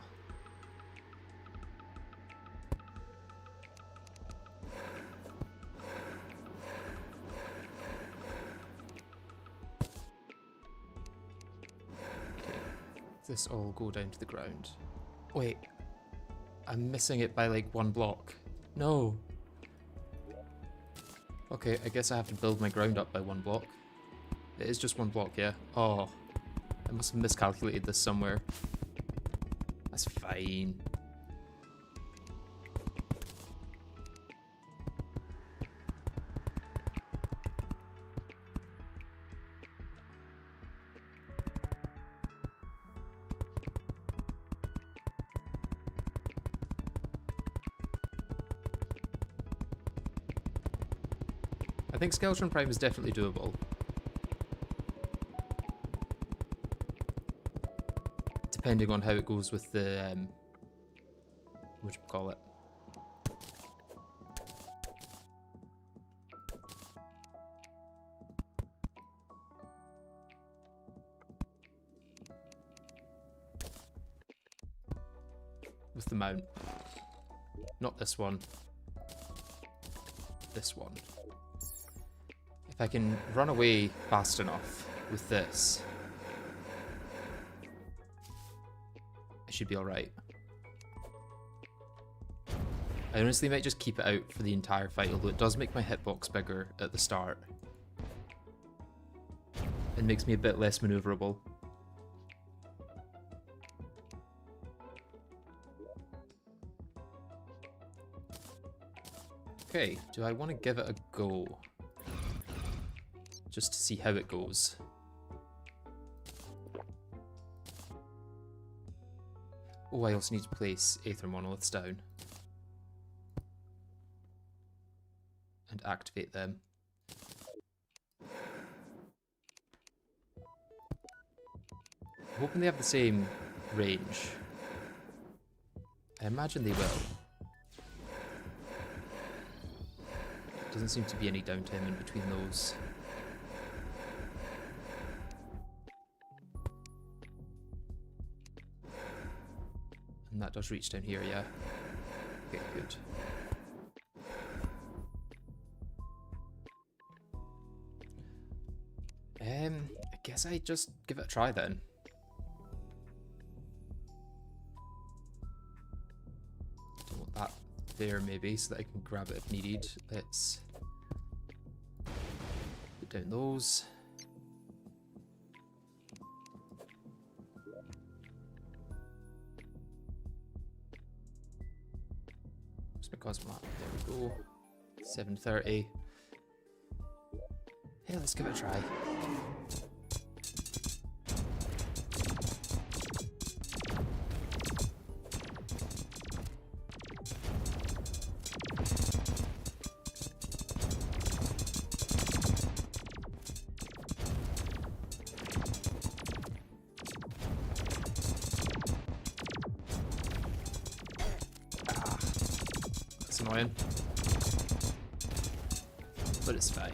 This all go down to the ground. Wait, I'm missing it by like 1 block. No. Okay, I guess I have to build my ground up by 1 block. It is just 1 block, yeah. Oh, I must have miscalculated this somewhere. That's fine. I think Skeletron Prime is definitely doable. Depending on how it goes with the, whatchamacallit. With the mount. Not this one. This one. If I can run away fast enough with this, I should be alright. I honestly might just keep it out for the entire fight, although it does make my hitbox bigger at the start. It makes me a bit less maneuverable. Okay, do I want to give it a go? Just to see how it goes. Oh, I also need to place Aether Monoliths down. and activate them. I'm hoping they have the same range. I imagine they will. Doesn't seem to be any downtime in between those. And that does reach down here, yeah. Okay, good. I guess I just give it a try then. Don't want that there maybe, so that I can grab it if needed. Let's put down those. Where's my Cosmolab? There we go. 730. Hey, let's give it a try. That's annoying. But it's fine.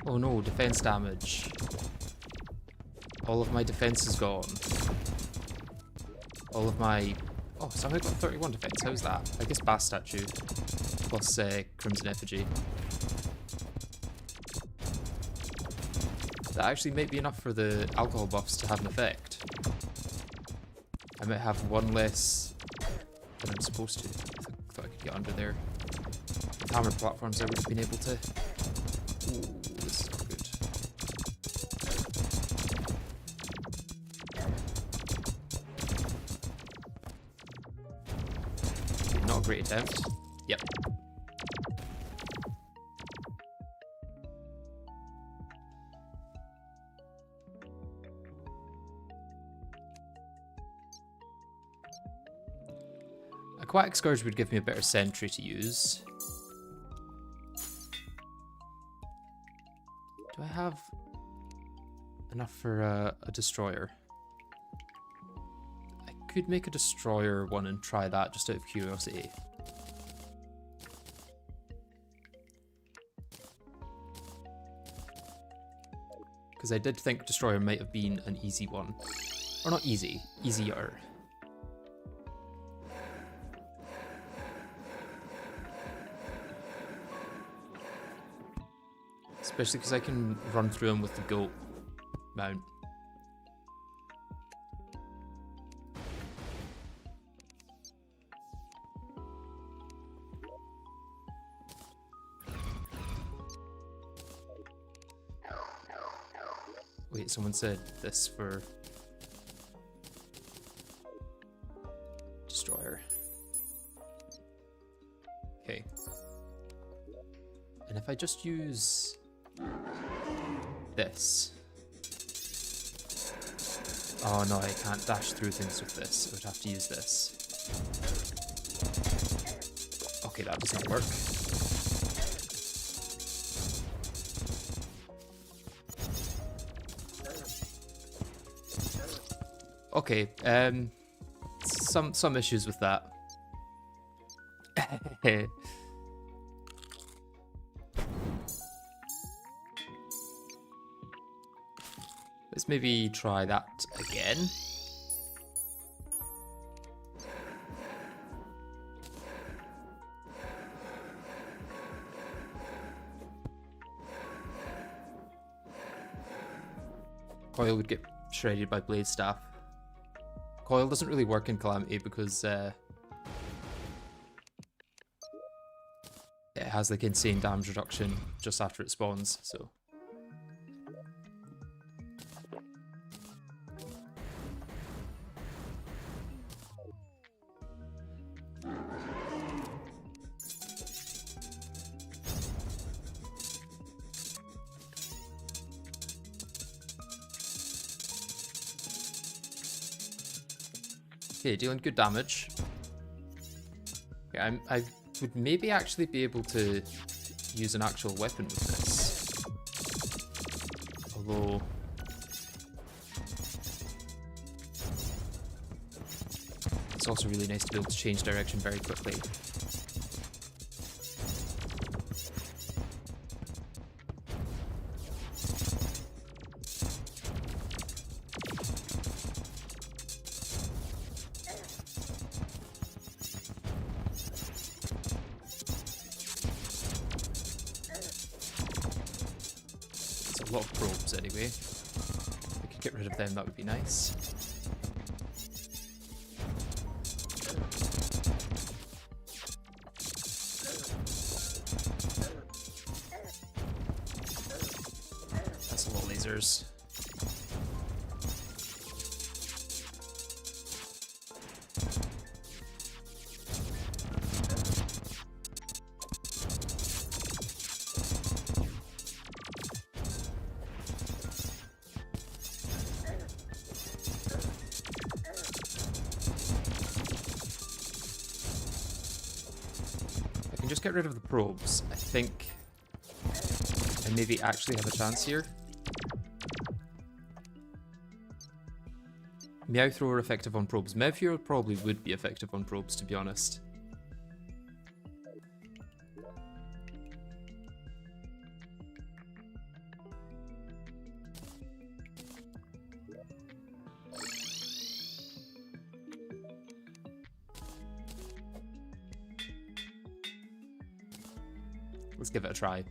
Oh no, defense damage. All of my defense is gone. All of my... Oh, somehow got 31 defense. How's that? I guess Bass Statue plus Crimson Effigy. That actually might be enough for the alcohol buffs to have an effect. I might have one less than I'm supposed to. I thought I could get under there. With hammered platforms I would have been able to... Ooh, this is not good. Not a great attempt. Yep. Aquatic Scourge would give me a better sentry to use. Do I have enough for a destroyer? I could make a destroyer one and try that just out of curiosity. Because I did think destroyer might have been an easy one. Or not easy, easier. Especially because I can run through them with the goat mount. Wait, someone said this for destroyer. Okay. And if I just use this. Oh no, I can't dash through things with this. I would have to use this. Okay, that does not work. Okay, some issues with that. Let's maybe try that again. Coil would get shredded by Blade Staff. Coil doesn't really work in Calamity because it has like insane damage reduction just after it spawns, so. Okay, dealing good damage. Yeah, I would maybe actually be able to use an actual weapon with this. Although... it's also really nice to be able to change direction very quickly. A lot of probes anyway. If we could get rid of them, that would be nice. That's a lot of lasers. Just get rid of the probes. I think I maybe actually have a chance here. Meow Thrower effective on probes. Meow Thrower probably would be effective on probes, to be honest. Let's give it a try.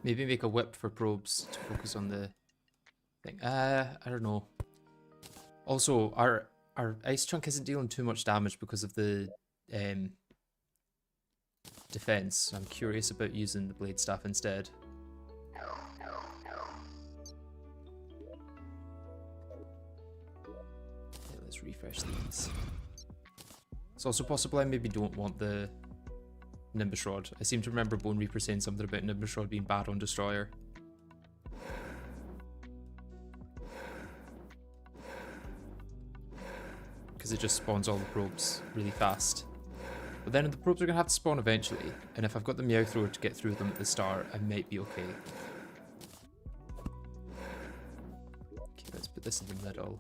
Maybe make a whip for probes to focus on the thing. I don't know. Also, our ice chunk isn't dealing too much damage because of the defense. I'm curious about using the blade staff instead. Okay, let's refresh these. It's also possible I maybe don't want the Nimbus Rod. I seem to remember Bone Reaper saying something about Nimbus Rod being bad on Destroyer. Because it just spawns all the probes really fast. But then the probes are going to have to spawn eventually, and if I've got the Meow Thrower to get through them at the start, I might be okay. Okay, let's put this in the middle.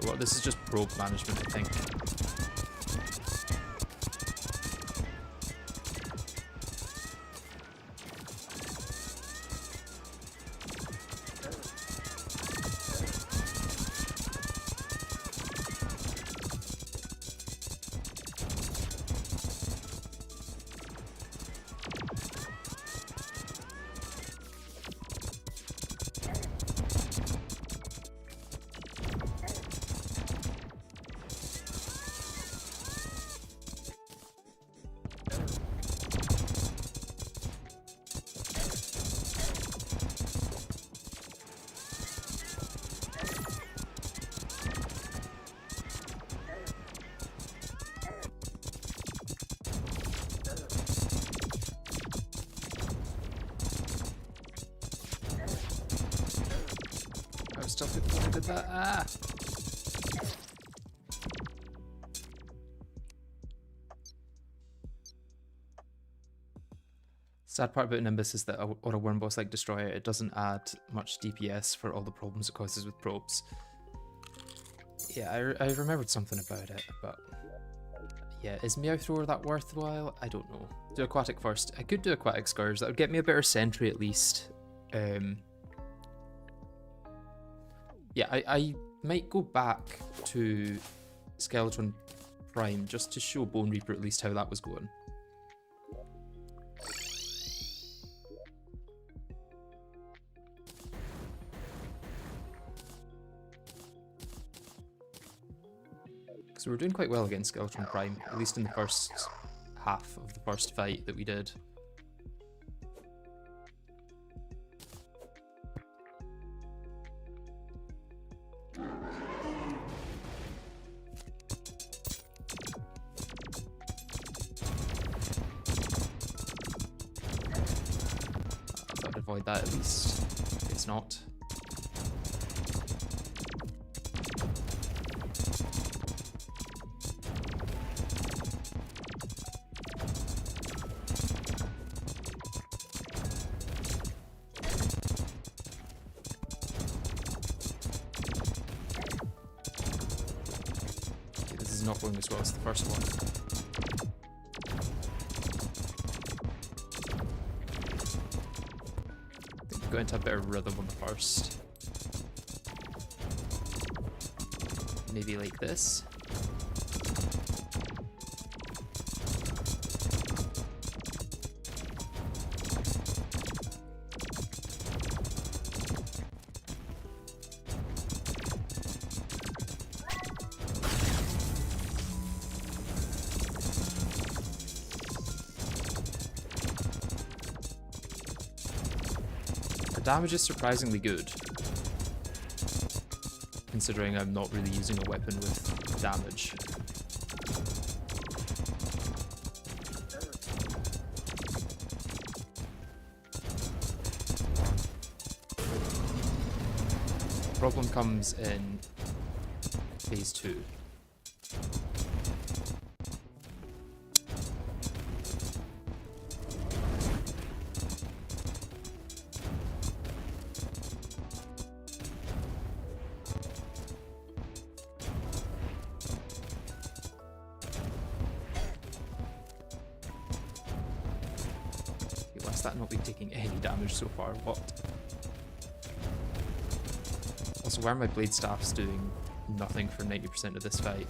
Well, this is just probe management, I think. Stop it before I did that. Ah! Sad part about Nimbus is that on a worm boss like Destroyer, it doesn't add much DPS for all the problems it causes with probes. Yeah, I remembered something about it, but Yeah, is Meow Thrower that worthwhile? I don't know. Do Aquatic first. I could do Aquatic Scourge. That would get me a better sentry at least. Yeah, I might go back to Skeletron Prime just to show Bone Reaper at least how that was going. So we're doing quite well against Skeletron Prime, at least in the first half of the first fight that we did. I'd avoid that at least. It's not. Not going as well as the first one. I think we're going to have a better rhythm on the first. Maybe like this. Damage is surprisingly good, considering I'm not really using a weapon with damage. The problem comes in phase 2. That not been taking any damage so far? What? Also, why are my blade staffs doing nothing for 90% of this fight?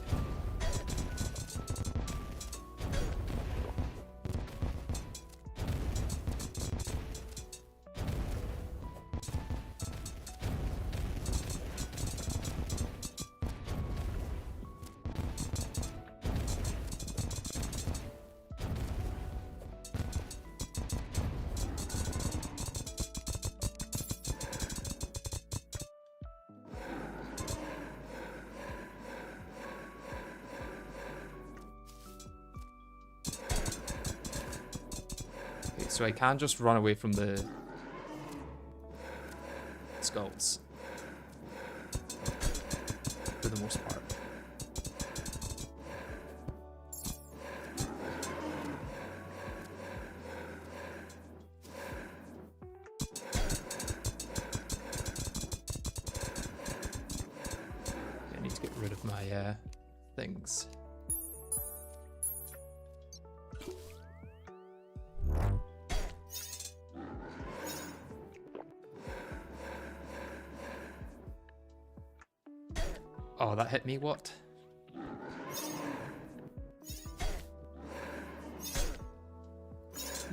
So I can just run away from the skulls for the most part. I need to get rid of my things. Oh, that hit me, what? Need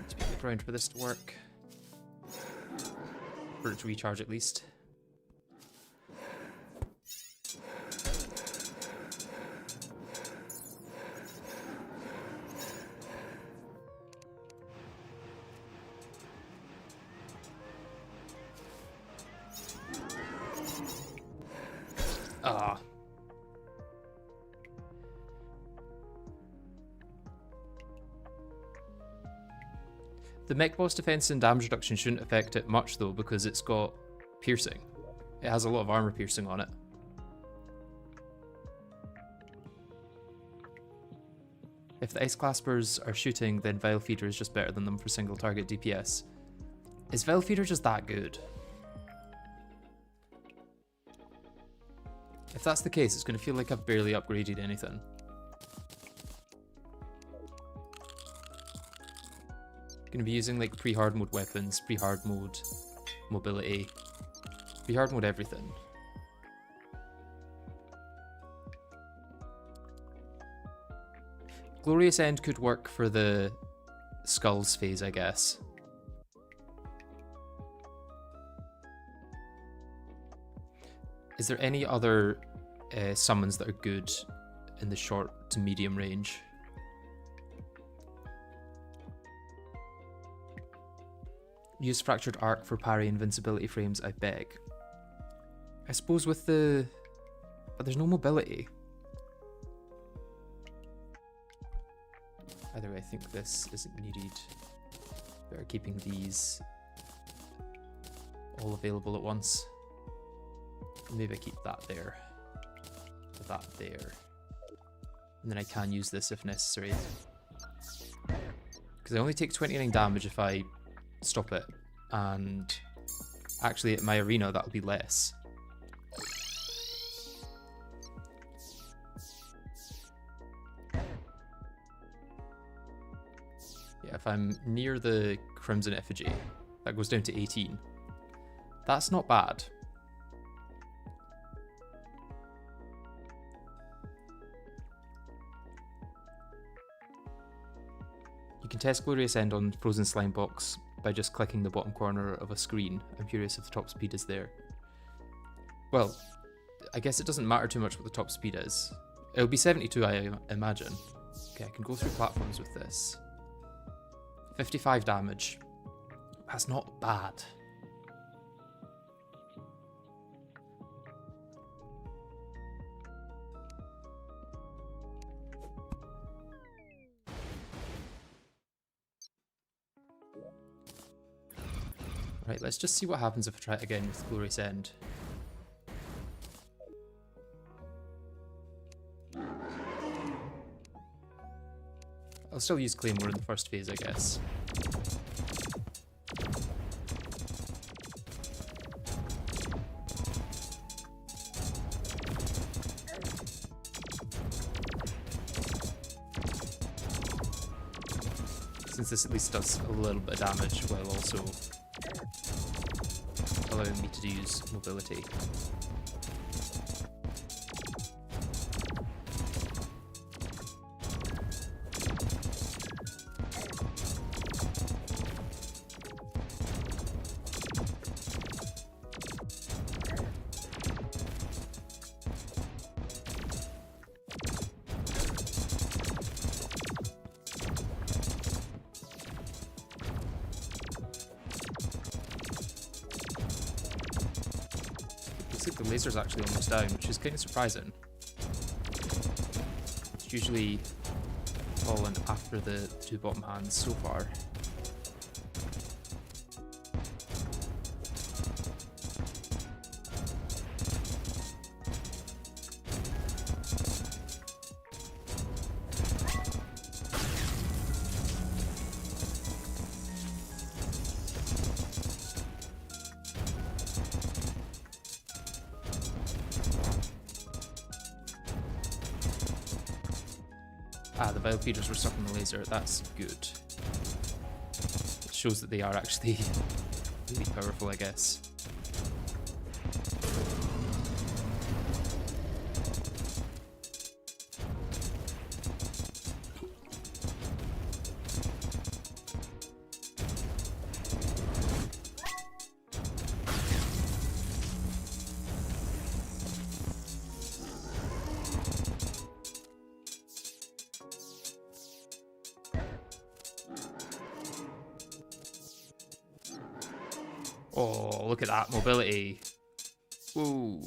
to be on the ground for this to work. For it to recharge at least. Ah. The mech boss defense and damage reduction shouldn't affect it much though, because it's got piercing. It has a lot of armor piercing on it. If the ice claspers are shooting, then Vile Feeder is just better than them for single target DPS. Is Vile Feeder just that good? If that's the case, it's going to feel like I've barely upgraded anything. Gonna be using like pre-hard mode weapons, pre-hard mode mobility, pre-hard mode everything. Glorious End could work for the skulls phase, I guess. Is there any other summons that are good in the short to medium range? Use Fractured Arc for parry invincibility frames, I beg. I suppose with the... But there's no mobility. Either way, I think this isn't needed. Better keeping these all available at once. Maybe I keep that there. That there. And then I can use this if necessary. Because I only take 29 damage if I stop it. And actually at my arena that'll be less. Yeah, if I'm near the Crimson Effigy, that goes down to 18. That's not bad. You can test Glorious End on Frozen Slime Box by just clicking the bottom corner of a screen. I'm curious if the top speed is there. Well, I guess it doesn't matter too much what the top speed is. It'll be 72, I imagine. Okay, I can go through platforms with this. 55 damage. That's not bad. Right, let's just see what happens if I try it again with Glorious End. I'll still use Claymore in the first phase, I guess. Since this at least does a little bit of damage while also allowing me to use mobility. Looks like the laser's actually almost down, which is kind of surprising. It's usually fallen after the two bottom hands so far. Ah, the Vile Feeders were stuck in the laser. That's good. It shows that they are actually really powerful, I guess. Oh, look at that mobility. Woo.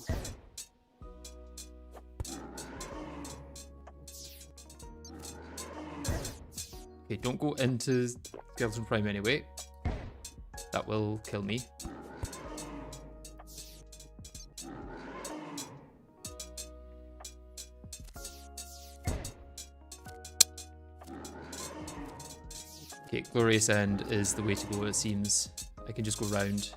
Okay, don't go into Skeletron Prime anyway. That will kill me. Okay, Glorious End is the way to go, it seems. I can just go round.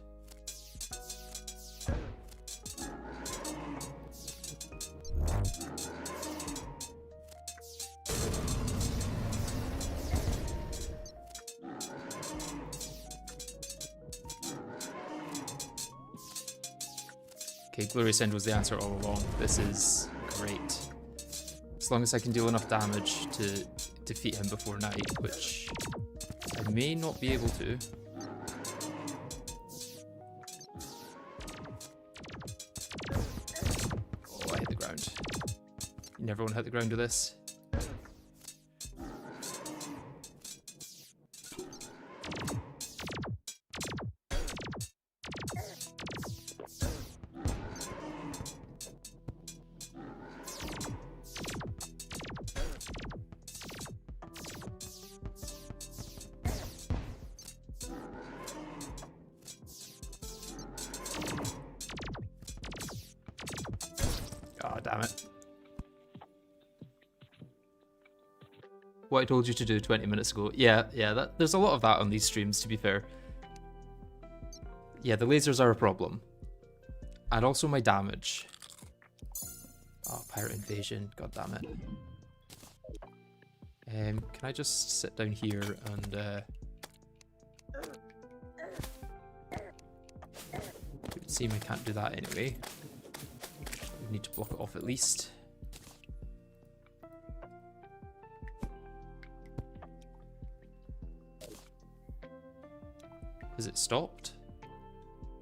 Okay, Glorious End was the answer all along. This is great. As long as I can deal enough damage to defeat him before night, which I may not be able to. Oh, I hit the ground. You never want to hit the ground with this. Oh, damn it. What I told you to do 20 minutes ago. Yeah, there's a lot of that on these streams, to be fair. Yeah, the lasers are a problem. And also my damage. Oh, pirate invasion. God damn it. Can I just sit down here and... it would seem I can't do that anyway. We need to block it off at least. Has it stopped?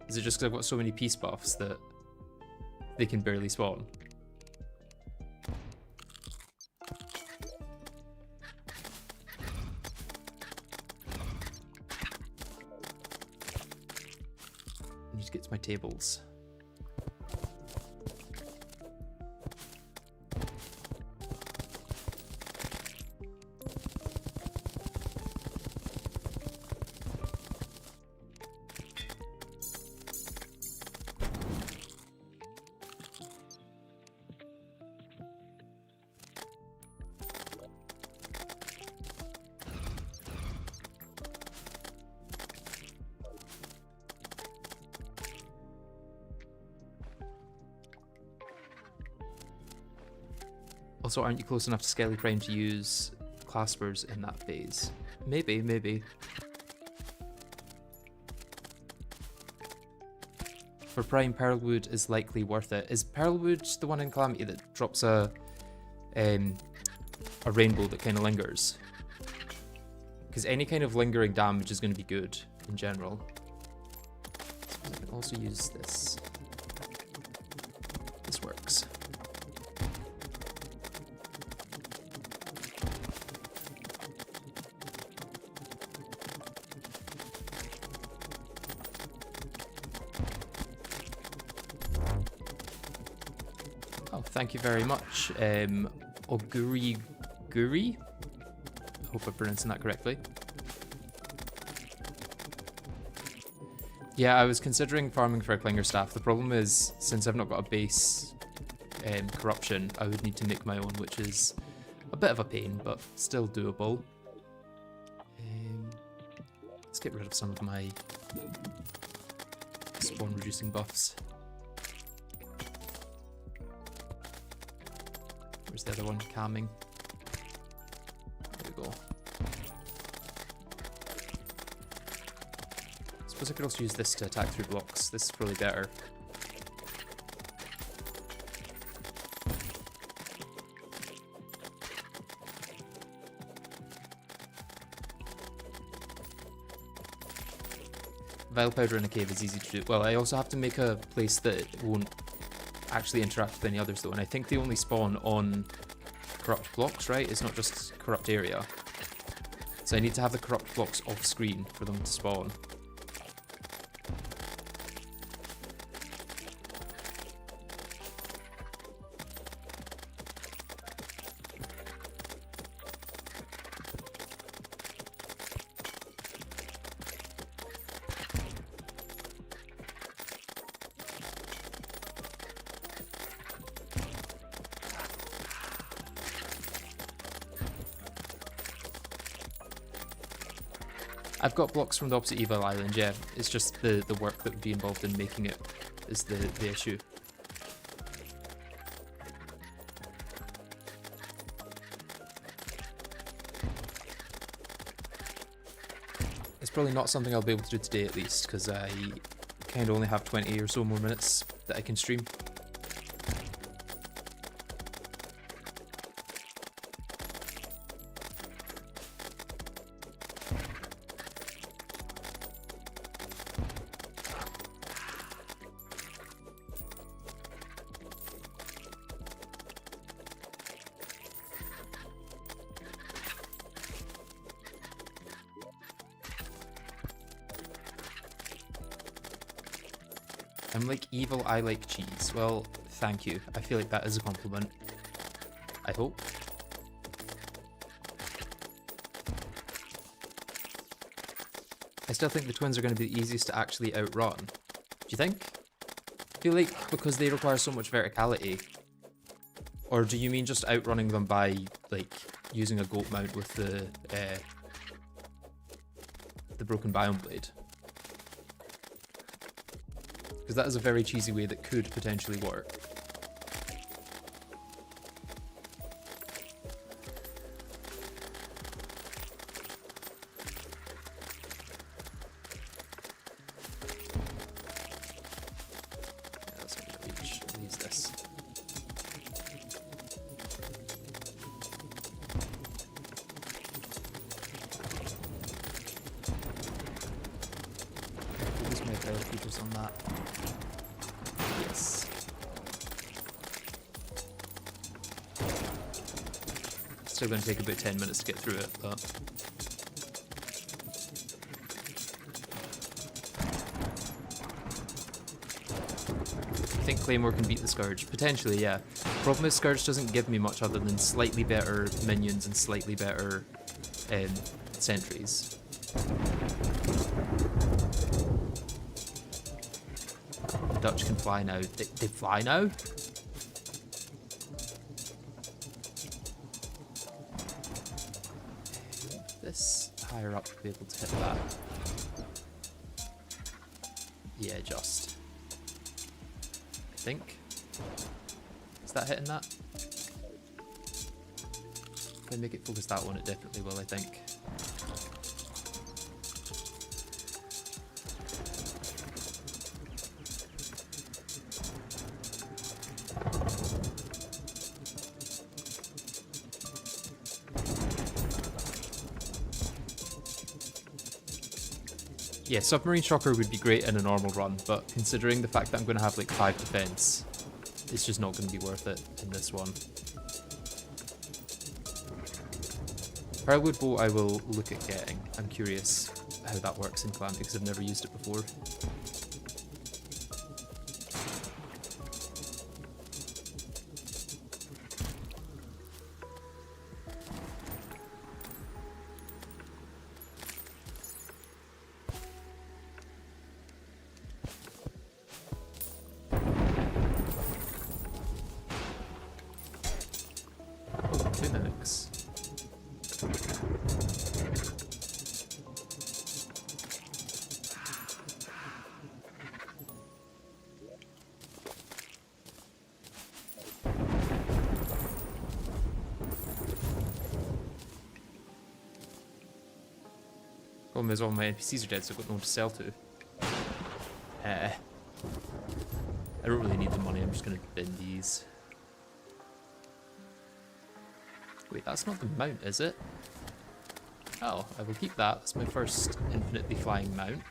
Is it just because I've got so many peace buffs that they can barely spawn? I need to get to my tables. Also, aren't you close enough to Skelly Prime to use claspers in that phase? Maybe, maybe. For Prime, Pearlwood is likely worth it. Is Pearlwood the one in Calamity that drops a rainbow that kind of lingers? Because any kind of lingering damage is going to be good in general. I can also use this. This works. Thank you very much, Oguri Guri. I hope I'm pronouncing that correctly. Yeah, I was considering farming for a Clinger staff. The problem is, since I've not got a base corruption, I would need to make my own, which is a bit of a pain, but still doable. Let's get rid of some of my spawn reducing buffs. Where's the other one? Calming. There we go. I suppose I could also use this to attack through blocks. This is probably better. Vile powder in a cave is easy to do. Well, I also have to make a place that won't actually interact with any others though, and I think they only spawn on corrupt blocks, right? It's not just corrupt area. So I need to have the corrupt blocks off screen for them to spawn. I've got blocks from the opposite Evil Island, yeah. It's just the work that would be involved in making it is the issue. It's probably not something I'll be able to do today at least, because I kind of only have 20 or so more minutes that I can stream. I'm like evil, I like cheese. Well, thank you. I feel like that is a compliment. I hope. I still think the twins are going to be the easiest to actually outrun. Do you think? I feel like because they require so much verticality. Or do you mean just outrunning them by, like, using a goat mount with the broken biome blade? Because that is a very cheesy way that could potentially work. Yeah, that's not gonna reach. I'll use this. Focus my power features on that. Yes. Still going to take about 10 minutes to get through it, but... I think Claymore can beat the Scourge. Potentially, yeah. Problem is Scourge doesn't give me much other than slightly better minions and slightly better sentries. The Dutch can fly now. They fly now? This higher up to be able to hit that. Yeah, just. I think. Is that hitting that? If I make it focus that one, it definitely will, I think. Yeah, Submarine Shocker would be great in a normal run, but considering the fact that I'm going to have like 5 defense, it's just not going to be worth it in this one. Pearlwood Bow I will look at getting. I'm curious how that works in Calamity because I've never used it before. Problem is all my NPCs are dead, so I've got no one to sell to. I don't really need the money, I'm just going to bin these. Wait, that's not the mount, is it? Oh, I will keep that. That's my first infinitely flying mount.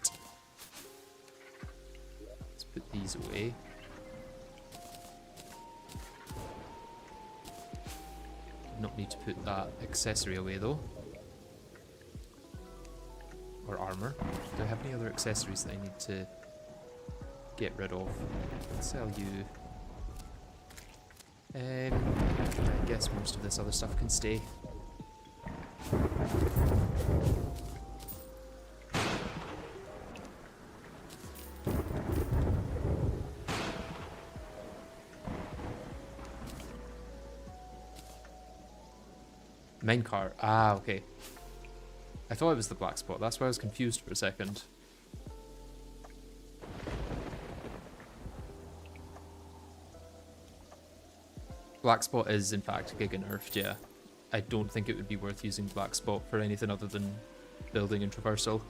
Let's put these away. Not need to put that accessory away though. Or armor. Do I have any other accessories that I need to get rid of? Let's sell you. I guess most of this other stuff can stay. Minecart. Ah, okay. I thought it was the black spot. That's why I was confused for a second. Black spot is in fact giga nerfed, yeah. I don't think it would be worth using black spot for anything other than building and traversal.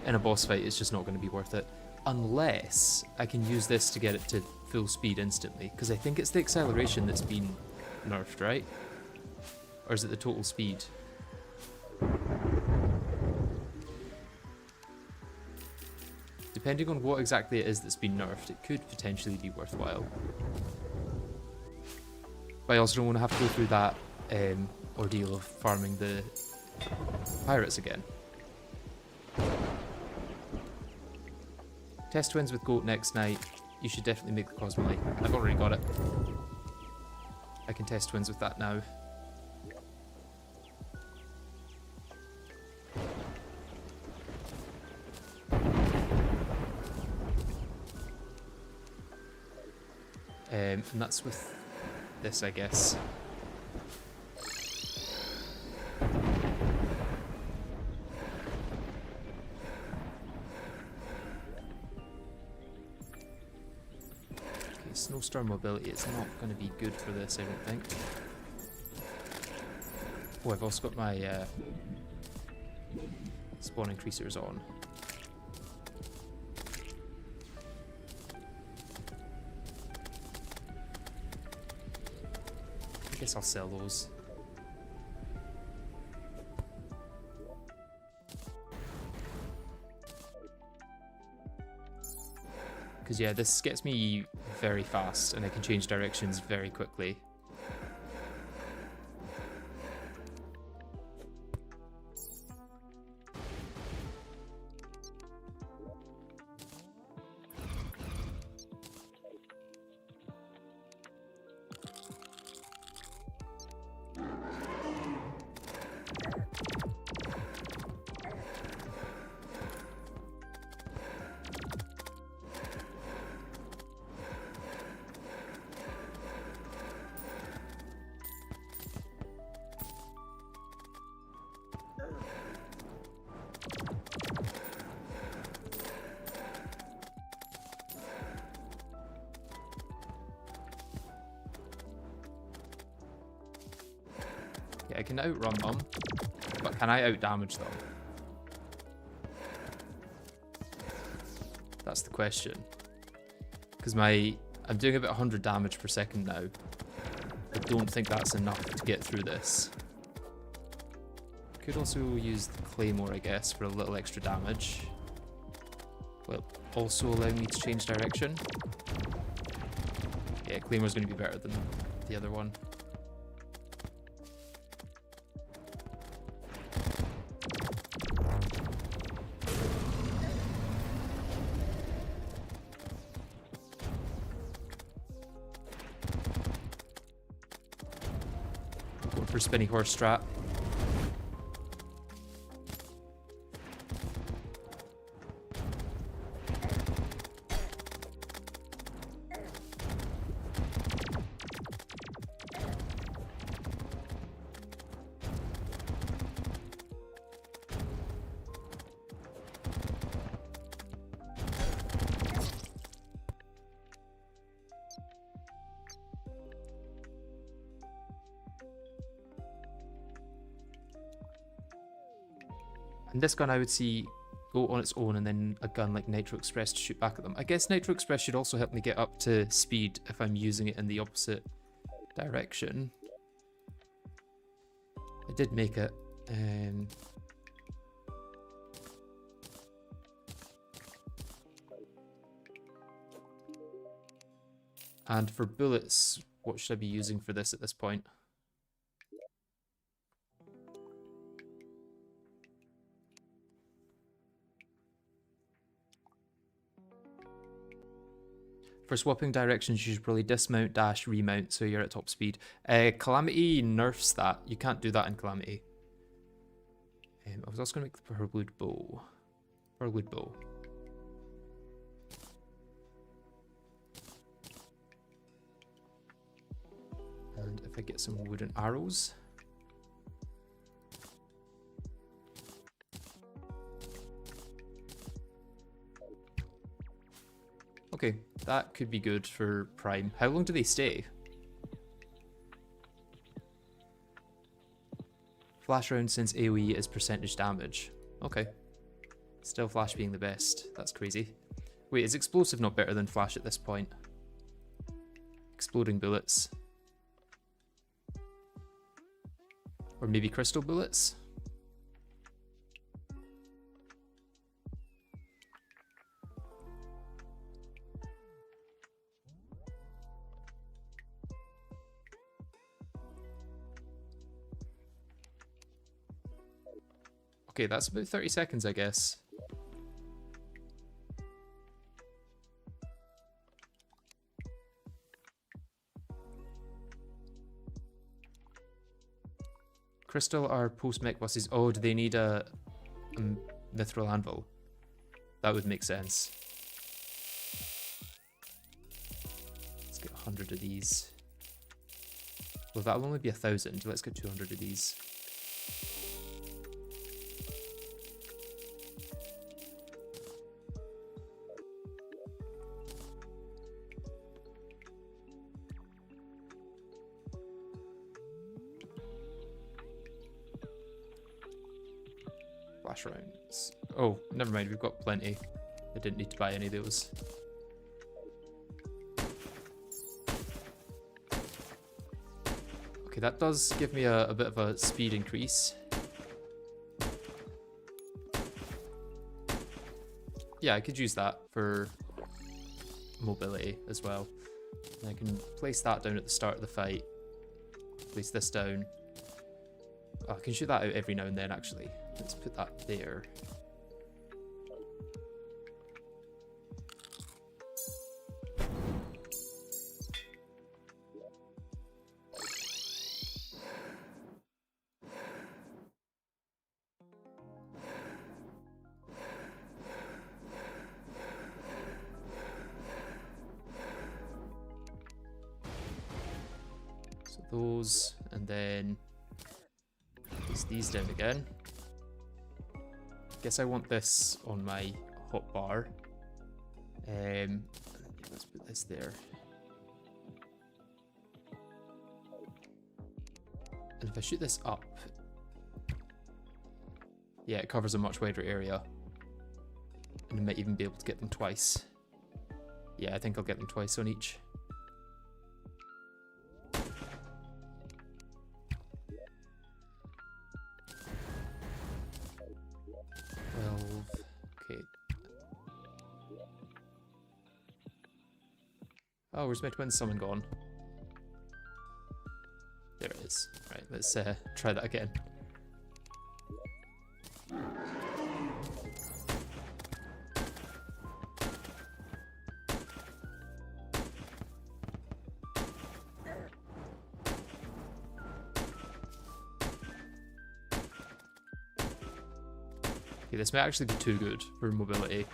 In a boss fight, it's just not going to be worth it. Unless I can use this to get it to full speed instantly, because I think it's the acceleration that's been nerfed, right? Or is it the total speed? Depending on what exactly it is that's been nerfed, it could potentially be worthwhile. But I also don't want to have to go through that ordeal of farming the pirates again. Test twins with goat next night. You should definitely make the Cosmolite. I've already got it. I can test twins with that now. And that's with this, I guess. Snowstorm mobility, it's not going to be good for this, I don't think. Oh, I've also got my spawn increasers on. I guess I'll sell those. Because yeah, this gets me very fast and I can change directions very quickly. Yeah, I can outrun them, but can I outdamage them? That's the question. Because I'm doing about 100 damage per second now. I don't think that's enough to get through this. Could also use the Claymore, I guess, for a little extra damage. Well, also allow me to change direction. Yeah, Claymore's going to be better than the other one. Going for spinny horse strat. And this gun I would see go on its own and then a gun like Nitro Express to shoot back at them. I guess Nitro Express should also help me get up to speed if I'm using it in the opposite direction. I did make it. And for bullets, what should I be using for this at this point? For swapping directions, you should probably dismount, dash, remount, so you're at top speed. Calamity nerfs that. You can't do that in Calamity. I was also going to make the Pearlwood bow. Pearlwood bow. And if I get some wooden arrows. Okay, that could be good for Prime. How long do they stay? Flash round since AoE is percentage damage. Okay. Still Flash being the best. That's crazy. Wait, is explosive not better than flash at this point? Exploding bullets. Or maybe crystal bullets? Okay, that's about 30 seconds, I guess. Crystal are post-mech buses. Oh, do they need a mithril anvil? That would make sense. Let's get 100 of these. Well, that'll only be 1,000. Let's get 200 of these. Flash rounds. Oh, never mind, we've got plenty. I didn't need to buy any of those. Okay, that does give me a bit of a speed increase. Yeah, I could use that for mobility as well. And I can place that down at the start of the fight. Place this down. Oh, I can shoot that out every now and then, actually. Let's put that there. So those, and then place these down again. Guess I want this on my hotbar. Let's put this there. And if I shoot this up, yeah, it covers a much wider area. And I might even be able to get them twice. Yeah, I think I'll get them twice on each. Oh, where's my twin summon gone? There it is. Right, let's try that again. Okay, this may actually be too good for mobility.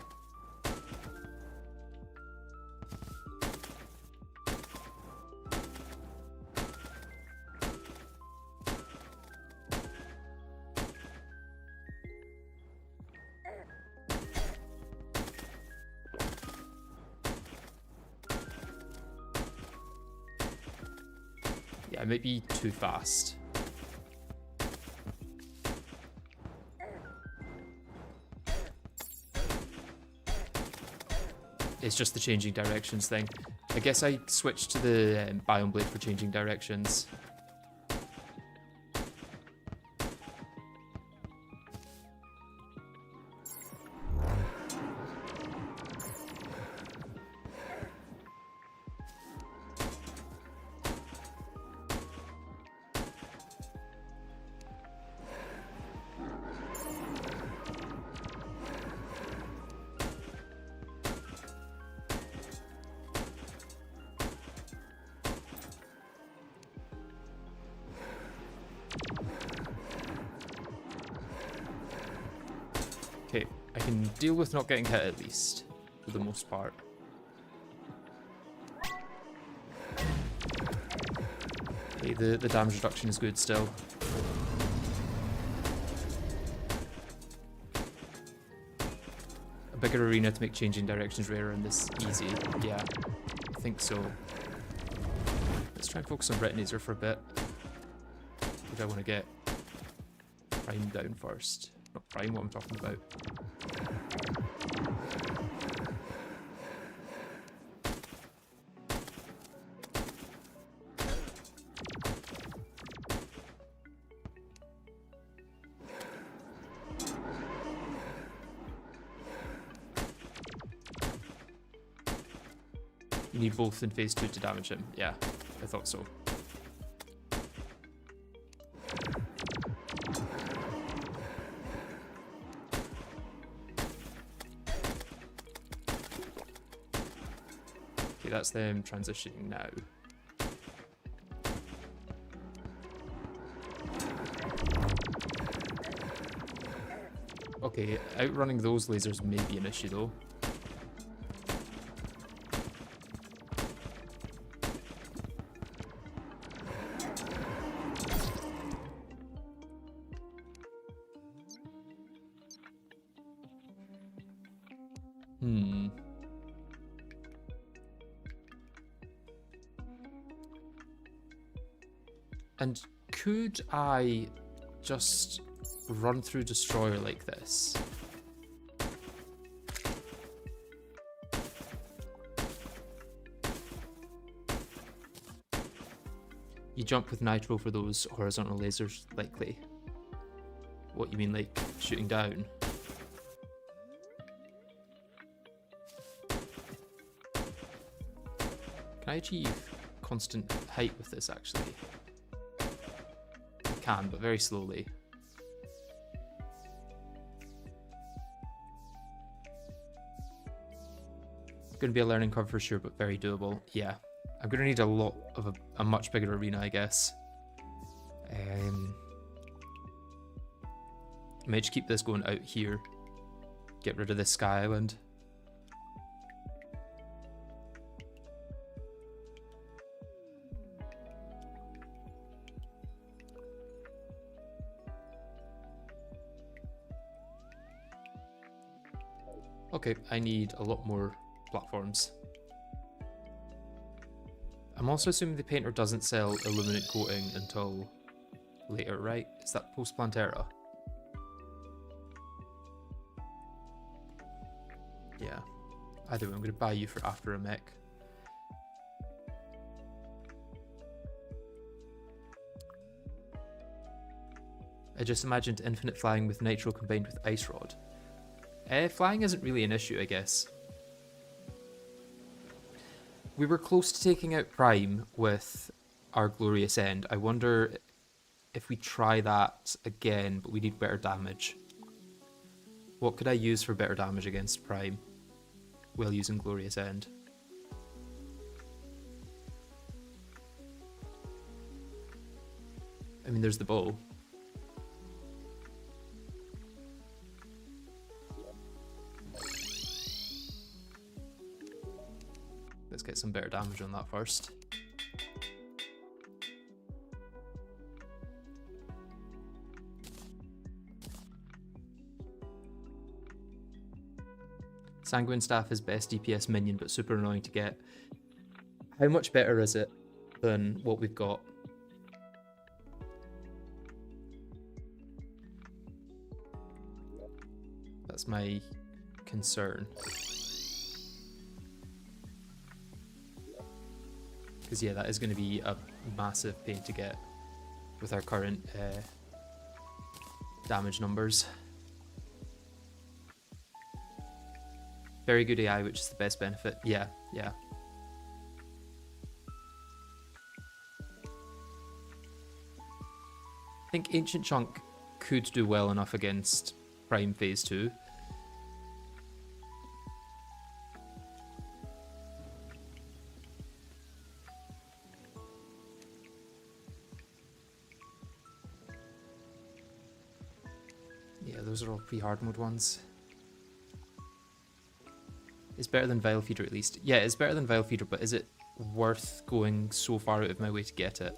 Yeah, it might be too fast. It's just the changing directions thing. I guess I switched to the biome blade for changing directions. Okay, I can deal with not getting hit at least, for the most part. Okay, the damage reduction is good still. A bigger arena to make changing directions rarer and this easy. Yeah, I think so. Let's try and focus on Retinator for a bit. What do I want to get? Prime down first. Not Prime, what I'm talking about. You need both in phase 2 to damage him. Yeah, I thought so. Okay, that's them transitioning now. Okay, outrunning those lasers may be an issue though. And could I just run through Destroyer like this? You jump with Nitro for those horizontal lasers, likely. What, you mean like shooting down? Can I achieve constant height with this actually? I can, but very slowly. Going to be a learning curve for sure, but very doable. Yeah, I'm going to need a lot of a much bigger arena, I guess. I might just keep this going out here. Get rid of this Sky Island. Okay, I need a lot more platforms. I'm also assuming the painter doesn't sell illuminate coating until later, right? Is that post Plantera? Yeah. Either way, I'm going to buy you for after a mech. I just imagined infinite flying with Nitro combined with Ice Rod. Flying isn't really an issue, I guess. We were close to taking out Prime with our Glorious End. I wonder if we try that again, but we need better damage. What could I use for better damage against Prime while using Glorious End? I mean, there's the bow. Let's get some better damage on that first. Sanguine Staff is best DPS minion, but super annoying to get. How much better is it than what we've got? That's my concern. Because yeah, that is going to be a massive pain to get with our current damage numbers. Very good AI, which is the best benefit. Yeah, yeah. I think Ancient Chunk could do well enough against Prime Phase 2. Yeah, those are all pre-Hardmode ones. It's better than Vile Feeder at least. Yeah, it's better than Vile Feeder, but is it worth going so far out of my way to get it?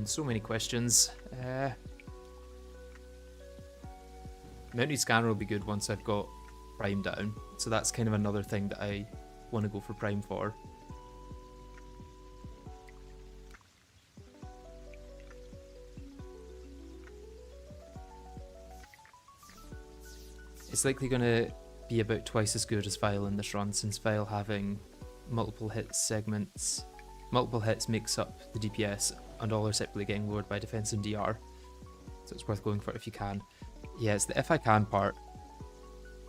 So many questions. Mounted Scanner will be good once I've got Prime down. So that's kind of another thing that I want to go for Prime for. It's likely going to be about twice as good as Vile in this run, since Vile having multiple hits makes up the DPS, and all are separately getting lowered by defense and DR. So it's worth going for it if you can. Yeah, it's the if I can part.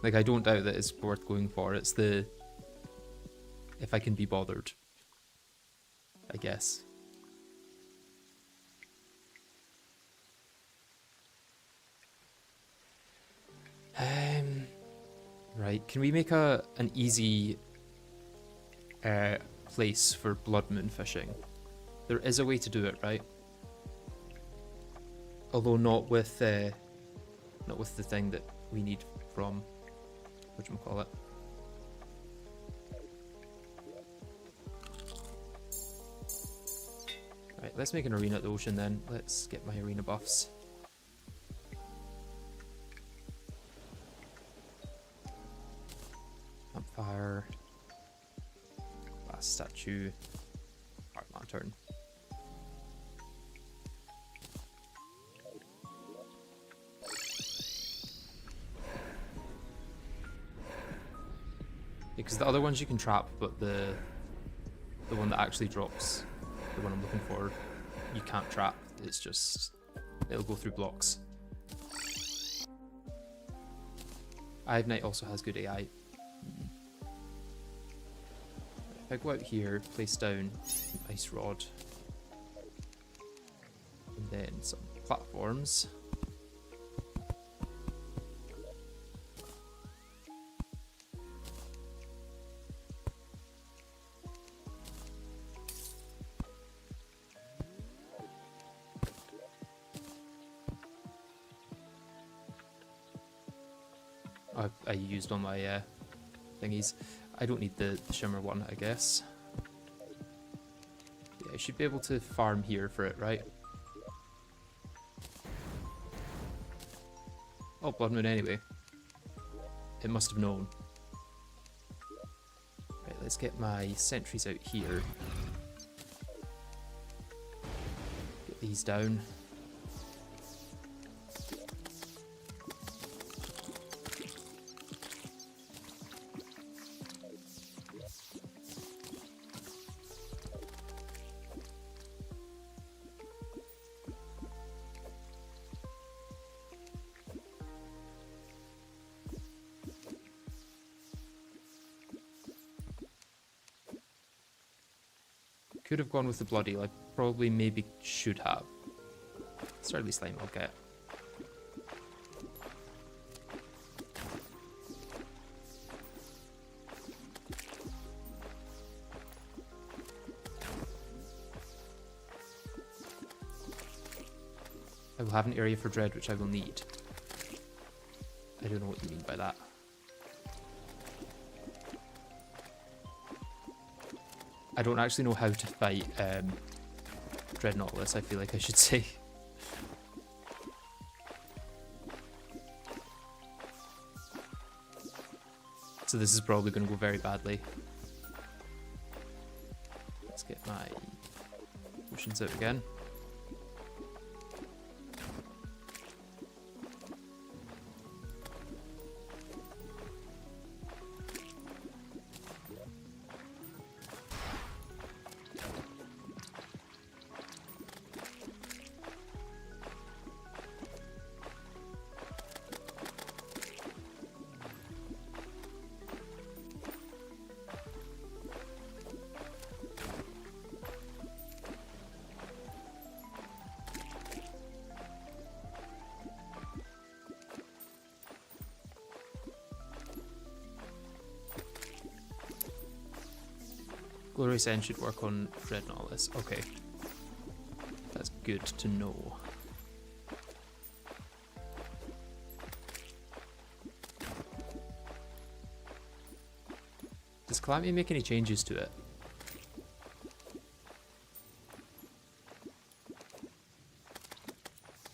Like, I don't doubt that it's worth going for. It's the if I can be bothered, I guess. Right, can we make an easy place for blood moon fishing? There is a way to do it, right? Although not with the thing that we need from whatchamacallit. Right, let's make an arena at the ocean then. Let's get my arena buffs. Campfire. Glass statue. Heart lantern. Because the other ones you can trap, but the one that actually drops, the one I'm looking for, you can't trap. It's just, it'll go through blocks. Hive Knight also has good AI. If I go out here, place down an ice rod, and then some platforms. I used all my thingies. I don't need the shimmer one, I guess. Yeah, I should be able to farm here for it, right? Oh, Blood Moon anyway. It must have known. Right, let's get my sentries out here. Get these down. Could have gone with the bloody, like probably maybe should have. Certainly slime I'll get. I will have an area for dread, which I will need. I don't know what you mean by that. I don't actually know how to fight Dread Nautilus, I feel like I should say. So this is probably going to go very badly. Let's get my potions out again. Glorious End should work on Dread Nautilus. Okay. That's good to know. Does Calamity make any changes to it?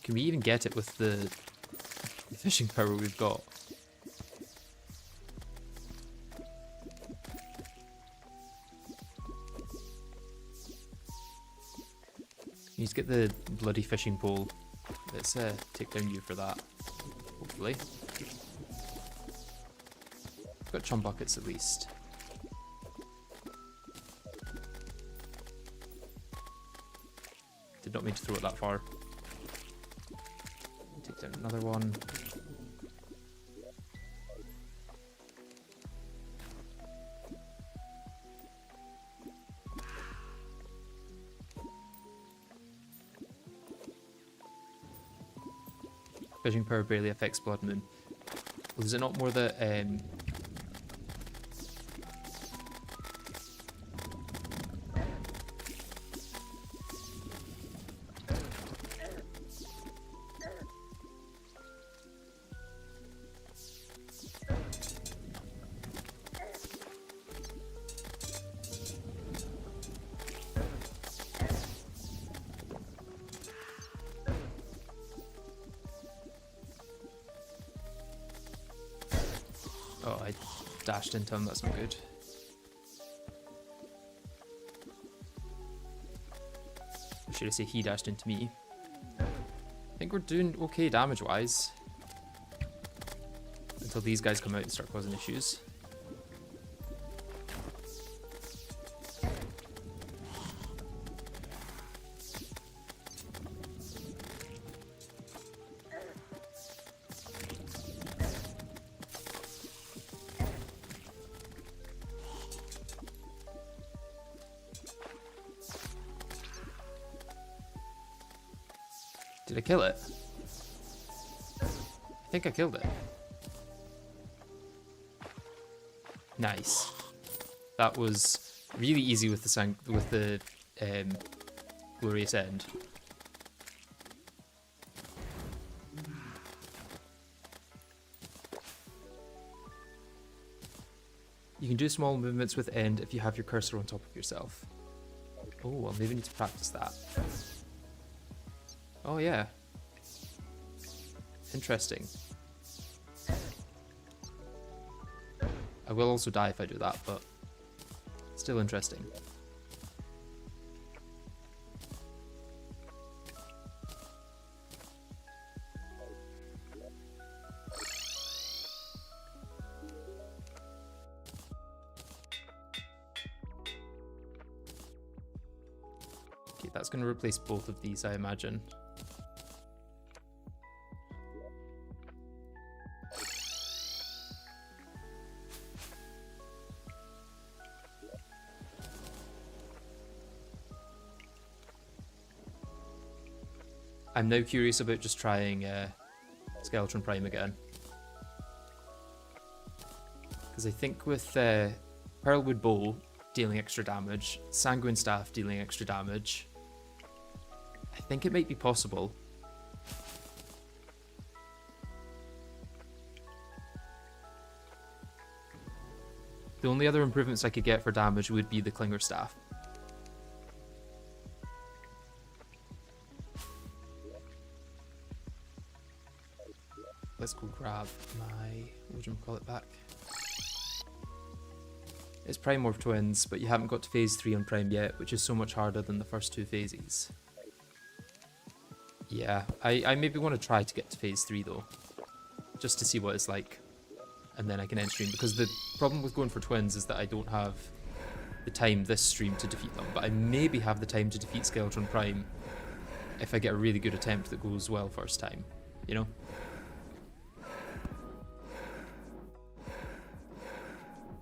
Can we even get it with the fishing power we've got? Need to get the bloody fishing pole. Let's take down you for that, hopefully. I've got chum buckets at least. Did not mean to throw it that far. Take down another one. Fishing power barely affects Blood Moon. Well, is it not more that oh, I dashed into him, that's not good. Or should I say he dashed into me? I think we're doing okay damage-wise. Until these guys come out and start causing issues. Did I kill it? I think I killed it. Nice. That was really easy with the glorious end. You can do small movements with end if you have your cursor on top of yourself. Oh, well, maybe I need to practice that. Oh yeah. Interesting. I will also die if I do that, but still interesting. Okay, that's going to replace both of these, I imagine. I'm now curious about just trying Skeletron Prime again. Because I think with Pearlwood Bow dealing extra damage, Sanguine Staff dealing extra damage, I think it might be possible. The only other improvements I could get for damage would be the Clinger Staff. Let's go grab my, whatchamacallit back. It's Primorph Twins, but you haven't got to phase 3 on Prime yet, which is so much harder than the first 2 phases. Yeah, I maybe want to try to get to phase 3 though, just to see what it's like, and then I can end stream, because the problem with going for twins is that I don't have the time this stream to defeat them, but I maybe have the time to defeat Skeletron Prime if I get a really good attempt that goes well first time, you know?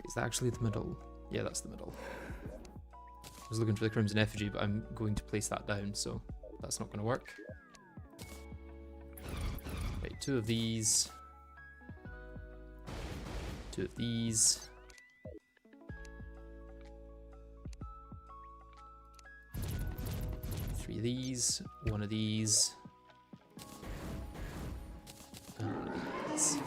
Is that actually the middle? Yeah, that's the middle. I was looking for the Crimson Effigy, but I'm going to place that down, so that's not going to work. Right, 2 of these. 2 of these. 3 of these. 1 of these. And 1 of these.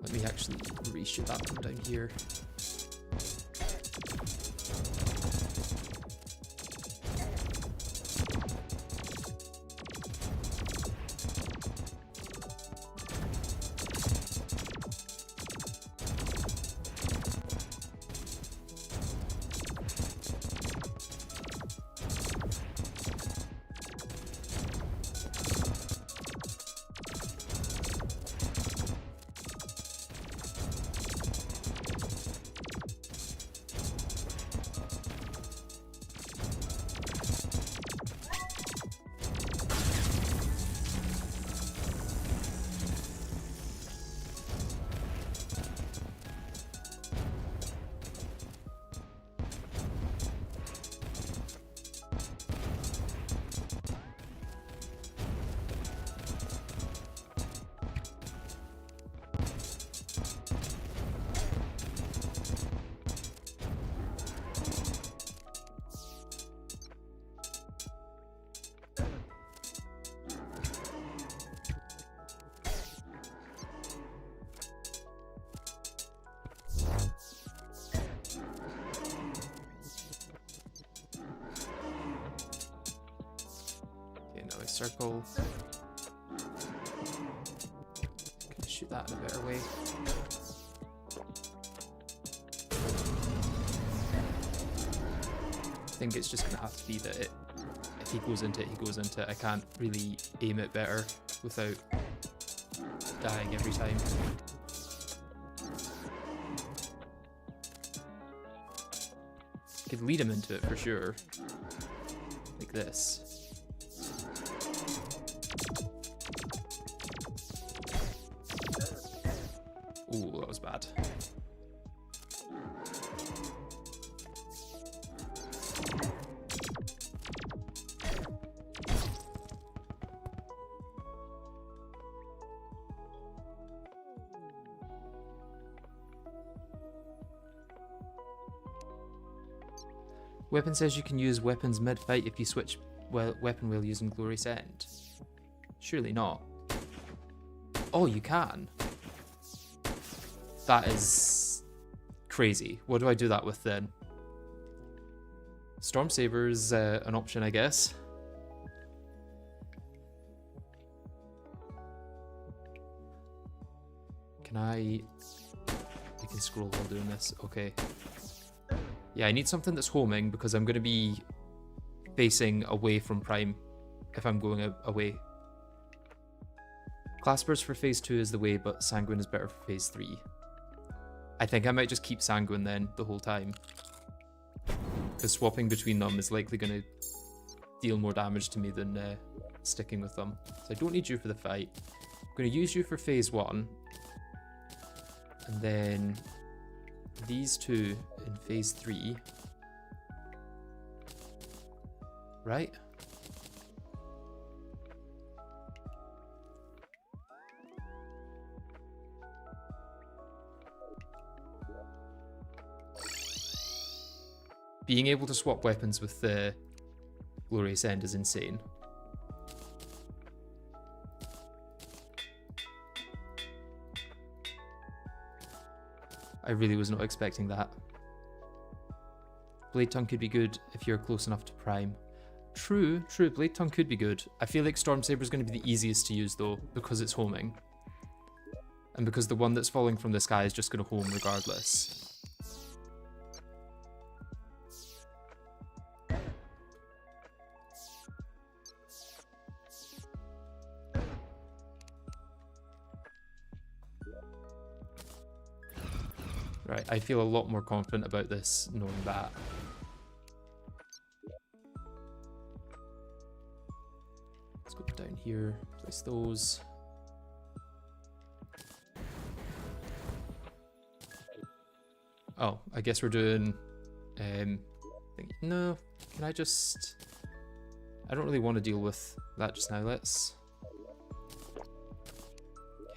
Let me actually reshoot that from down here. circle. Can shoot that in a better way. I think it's just gonna have to be that if he goes into it, he goes into it. I can't really aim it better without dying every time. Could lead him into it for sure. Like this. Ooh, that was bad. Weapon says you can use weapons mid-fight if you switch weapon while using Glorious End. Surely not. Oh, you can. That is crazy. What do I do that with then? Storm Saber's an option, I guess. Can I... I can scroll while doing this. Okay. Yeah, I need something that's homing because I'm going to be facing away from Prime if I'm going away. Claspers for phase 2 is the way, but Sanguine is better for phase 3. I think I might just keep Sanguine then the whole time. Because swapping between them is likely going to deal more damage to me than sticking with them. So I don't need you for the fight. I'm going to use you for phase 1. And then these two in phase 3. Right? Being able to swap weapons with the Glorious End is insane. I really was not expecting that. Blade Tongue could be good if you're close enough to Prime. True, Blade Tongue could be good. I feel like Storm Saber is going to be the easiest to use though, because it's homing. And because the one that's falling from the sky is just going to home regardless. Right, I feel a lot more confident about this knowing that. Let's go down here, place those. Oh, I guess we're doing... no, can I just... I don't really want to deal with that just now. Let's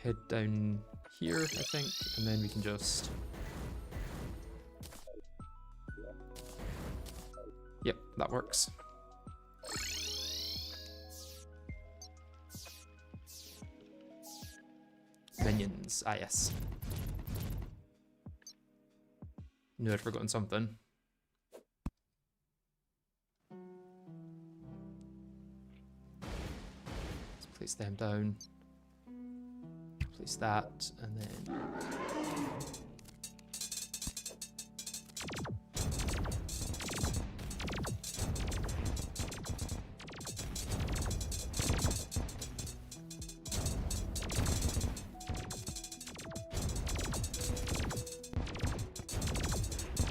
head down here, I think, and then we can just... Yep, that works. Minions, ah yes. Knew I'd forgotten something. Let's place them down. Place that, and then...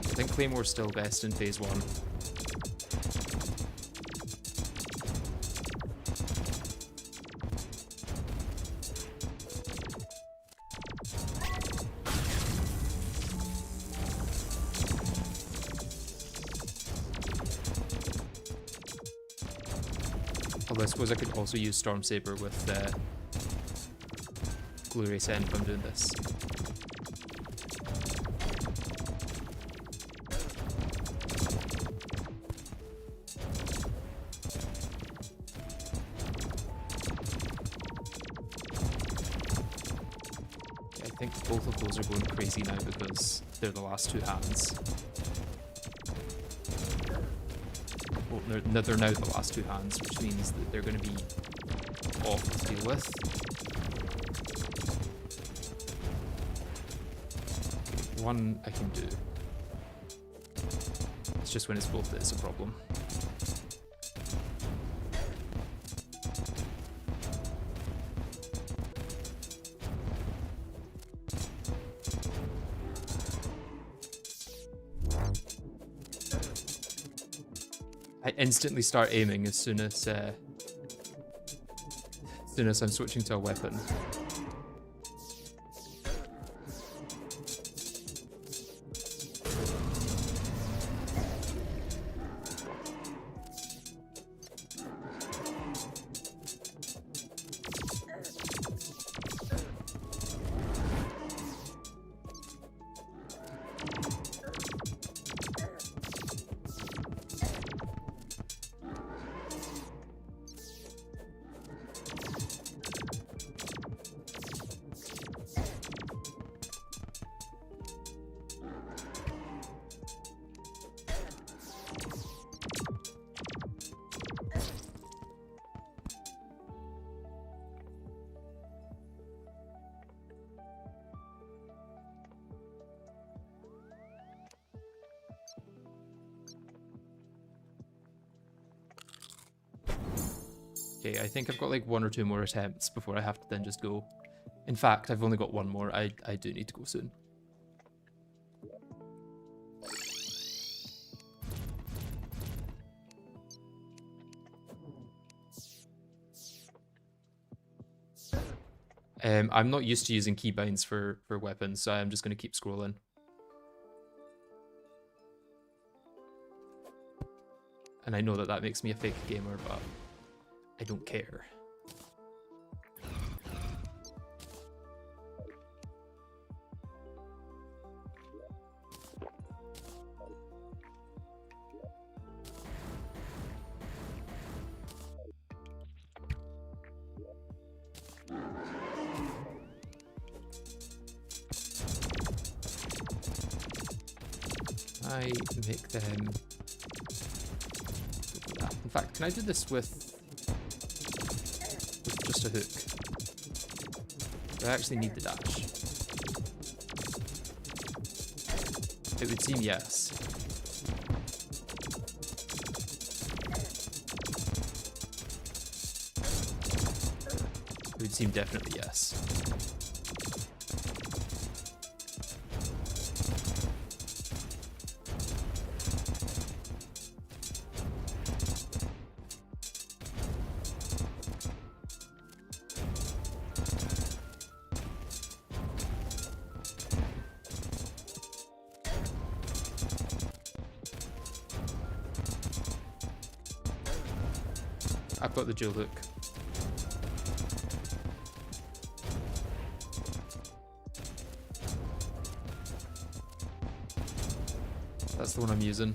I think Claymore's still best in phase 1. Although I suppose I could also use Storm Saber with Glorious End if I'm doing this. I think both of those are going crazy now because they're the last two hands. Well, they're now the last two hands, which means that they're going to be awful to deal with. One I can do. It's just when it's both that it's a problem. I instantly start aiming as soon as I'm switching to a weapon. Okay, I think I've got like 1 or 2 more attempts before I have to then just go. In fact, I've only got 1 more. I do need to go soon. I'm not used to using keybinds for weapons, so I'm just going to keep scrolling. And I know that that makes me a fake gamer, but I don't care. I make them... In fact, can I do this with just a hook? Do I actually need the dash? It would seem yes. It would seem definitely yes. I've got the dual hook. That's the one I'm using.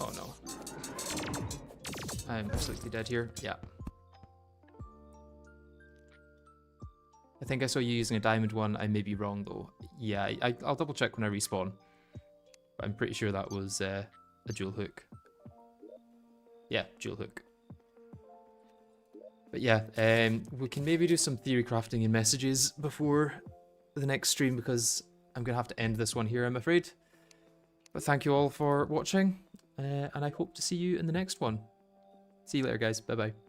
Oh no. I'm absolutely dead here. Yeah. I think I saw you using a diamond one. I may be wrong though. Yeah, I'll double check when I respawn. But I'm pretty sure that was a dual hook. Yeah, dual hook. But yeah, we can maybe do some theory crafting in messages before the next stream because I'm going to have to end this one here, I'm afraid. But thank you all for watching, and I hope to see you in the next one. See you later, guys. Bye-bye.